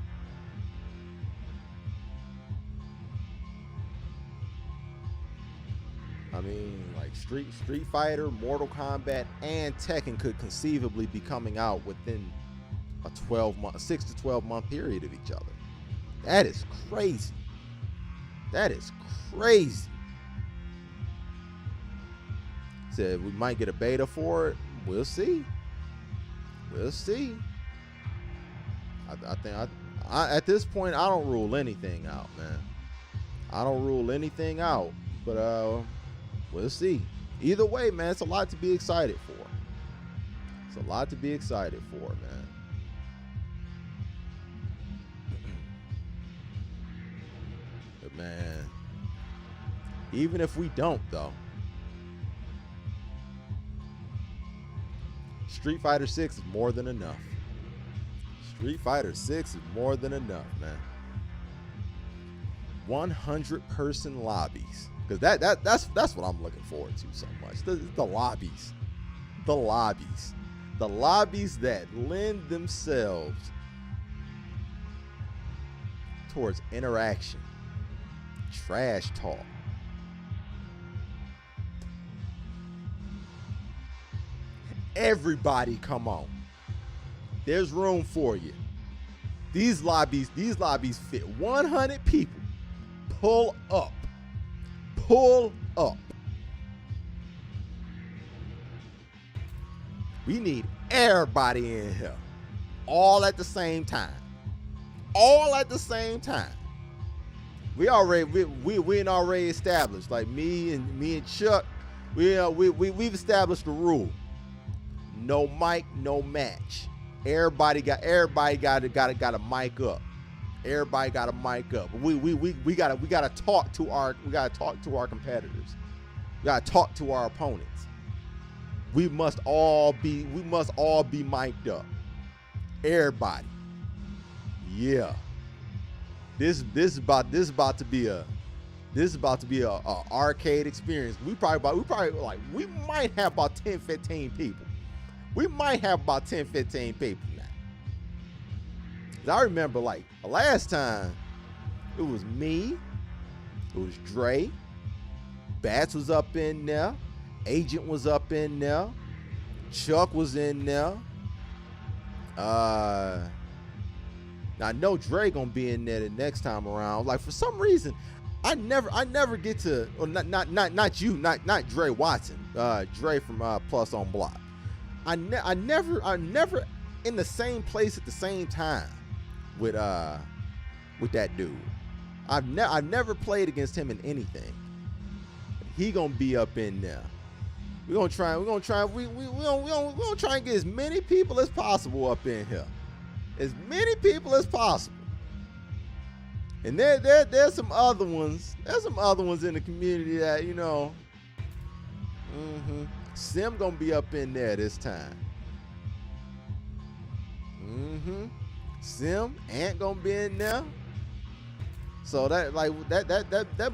I mean, like Street Fighter, Mortal Kombat, and Tekken could conceivably be coming out within a 6 to 12 month period of each other. That is crazy. That is crazy. Said we might get a beta for it. We'll see. I think at this point I don't rule anything out, man. I don't rule anything out, but we'll see. Either way, man, it's a lot to be excited for. It's a lot to be excited for, man. But man, even if we don't, though, Street Fighter 6 is more than enough. Street Fighter 6 is more than enough, man. 100-person lobbies, because that's what I'm looking forward to so much. The lobbies, the lobbies that lend themselves towards interaction, trash talk. Everybody come on. There's room for you. These lobbies fit 100 people. Pull up. Pull up. We need everybody in here. All at the same time. All at the same time. We already established, like me and Chuck, we've established the rule. No mic, no match. Everybody got a mic up. Everybody got a mic up. We gotta talk to our competitors. We gotta talk to our opponents. We must all be mic'd up. Everybody. Yeah. This is about to be a arcade experience. We might have about 10, 15 people. We might have about 10, 15 people now. I remember, like, the last time, it was me, it was Dre, Bats was up in there, Agent was up in there, Chuck was in there. Now I know Dre gonna be in there the next time around. Like, for some reason, I never get to, or not Dre Watson, Dre from Plus on Block. I never in the same place at the same time with that dude. I've never played against him in anything. He gonna be up in there. We're gonna try and get as many people as possible up in here. As many people as possible. And there's some other ones. There's some other ones in the community that, you know. Sim gonna be up in there this time. Sim, Ant gonna be in there. So that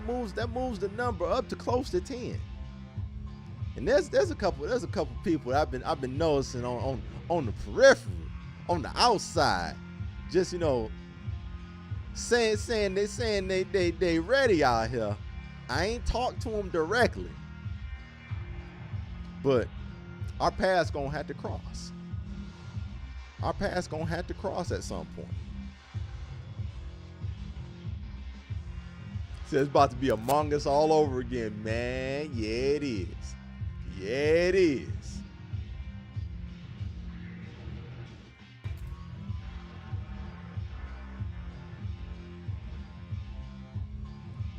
moves the number up to close to 10. And there's a couple people I've been noticing on the periphery, on the outside, just, you know, saying they ready out here. I ain't talked to them directly, but our paths gonna have to cross. Our paths gonna have to cross at some point. So it's about to be Among Us all over again, man. Yeah, it is. Yeah, it is.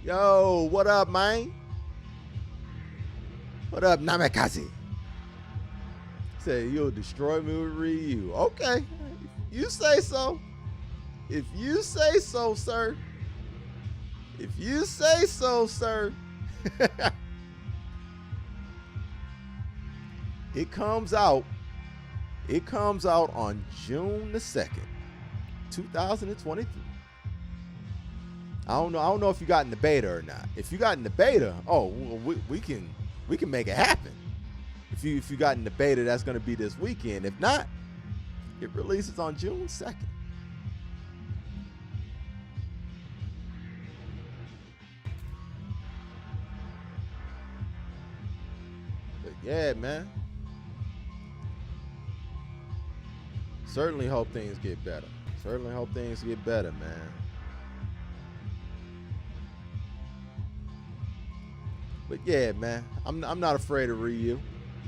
Yo, what up, man? What up, Namikaze? Say you'll destroy me with Ryu. Okay, you say so. If you say so, sir. If you say so, sir. It comes out on June the 2nd, 2023. I don't know if you got in the beta or not. If you got in the beta, we can make it happen. If you got in the beta, that's going to be this weekend. If not, it releases on June 2nd. But yeah, man. Certainly hope things get better. Certainly hope things get better, man. But yeah, man, I'm not afraid of Ryu.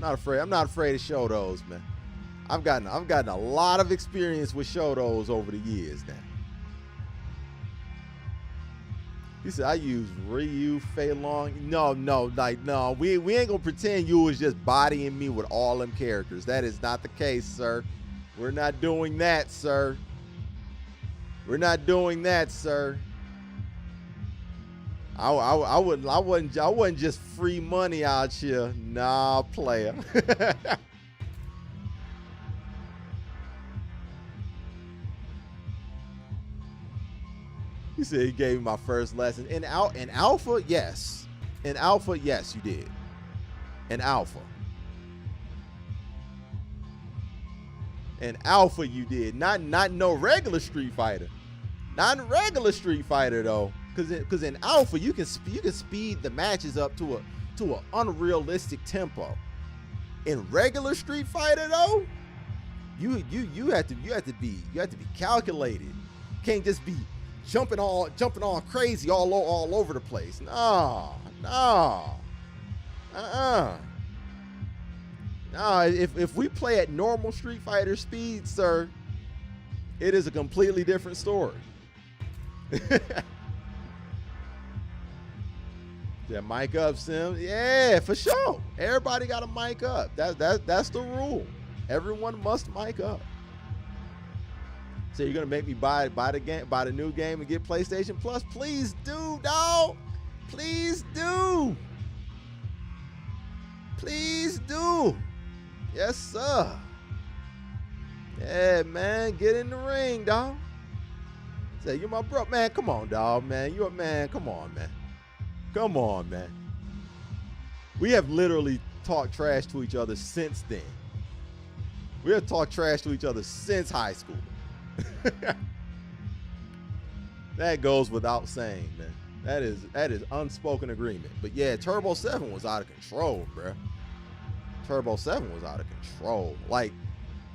I'm not afraid to show those, man. I've gotten a lot of experience with Shotos over the years now. He said I use Ryu, Fei Long. No, we ain't gonna pretend you was just bodying me with all them characters. That is not the case, sir. We're not doing that, sir. We're not doing that, sir. I wasn't just free money out here. Nah, player. He said he gave me my first lesson. In alpha, yes. In alpha, yes, you did. In alpha. In alpha, you did. Not no regular Street Fighter. Not in regular Street Fighter though. Cause in alpha, you can speed the matches up to an unrealistic tempo. In regular Street Fighter though, you have to be calculated. Can't just be jumping all crazy all over the place. No. No, if we play at normal Street Fighter speed, sir, it is a completely different story. Yeah, mic up, Sim. Yeah, for sure. Everybody got to mic up. That's the rule. Everyone must mic up. So you're gonna make me buy the new game and get PlayStation Plus? Please do, dog. Please do. Please do. Yes, sir. Yeah, man. Get in the ring, dog. Say, you're my bro. Man, come on, dog, man. You're a man. Come on, man. Come on, man. We have literally talked trash to each other since then. We have talked trash to each other since high school. That goes without saying, man. That is unspoken agreement. But yeah, Turbo 7 was out of control, bro. Turbo 7 was out of control. Like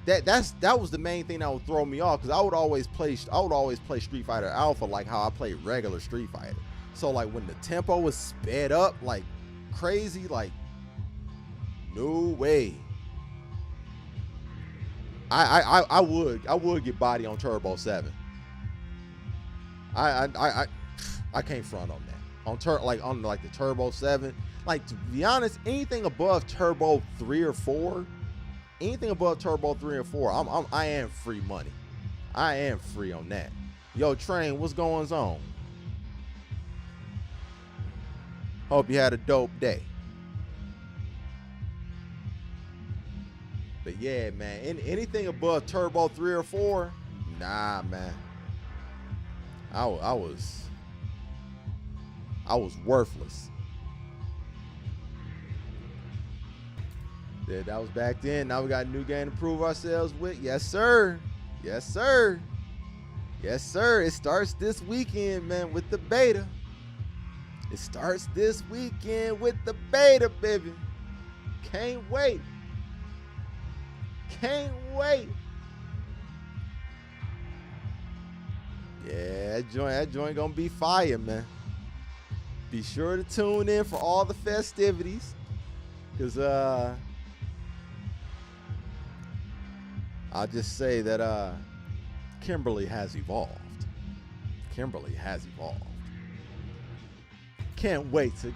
that was the main thing that would throw me off, because I would always play Street Fighter Alpha like how I play regular Street Fighter. So like when the tempo was sped up like crazy, like no way. I would get body on Turbo 7. I can't front on that. On the Turbo 7. Like, to be honest, anything above Turbo 3 or 4, I am free money. I am free on that. Yo, Train, what's going on? Hope you had a dope day. But yeah, man, anything above Turbo 3 or 4, nah, man. I was worthless. Yeah, that was back then. Now we got a new game to prove ourselves with. Yes, sir. Yes, sir. Yes, sir. It starts this weekend, man, with the beta. It starts this weekend with the beta, baby. Can't wait. Can't wait. Yeah, that joint gonna be fire, man. Be sure to tune in for all the festivities, because I'll just say that Kimberly has evolved. Kimberly has evolved. Can't wait to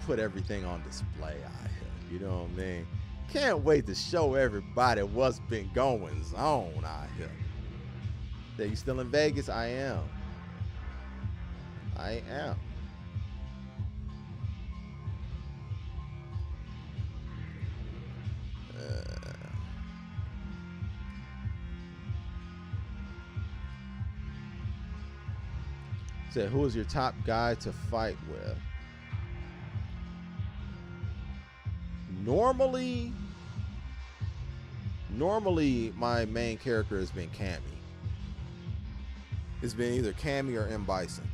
put everything on display out here. You know what I mean? Can't wait to show everybody what's been going on out here. Are you still in Vegas? I am. Said, who is your top guy to fight with? Normally, my main character has been Cammy. It's been either Cammy or M. Bison.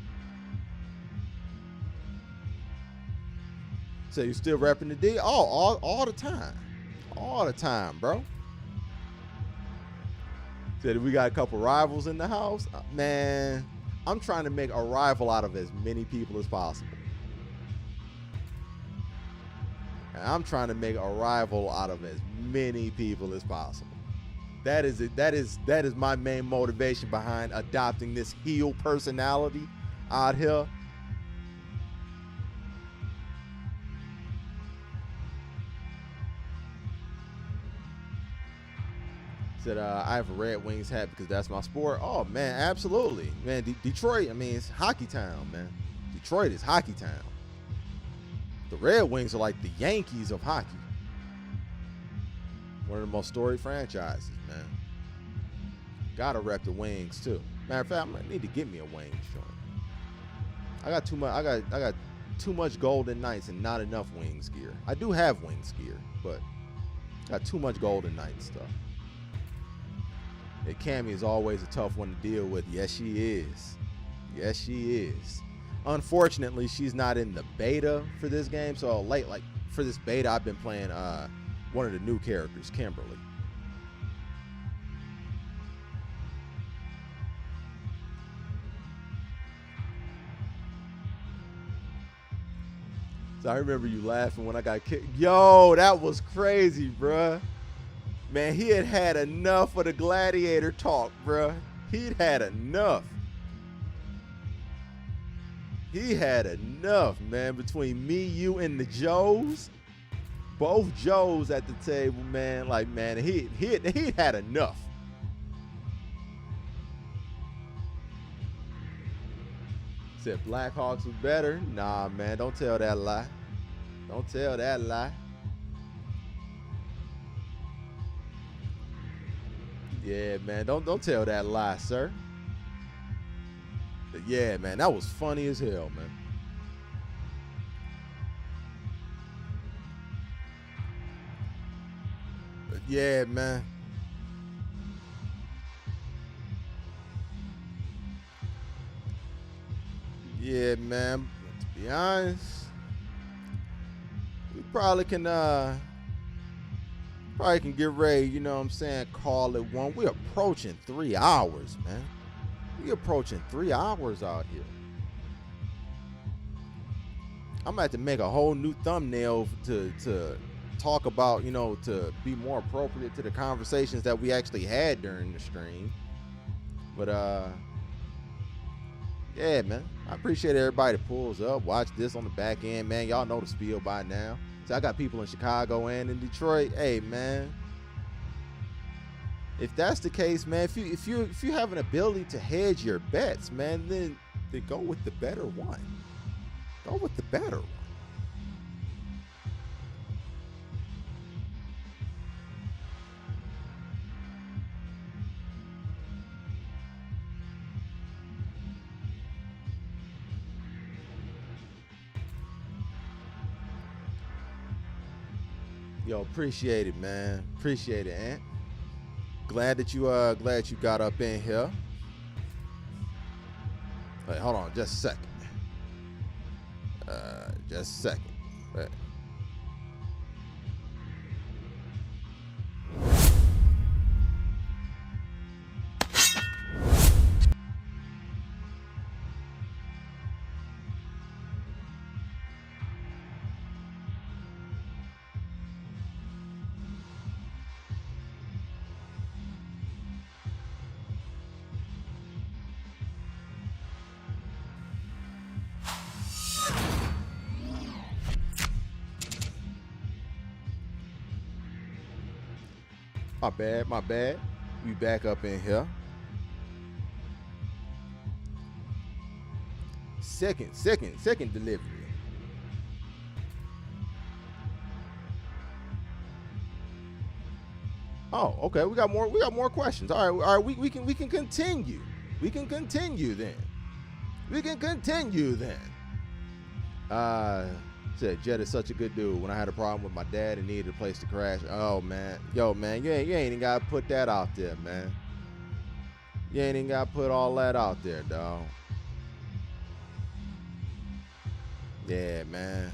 So you still repping the D? Oh, all the time. All the time, bro. Said we got a couple rivals in the house. Man, I'm trying to make a rival out of as many people as possible. I'm trying to make a rival out of as many people as possible. That is my main motivation behind adopting this heel personality out here. Said I have a Red Wings hat because that's my sport. Oh man, absolutely, man. Detroit, I mean, it's hockey town, man. Detroit is hockey town. The Red Wings are like the Yankees of hockey. One of the most storied franchises, man. Gotta rep the Wings too. Matter of fact, I might need to get me a Wings joint. I got too much. I got too much Golden Knights and not enough Wings gear. I do have Wings gear, but got too much Golden Knight stuff. And Cammy is always a tough one to deal with. Yes, she is. Yes, she is. Unfortunately, she's not in the beta for this game. So late, like for this beta, I've been playing one of the new characters, Kimberly. So I remember you laughing when I got kicked. Yo, that was crazy, bruh. Man, he had enough of the gladiator talk, bruh. He'd had enough. He had enough, man. Between me, you, and the Joes, both Joes at the table, man. Like, man, he had enough. Said Blackhawks was better. Nah, man, don't tell that lie. Don't tell that lie. Yeah, man, don't tell that lie, sir. But yeah, man, that was funny as hell, man. But yeah, man. Yeah, man. To be honest, we probably can get ready, you know what I'm saying, call it one. We're approaching 3 hours, man. We're approaching 3 hours out here. I'm gonna have to make a whole new thumbnail to talk about, you know, to be more appropriate to the conversations that we actually had during the stream. But yeah, man, I appreciate everybody that pulls up, watch this on the back end, man. Y'all know the spiel by now. So I got people in Chicago and in Detroit. Hey, man, if that's the case, man, if you have an ability to hedge your bets, man, then go with the better one. Go with the better one. Yo, appreciate it, man. Appreciate it, Ant. Glad that you got up in here. Wait, hold on, just a second. Just a second. Wait. My bad. We back up in here. Second delivery. Oh, okay. We got more questions. All right. We can continue. We can continue then. Said Jet is such a good dude. When I had a problem with my dad and needed a place to crash. Oh man, yo man, you ain't even gotta put that out there, man. You ain't even gotta put all that out there, dog. Yeah, man.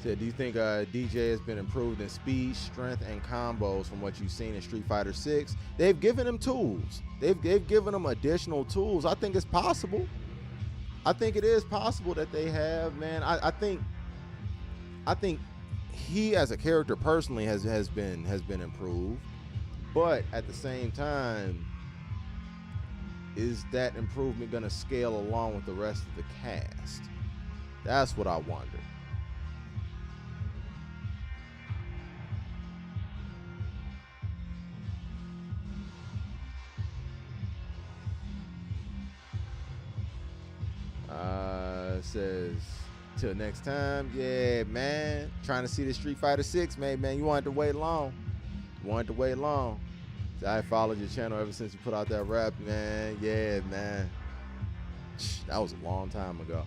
Said, do you think DJ has been improved in speed, strength, and combos from what you've seen in Street Fighter 6? They've given him tools. They've given him additional tools. I think it's possible. I think it is possible that they have, man. I think he as a character personally has been improved, but at the same time, is that improvement going to scale along with the rest of the cast? That's what I wonder. Says Till next time, yeah, man. Trying to see the Street Fighter 6, man. You wanted to wait long. So I followed your channel ever since you put out that rap, man. Yeah, man. That was a long time ago.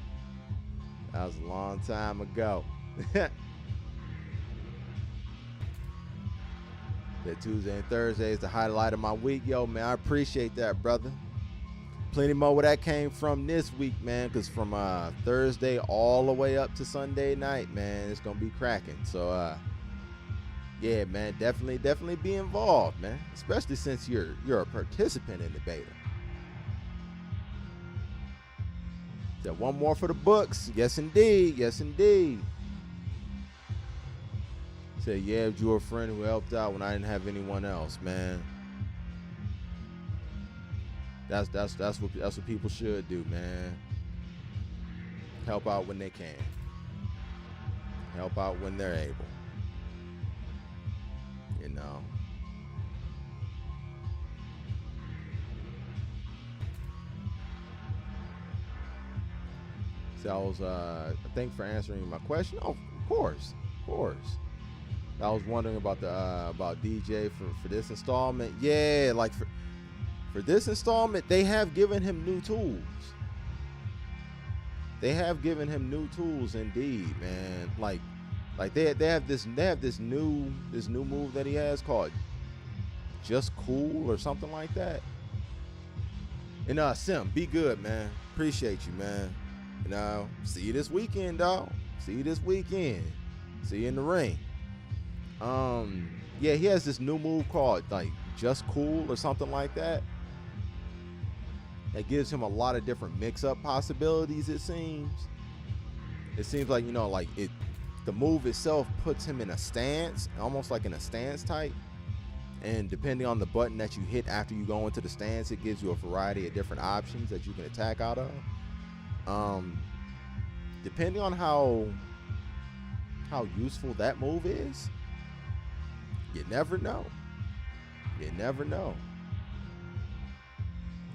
That Tuesday and Thursday is the highlight of my week, yo, man. I appreciate that, brother. Plenty more where that came from this week, man, because from Thursday all the way up to Sunday night, man, it's gonna be cracking. So yeah, man, definitely be involved, man, especially since you're a participant in the beta. So one more for the books. Yes indeed. Say, yeah, you were a friend who helped out when I didn't have anyone else, man. That's what people should do, man. Help out when they can. Help out when they're able. You know. So I was thanks for answering my question. Oh, of course. I was wondering about the about DJ for this installment. Yeah, like for this installment, they have given him new tools. Indeed, man. Like they have this new move that he has called Just Cool or something like that. And Sim, be good, man. Appreciate you, man. You know, see you this weekend, dog. See you in the ring. Yeah, he has this new move called like Just Cool or something like that. That gives him a lot of different mix-up possibilities. It seems like, you know, like the move itself puts him in a stance, almost like in a stance type. And depending on the button that you hit after you go into the stance, it gives you a variety of different options that you can attack out of. Depending on how useful that move is, you never know.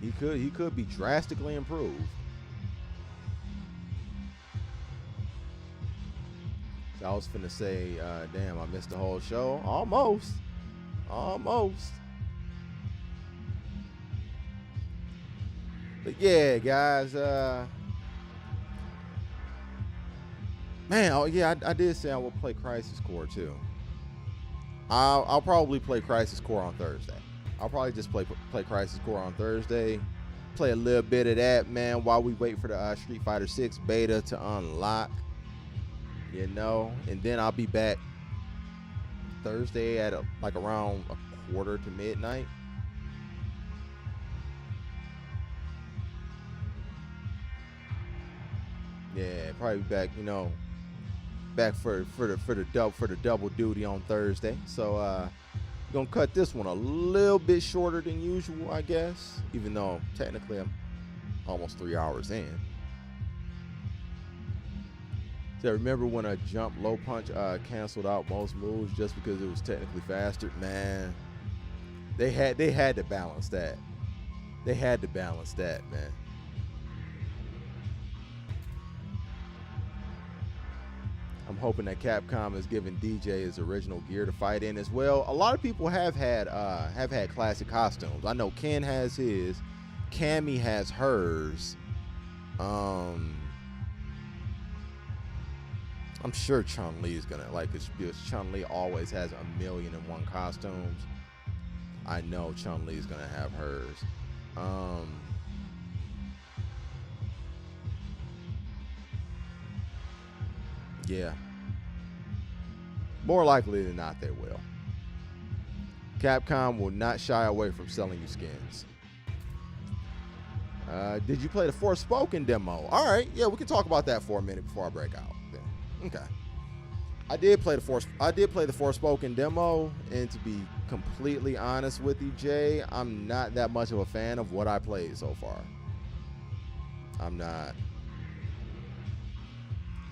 He could be drastically improved. So I was finna say, damn, I missed the whole show. Almost. But yeah, guys, man, oh yeah, I did say I would play Crisis Core too. I'll probably play Crisis Core on Thursday. I'll probably just play Crisis Core on Thursday. Play a little bit of that, man, while we wait for the Street Fighter 6 beta to unlock. You know, and then I'll be back Thursday at like around 1:45 to midnight. Yeah, probably back, you know, back for the double duty on Thursday. So gonna cut this one a little bit shorter than usual, I guess, even though technically I'm almost 3 hours in. So remember when a jump low punch canceled out most moves just because it was technically faster? Man, they had to balance that. Man. I'm hoping that Capcom is giving DJ his original gear to fight in as well. A lot of people have had classic costumes. I know Ken has his, Cammy has hers. I'm sure Chun-Li is gonna, like, because Chun-Li always has 1,000,001 costumes. I know Chun-Li is gonna have hers. Yeah. More likely than not, they will. Capcom will not shy away from selling you skins. Did you play the Forspoken demo? All right, yeah, we can talk about that for a minute before I break out. Then. Okay. I did play the Forspoken demo, and to be completely honest with you, Jay, I'm not that much of a fan of what I played so far. I'm not.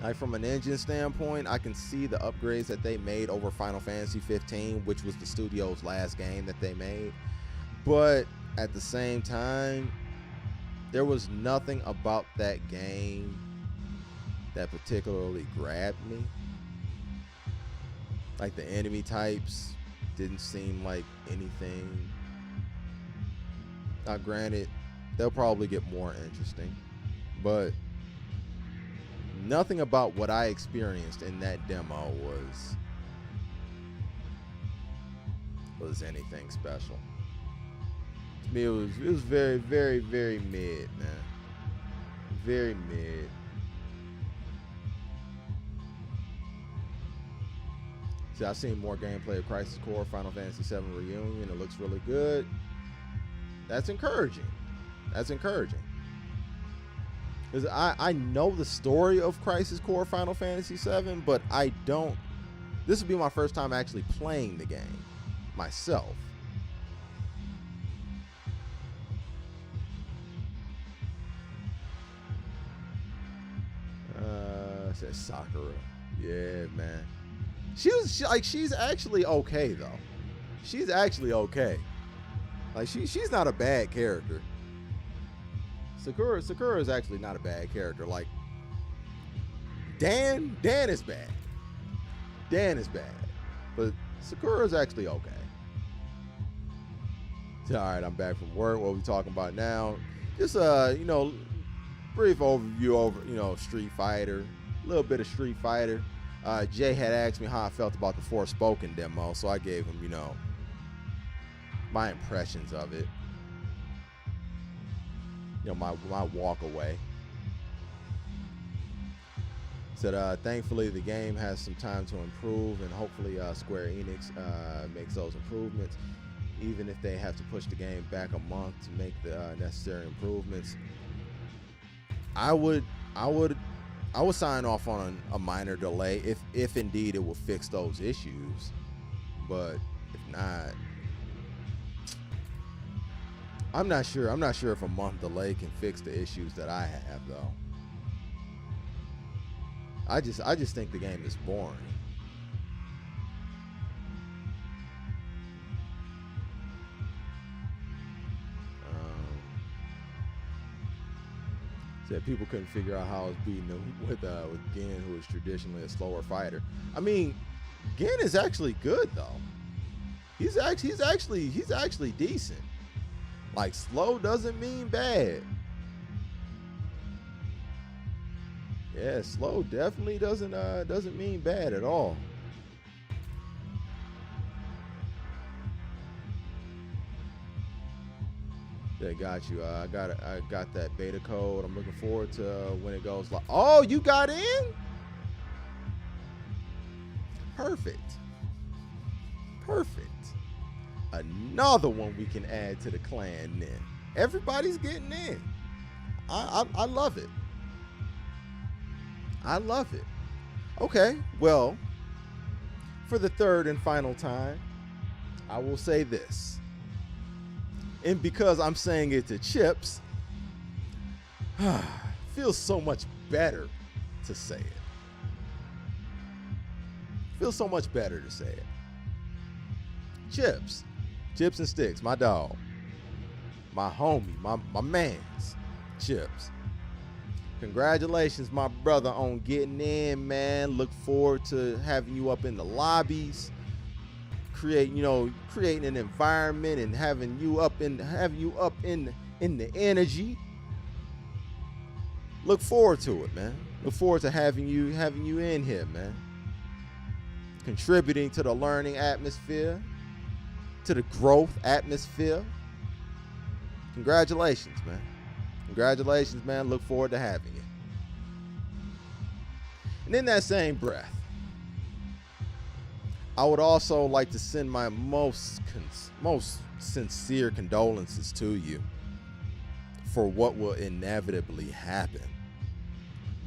Like, from an engine standpoint, I can see the upgrades that they made over Final Fantasy 15, which was the studio's last game that they made. But at the same time, there was nothing about that game that particularly grabbed me. Like the enemy types didn't seem like anything. Now granted, they'll probably get more interesting, but nothing about what I experienced in that demo was anything special. To me, it was very, very, very mid, man. Very mid. See, I've seen more gameplay of Crisis Core Final Fantasy VII Reunion. It looks really good. That's encouraging. That's encouraging. Because I know the story of Crisis Core Final Fantasy VII, but I don't. This would be my first time actually playing the game myself. Says Sakura. Yeah, man. She's actually okay though. She's actually okay. Like she's not a bad character. Sakura is actually not a bad character. Like Dan is bad. Dan is bad. But Sakura is actually okay. So, all right, I'm back from work. What are we talking about now? Just brief overview over, Street Fighter. A little bit of Street Fighter. Jay had asked me how I felt about the Forspoken demo, so I gave him, my impressions of it. My walk away. Said, thankfully the game has some time to improve, and hopefully Square Enix makes those improvements, even if they have to push the game back a month to make the necessary improvements. I would sign off on a minor delay if indeed it will fix those issues. But if not, I'm not sure. I'm not sure if a month delay can fix the issues that I have though. I just think the game is boring. Said people couldn't figure out how I was beating him with Gen, who is traditionally a slower fighter. I mean, Gen is actually good though. He's actually decent. Like slow doesn't mean bad. Yeah, slow definitely doesn't mean bad at all. They got you. I got that beta code. I'm looking forward to when it goes live. Oh, you got in? Perfect. Perfect. Another one we can add to the clan then. Everybody's getting in. I love it. I love it. Okay, well, for the third and final time, I will say this. And because I'm saying it to Chips, feels so much better to say it. Feels so much better to say it. Chips and Sticks, my dog, my homie, my mans, Chips. Congratulations, my brother, on getting in, man. Look forward to having you up in the lobbies. Creating an environment and having you up in the energy. Look forward to it, man. Look forward to having you in here, man. Contributing to the learning atmosphere, to the growth atmosphere. Congratulations, man. Congratulations, man. Look forward to having you. And in that same breath, I would also like to send my most sincere condolences to you for what will inevitably happen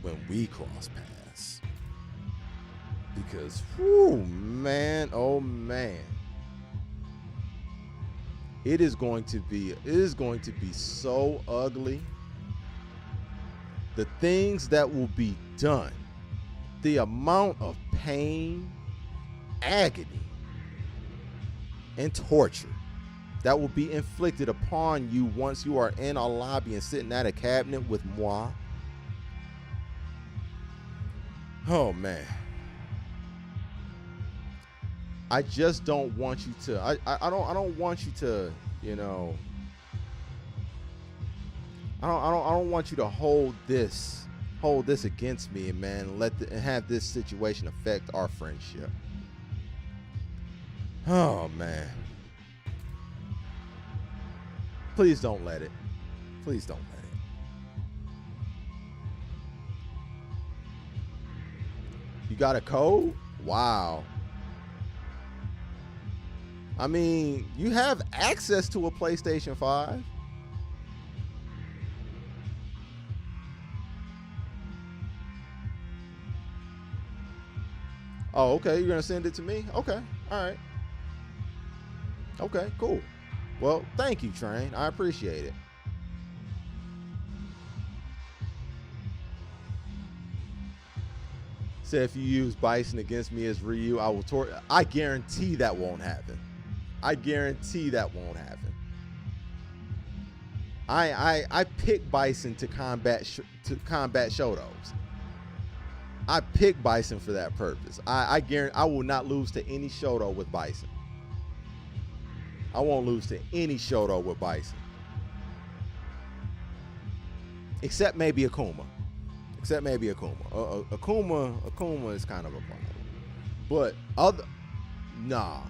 when we cross paths. Because, whoo, man, oh man, it is going to be so ugly. The things that will be done, the amount of pain, agony, and torture that will be inflicted upon you once you are in a lobby and sitting at a cabinet with moi. Oh man. I just don't want you to. I don't want you to. You know. I don't want you to hold this against me, and man, and have this situation affect our friendship. Oh man. Please don't let it. Please don't let it. You got a code? Wow. I mean, you have access to a PlayStation 5. Oh, okay. You're going to send it to me? Okay. All right. Okay, cool. Well, thank you, Train. I appreciate it. Say if you use Bison against me as Ryu, I will I guarantee that won't happen. I guarantee that won't happen. I pick Bison to combat Shotos. I pick Bison for that purpose. I guarantee I will not lose to any Shoto with Bison. I won't lose to any Shoto with Bison. Except maybe Akuma. Akuma is kind of a problem. But nah.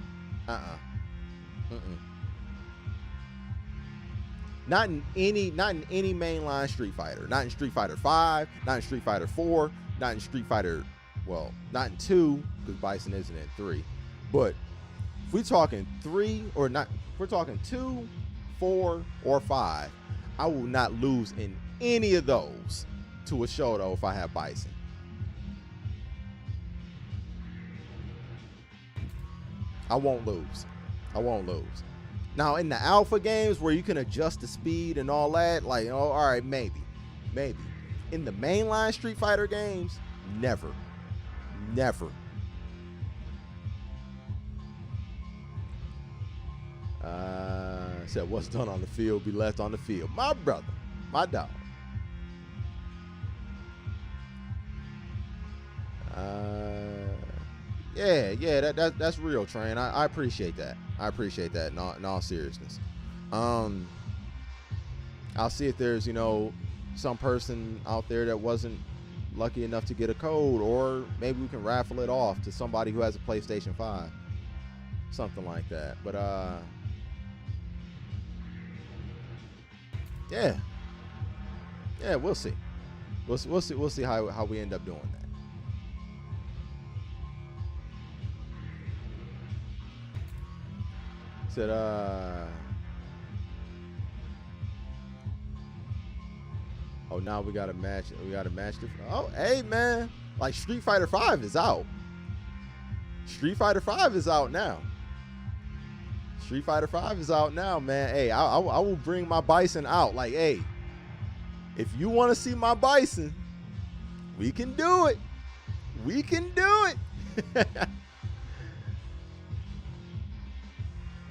Not in any mainline Street Fighter. Not in Street Fighter 5, not in Street Fighter 4, not in Street Fighter, well, not in 2, because Bison isn't in 3. But if we're talking 3 or not, if we're talking 2, 4, or 5, I will not lose in any of those to a Shoto if I have Bison. I won't lose. Now in the alpha games where you can adjust the speed and all that, like, oh, all right, maybe. In the mainline Street Fighter games, never. Said what's done on the field be left on the field. My brother, my dog. Yeah, that's real, Train. I appreciate that. In all seriousness. I'll see if there's, some person out there that wasn't lucky enough to get a code, or maybe we can raffle it off to somebody who has a PlayStation 5. Something like that. But yeah, we'll see. We'll see how we end up doing that. Said oh, now we got to match oh, hey man, like Street Fighter 5 is out. Street Fighter 5 is out now. Man. Hey, I will bring my Bison out. Like, hey, if you want to see my Bison, we can do it.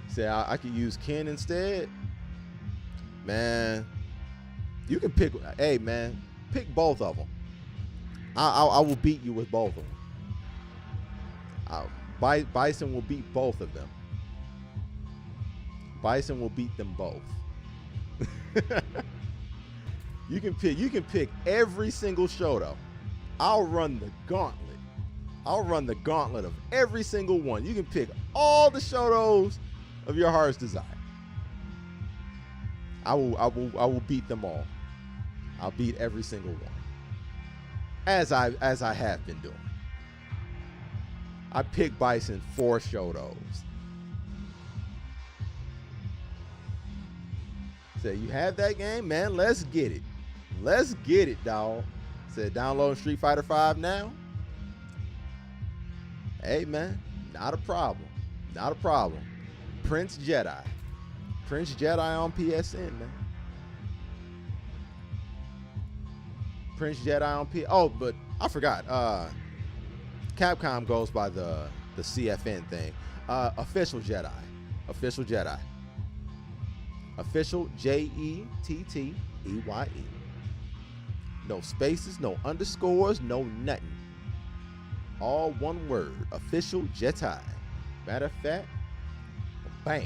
Say I could use Ken instead. Man, you can pick. Hey man, pick both of them. I will beat you with both of them. Bison will beat both of them. Bison will beat them both. You can pick every single Shoto. I'll run the gauntlet. Of every single one. You can pick all the Shotos of your heart's desire. I will beat them all. I'll beat every single one. As I have been doing. I pick Bison for Shotos. Say, you have that game, man? Let's get it. Dawg. Said download Street Fighter 5 now. Hey man, not a problem. PrinceJettEye on PSN, man. PrinceJettEye on Oh, but I forgot. Capcom goes by the CFN thing. Official Jedi. Official JettEye. No spaces, no underscores, no nothing. all one word, official Jettie. Matter of fact, bam,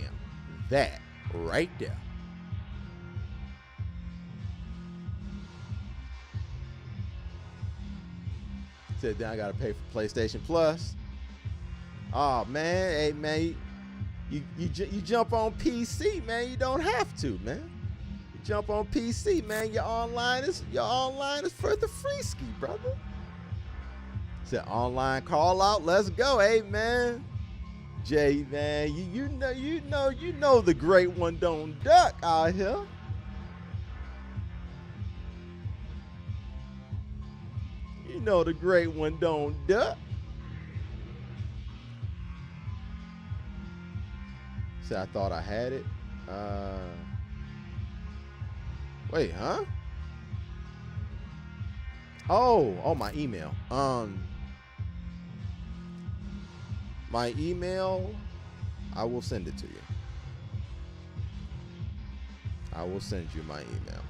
that right there. Said then I gotta pay for PlayStation Plus. Oh man, hey man, you jump on PC, man. You don't have to, man. You jump on PC, man. Your online is for the free ski, brother. Said online call out. Let's go, hey man. Jay, man, you know the great one don't duck out here. You know the great one don't duck. See, I thought I had it. Wait, huh? Oh, my email. My email, I will send it to you. I will send you my email.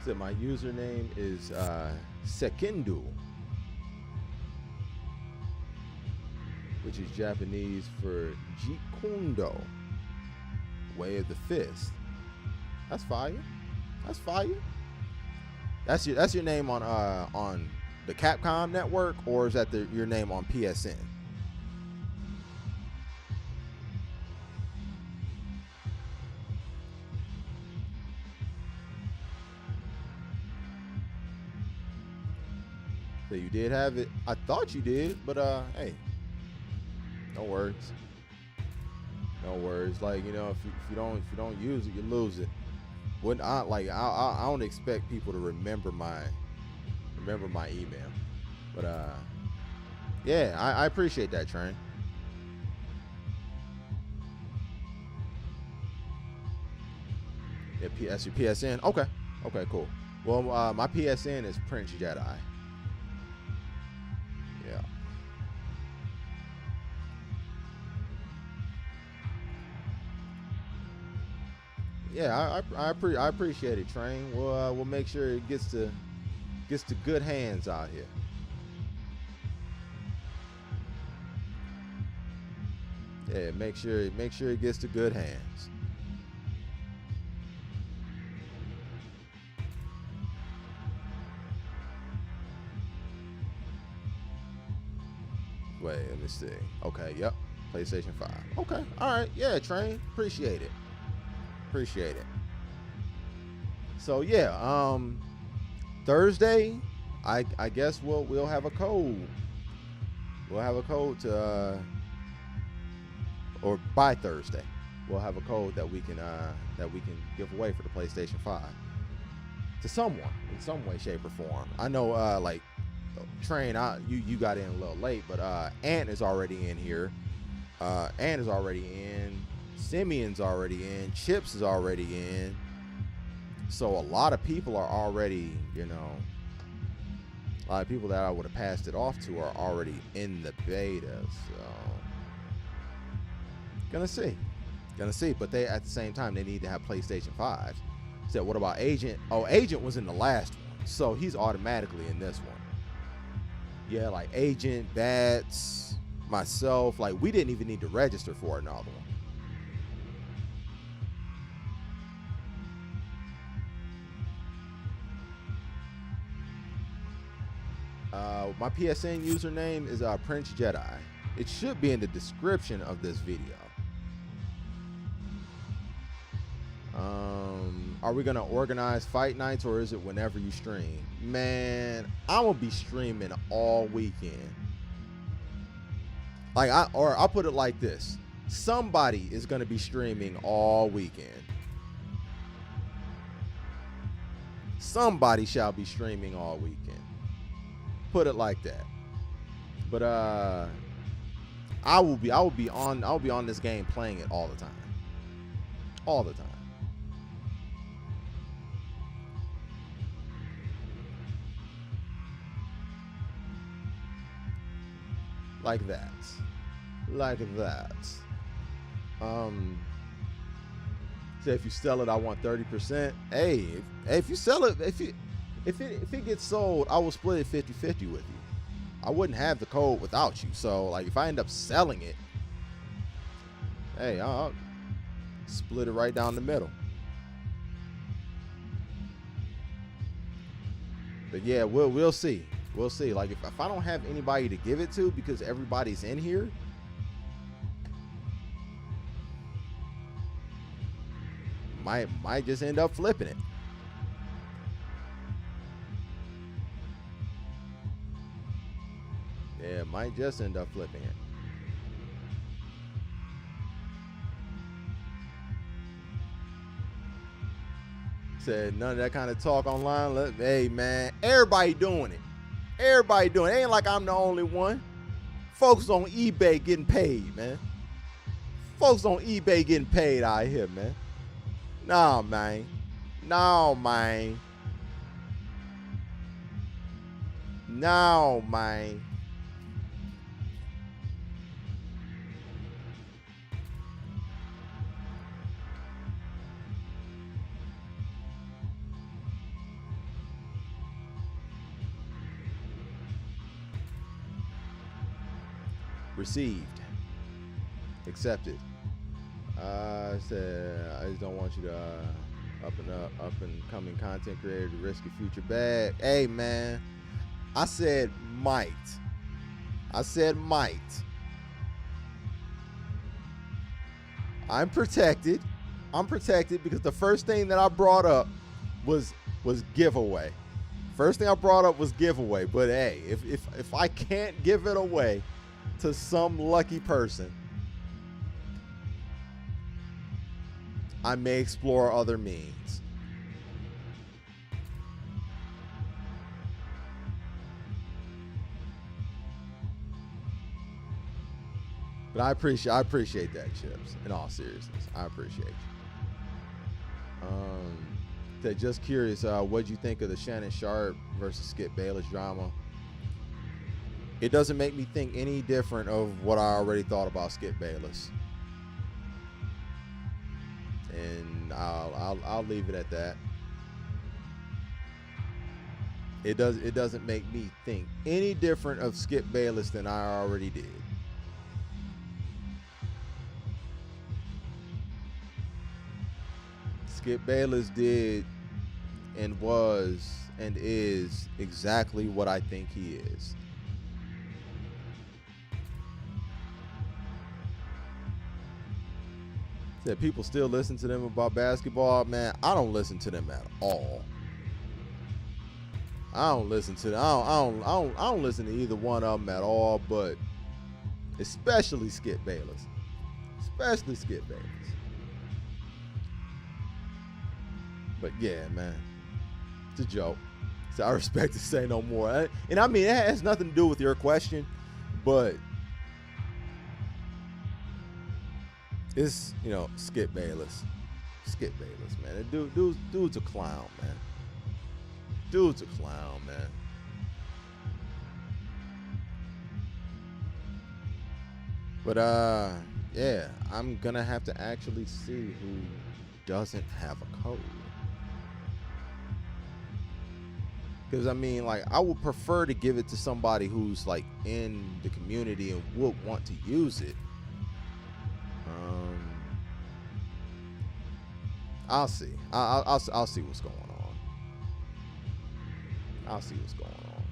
So my username is Sekendu, which is Japanese for Jikundo, way of the fist. That's fire. That's fire. That's your name on the Capcom network, or is that your name on PSN? So you did have it. I thought you did, but hey, no worries. No worries. Like, you know, if you don't use it, you lose it. Wouldn't I don't expect people to remember my email, but yeah, I appreciate that, Train. Yeah, that's your PSN. Okay, cool. Well, my PSN is PrinceJettEye. Yeah. Yeah, I appreciate it, Train. We'll make sure it gets to good hands out here. Yeah, make sure it gets to good hands. Wait, let me see. Okay, yep. PlayStation 5. Okay, all right. Yeah, Train. Appreciate it. So yeah, Thursday, I guess we'll have a code. We'll have a code to or by Thursday, we'll have a code that we can give away for the PlayStation 5 to someone in some way, shape, or form. I know like Train, you got in a little late, but Ant is already in here. Ant is already in. Simeon's already in. Chips is already in. So a lot of people are already, you know, a lot of people that I would have passed it off to are already in the beta. So gonna see. But they at the same time they need to have PlayStation 5s. So what about Agent? Oh, Agent was in the last one, so he's automatically in this one. Yeah, like Agent, Bats, myself, like we didn't even need to register for another one. My PSN username is PrinceJettEye. It should be in the description of this video. Are we gonna organize fight nights, or is it whenever you stream? Man, I'm gonna be streaming all weekend. Like I'll put it like this: somebody is gonna be streaming all weekend. Somebody shall be streaming all weekend. Put it like that. But I will be on this game playing it all the time. All the time. like that, like that. So if you sell it, I want 30%. Hey, if you sell it, if it gets sold, I will split it 50-50 with you. I wouldn't have the code without you. So like if I end up selling it, hey, I'll split it right down the middle. But yeah, we'll see. We'll see. Like if I don't have anybody to give it to because everybody's in here, might just end up flipping it. Yeah, might just end up flipping it. Said none of that kind of talk online. Hey man, everybody doing it. Everybody doing it. Ain't like I'm the only one. Folks on eBay getting paid, man. Folks on eBay getting paid out here, man. Nah, man. No, man. No, man. Received. Accepted. I said I just don't want you to up and coming content creator to risk your future bag. Hey man, I said might. I said might. I'm protected. I'm protected because the first thing that I brought up was giveaway. First thing I brought up was giveaway. But hey, if I can't give it away to some lucky person, I may explore other means. But I appreciate that, Chips. In all seriousness, I appreciate you. Just curious, what'd you think of the Shannon Sharp versus Skip Bayless drama? It doesn't make me think any different of what I already thought about Skip Bayless. And I'll leave it at that. It doesn't make me think any different of Skip Bayless than I already did. Skip Bayless did and was and is exactly what I think he is. That people still listen to them about basketball, man. I don't listen to them at all. I don't listen to them. I don't listen to either one of them at all, but especially Skip Bayless. Especially Skip Bayless. But yeah, man, it's a joke. So I respect to say no more. And I mean, it has nothing to do with your question, but it's, you know, Skip Bayless. Skip Bayless, man. Dude's a clown, man. Dude's a clown, man. But yeah, I'm gonna have to actually see who doesn't have a code. Because I mean, like, I would prefer to give it to somebody who's like in the community and would want to use it. I'll see. I'll see what's going on. I'll see what's going on.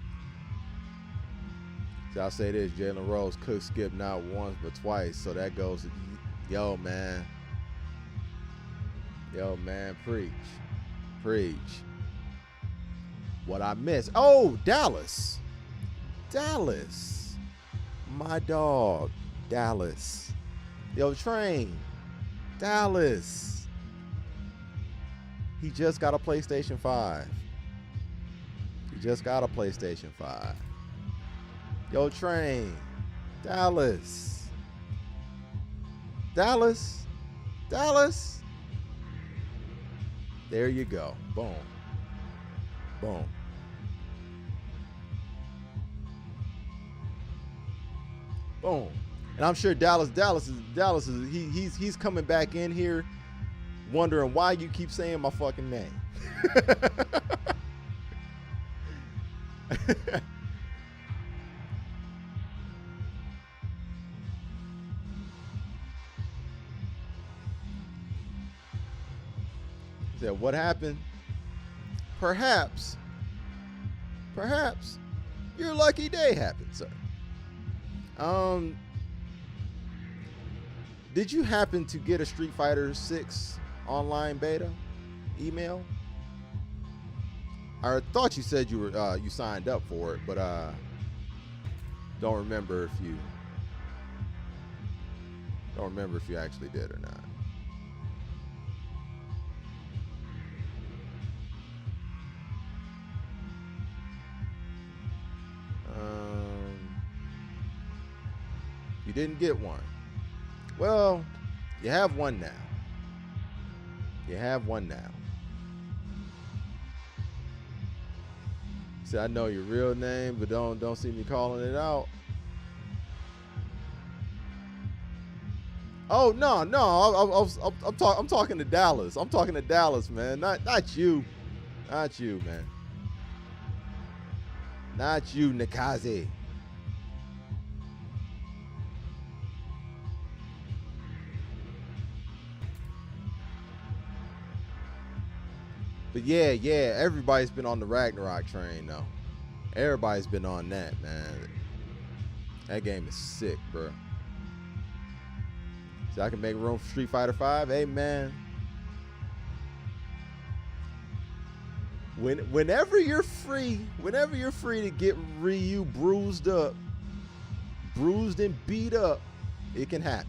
So I'll say this: Jalen Rose could skip not once but twice, so that goes to yo man, preach. What I missed? Oh, Dallas, my dog, Dallas. Yo, Train, Dallas. He just got a PlayStation 5. Yo, Train, Dallas. There you go. Boom. Boom. And I'm sure Dallas is he's coming back in here wondering why you keep saying my fucking name. He said, what happened? Perhaps your lucky day happened, sir. Did you happen to get a Street Fighter 6 online beta email? I thought you said you were you signed up for it, but don't remember if you actually did or not. You didn't get one. Well, you have one now. You have one now. See, I know your real name, but don't see me calling it out. Oh no, I'm talking to Dallas. I'm talking to Dallas, man. Not you. Not you, man. Not you, Nikaze. But yeah, everybody's been on the Ragnarok train though. Everybody's been on that, man. That game is sick, bro. So I can make room for Street Fighter 5. Hey, man. Whenever you're free to get Ryu bruised and beat up, it can happen.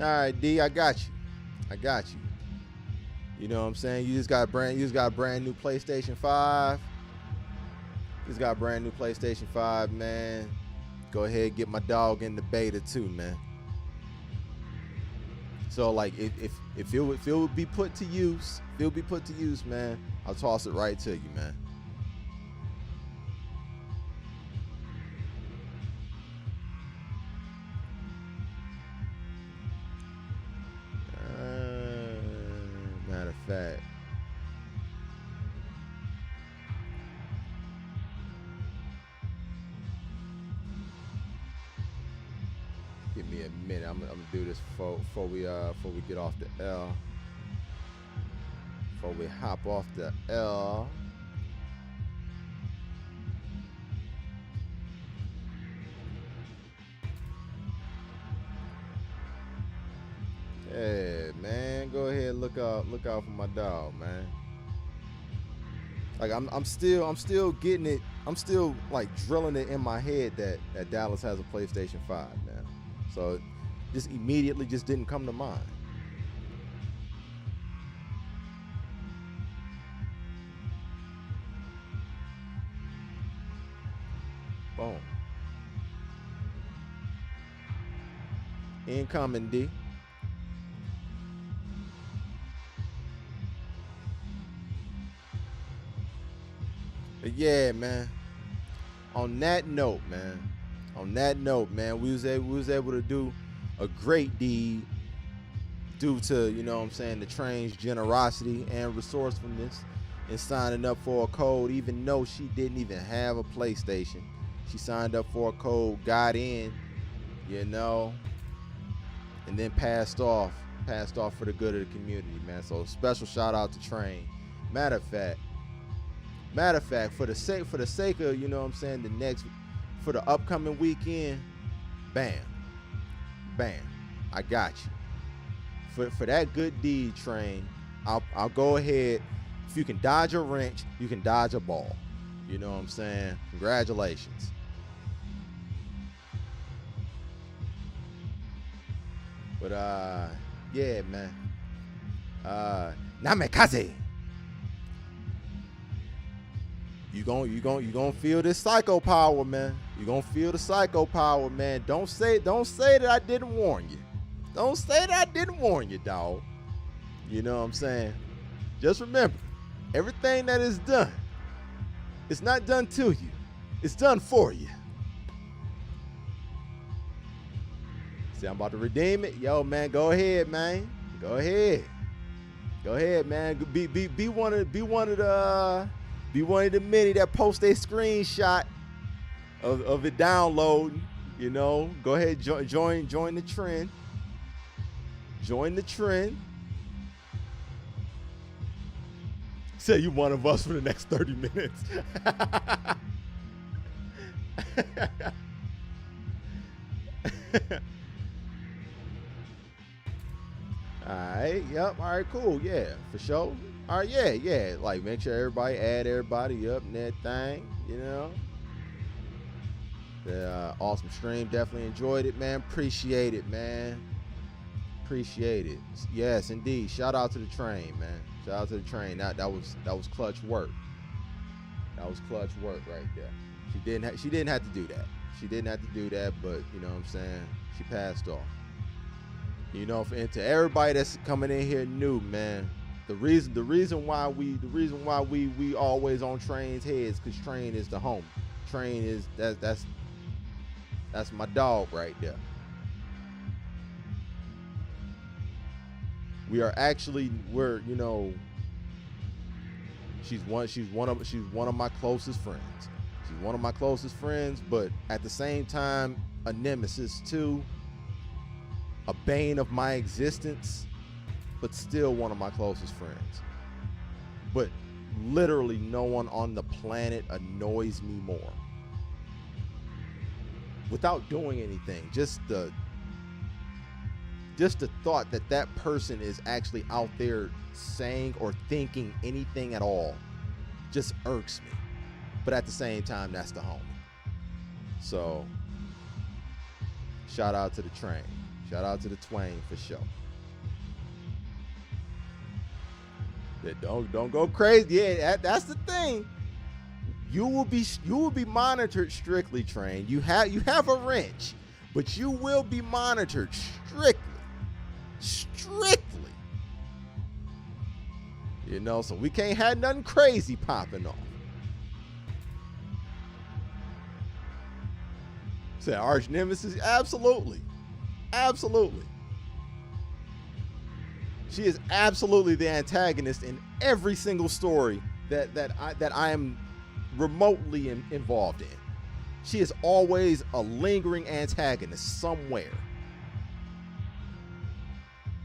All right, D, I got you. You know what I'm saying? You just got a brand new PlayStation 5. Just got a brand new PlayStation 5, man. Go ahead and get my dog in the beta too, man. So like if it would be put to use, man, I'll toss it right to you, man. Matter of fact, give me a minute. I'm gonna do this before we get off the L. Before we hop off the L. Hey man, go ahead and look out for my dog, man. Like I'm still getting it. I'm still like drilling it in my head that Dallas has a PlayStation 5, man. So just immediately just didn't come to mind. Boom. Incoming, D. But yeah, man. On that note, man, we was able to do a great deed due to, you know what I'm saying, the train's generosity and resourcefulness in signing up for a code, even though she didn't even have a PlayStation. She signed up for a code, got in, you know, and then passed off for the good of the community, man. So special shout out to Train. Matter of fact, for the sake of, you know what I'm saying, for the upcoming weekend, bam, I got you. For that good deed, Train, I'll go ahead. If you can dodge a wrench, you can dodge a ball. You know what I'm saying? Congratulations. But yeah, man. Namikaze. You gonna feel this psycho power, man. You gonna feel the psycho power, man. Don't say that I didn't warn you. Don't say that I didn't warn you, dog. You know what I'm saying? Just remember, Everything that is done, it's not done to you. It's done for you. See, I'm about to redeem it. Yo, man, go ahead, man. Go ahead. Go ahead, man. Be one of the many that post a screenshot of it downloading. You know, go ahead, join the trend. Join the trend. Say you one of us for the next 30 minutes. All right, yep, all right, cool, yeah, for sure. All right, yeah, like make sure everybody add everybody up and that thing, you know. The awesome stream, definitely enjoyed it, man. Appreciate it, man. Appreciate it. Yes, indeed. Shout out to the train, man. Shout out to the train. That was clutch work. That was clutch work right there. She didn't have to do that. She didn't have to do that, but you know what I'm saying? She passed off. You know, and to everybody that's coming in here new, man, the reason why we always on Train's heads, because Train is the homie. Train is that's my dog right there. We're you know, she's one of my closest friends. She's one of my closest friends, but at the same time, a nemesis too. A bane of my existence, but still one of my closest friends. But literally no one on the planet annoys me more. Without doing anything, just the thought that that person is actually out there saying or thinking anything at all just irks me. But at the same time, that's the homie. So shout out to the train. Shout out to the twain for sure. Yeah, don't go crazy. Yeah, that's the thing. You will be monitored strictly, train. You have a wrench, but you will be monitored strictly. You know, so we can't have nothing crazy popping off. Say arch nemesis, absolutely. Absolutely. She is absolutely the antagonist in every single story that I am remotely involved in. She is always a lingering antagonist somewhere.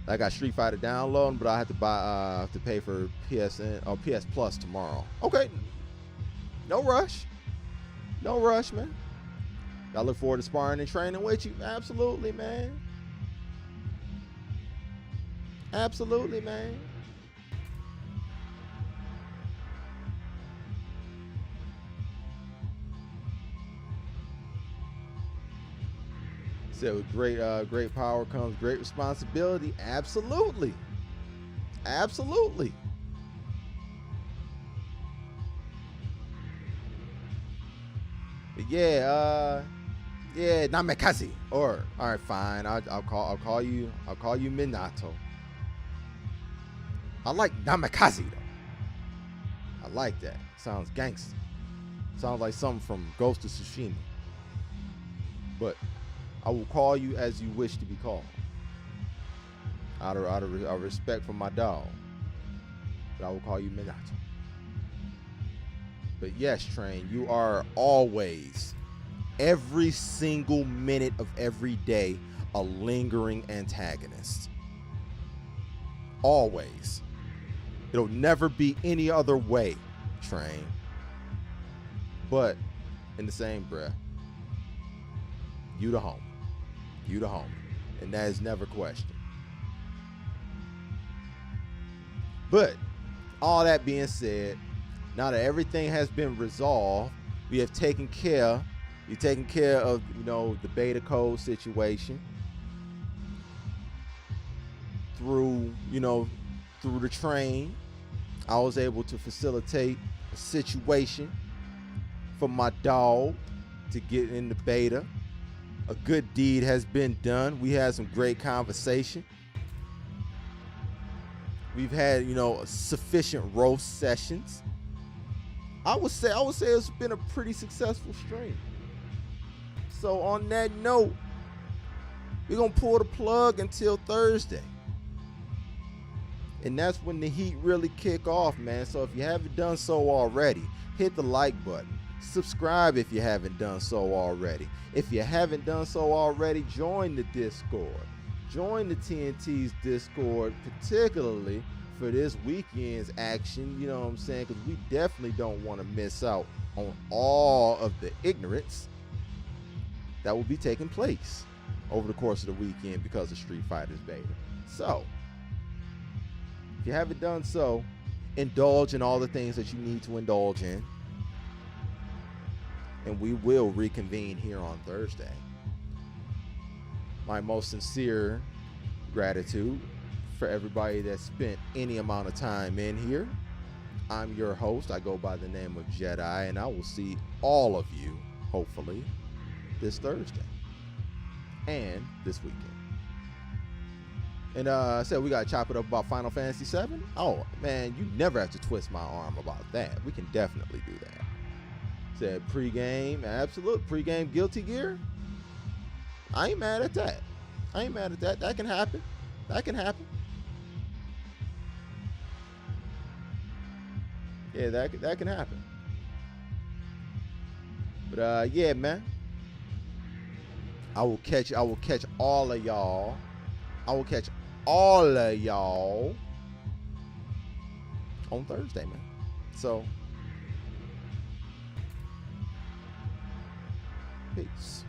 I got Street Fighter downloading, but I have to pay for PSN or PS Plus tomorrow. Okay. No rush. No rush, man. I look forward to sparring and training with you. Absolutely, man. Absolutely, man. So with great power comes great responsibility. Absolutely. Absolutely. But yeah, Namikaze. Or all right, fine. I'll call you Minato. I like Namikaze though. I like that. Sounds gangster. Sounds like something from Ghost of Tsushima. But I will call you as you wish to be called. Out of respect for my dog. But I will call you Minato. But yes, Train, you are always, every single minute of every day, a lingering antagonist. Always. It'll never be any other way, Train. But in the same breath, you the homie. You the homie. And that is never questioned. But all that being said, now that everything has been resolved, we have taken care. You're taking care of, you know, the beta code situation through the train. I was able to facilitate a situation for my dog to get in the beta. A good deed has been done. We had some great conversation. We've had, you know, sufficient roast sessions. I would say it's been a pretty successful stream. So on that note, we're gonna pull the plug until Thursday. And that's when the heat really kick off, man. So if you haven't done so already, hit the like button. Subscribe if you haven't done so already. If you haven't done so already, join the Discord. Join the TNT's Discord, particularly for this weekend's action, you know what I'm saying? Because we definitely don't want to miss out on all of the ignorance that will be taking place over the course of the weekend because of Street Fighter's beta. So, if you haven't done so, indulge in all the things that you need to indulge in. And we will reconvene here on Thursday. My most sincere gratitude for everybody that spent any amount of time in here. I'm your host. I go by the name of Jedi, and I will see all of you, hopefully, this Thursday and this weekend. And I said we got to chop it up about Final Fantasy VII. Oh, man, you never have to twist my arm about that. We can definitely do that. Said pregame, absolute pregame Guilty Gear. I ain't mad at that. That can happen. Yeah, that can happen. But yeah, man. I will catch all of y'all. on Thursday, man. So, peace.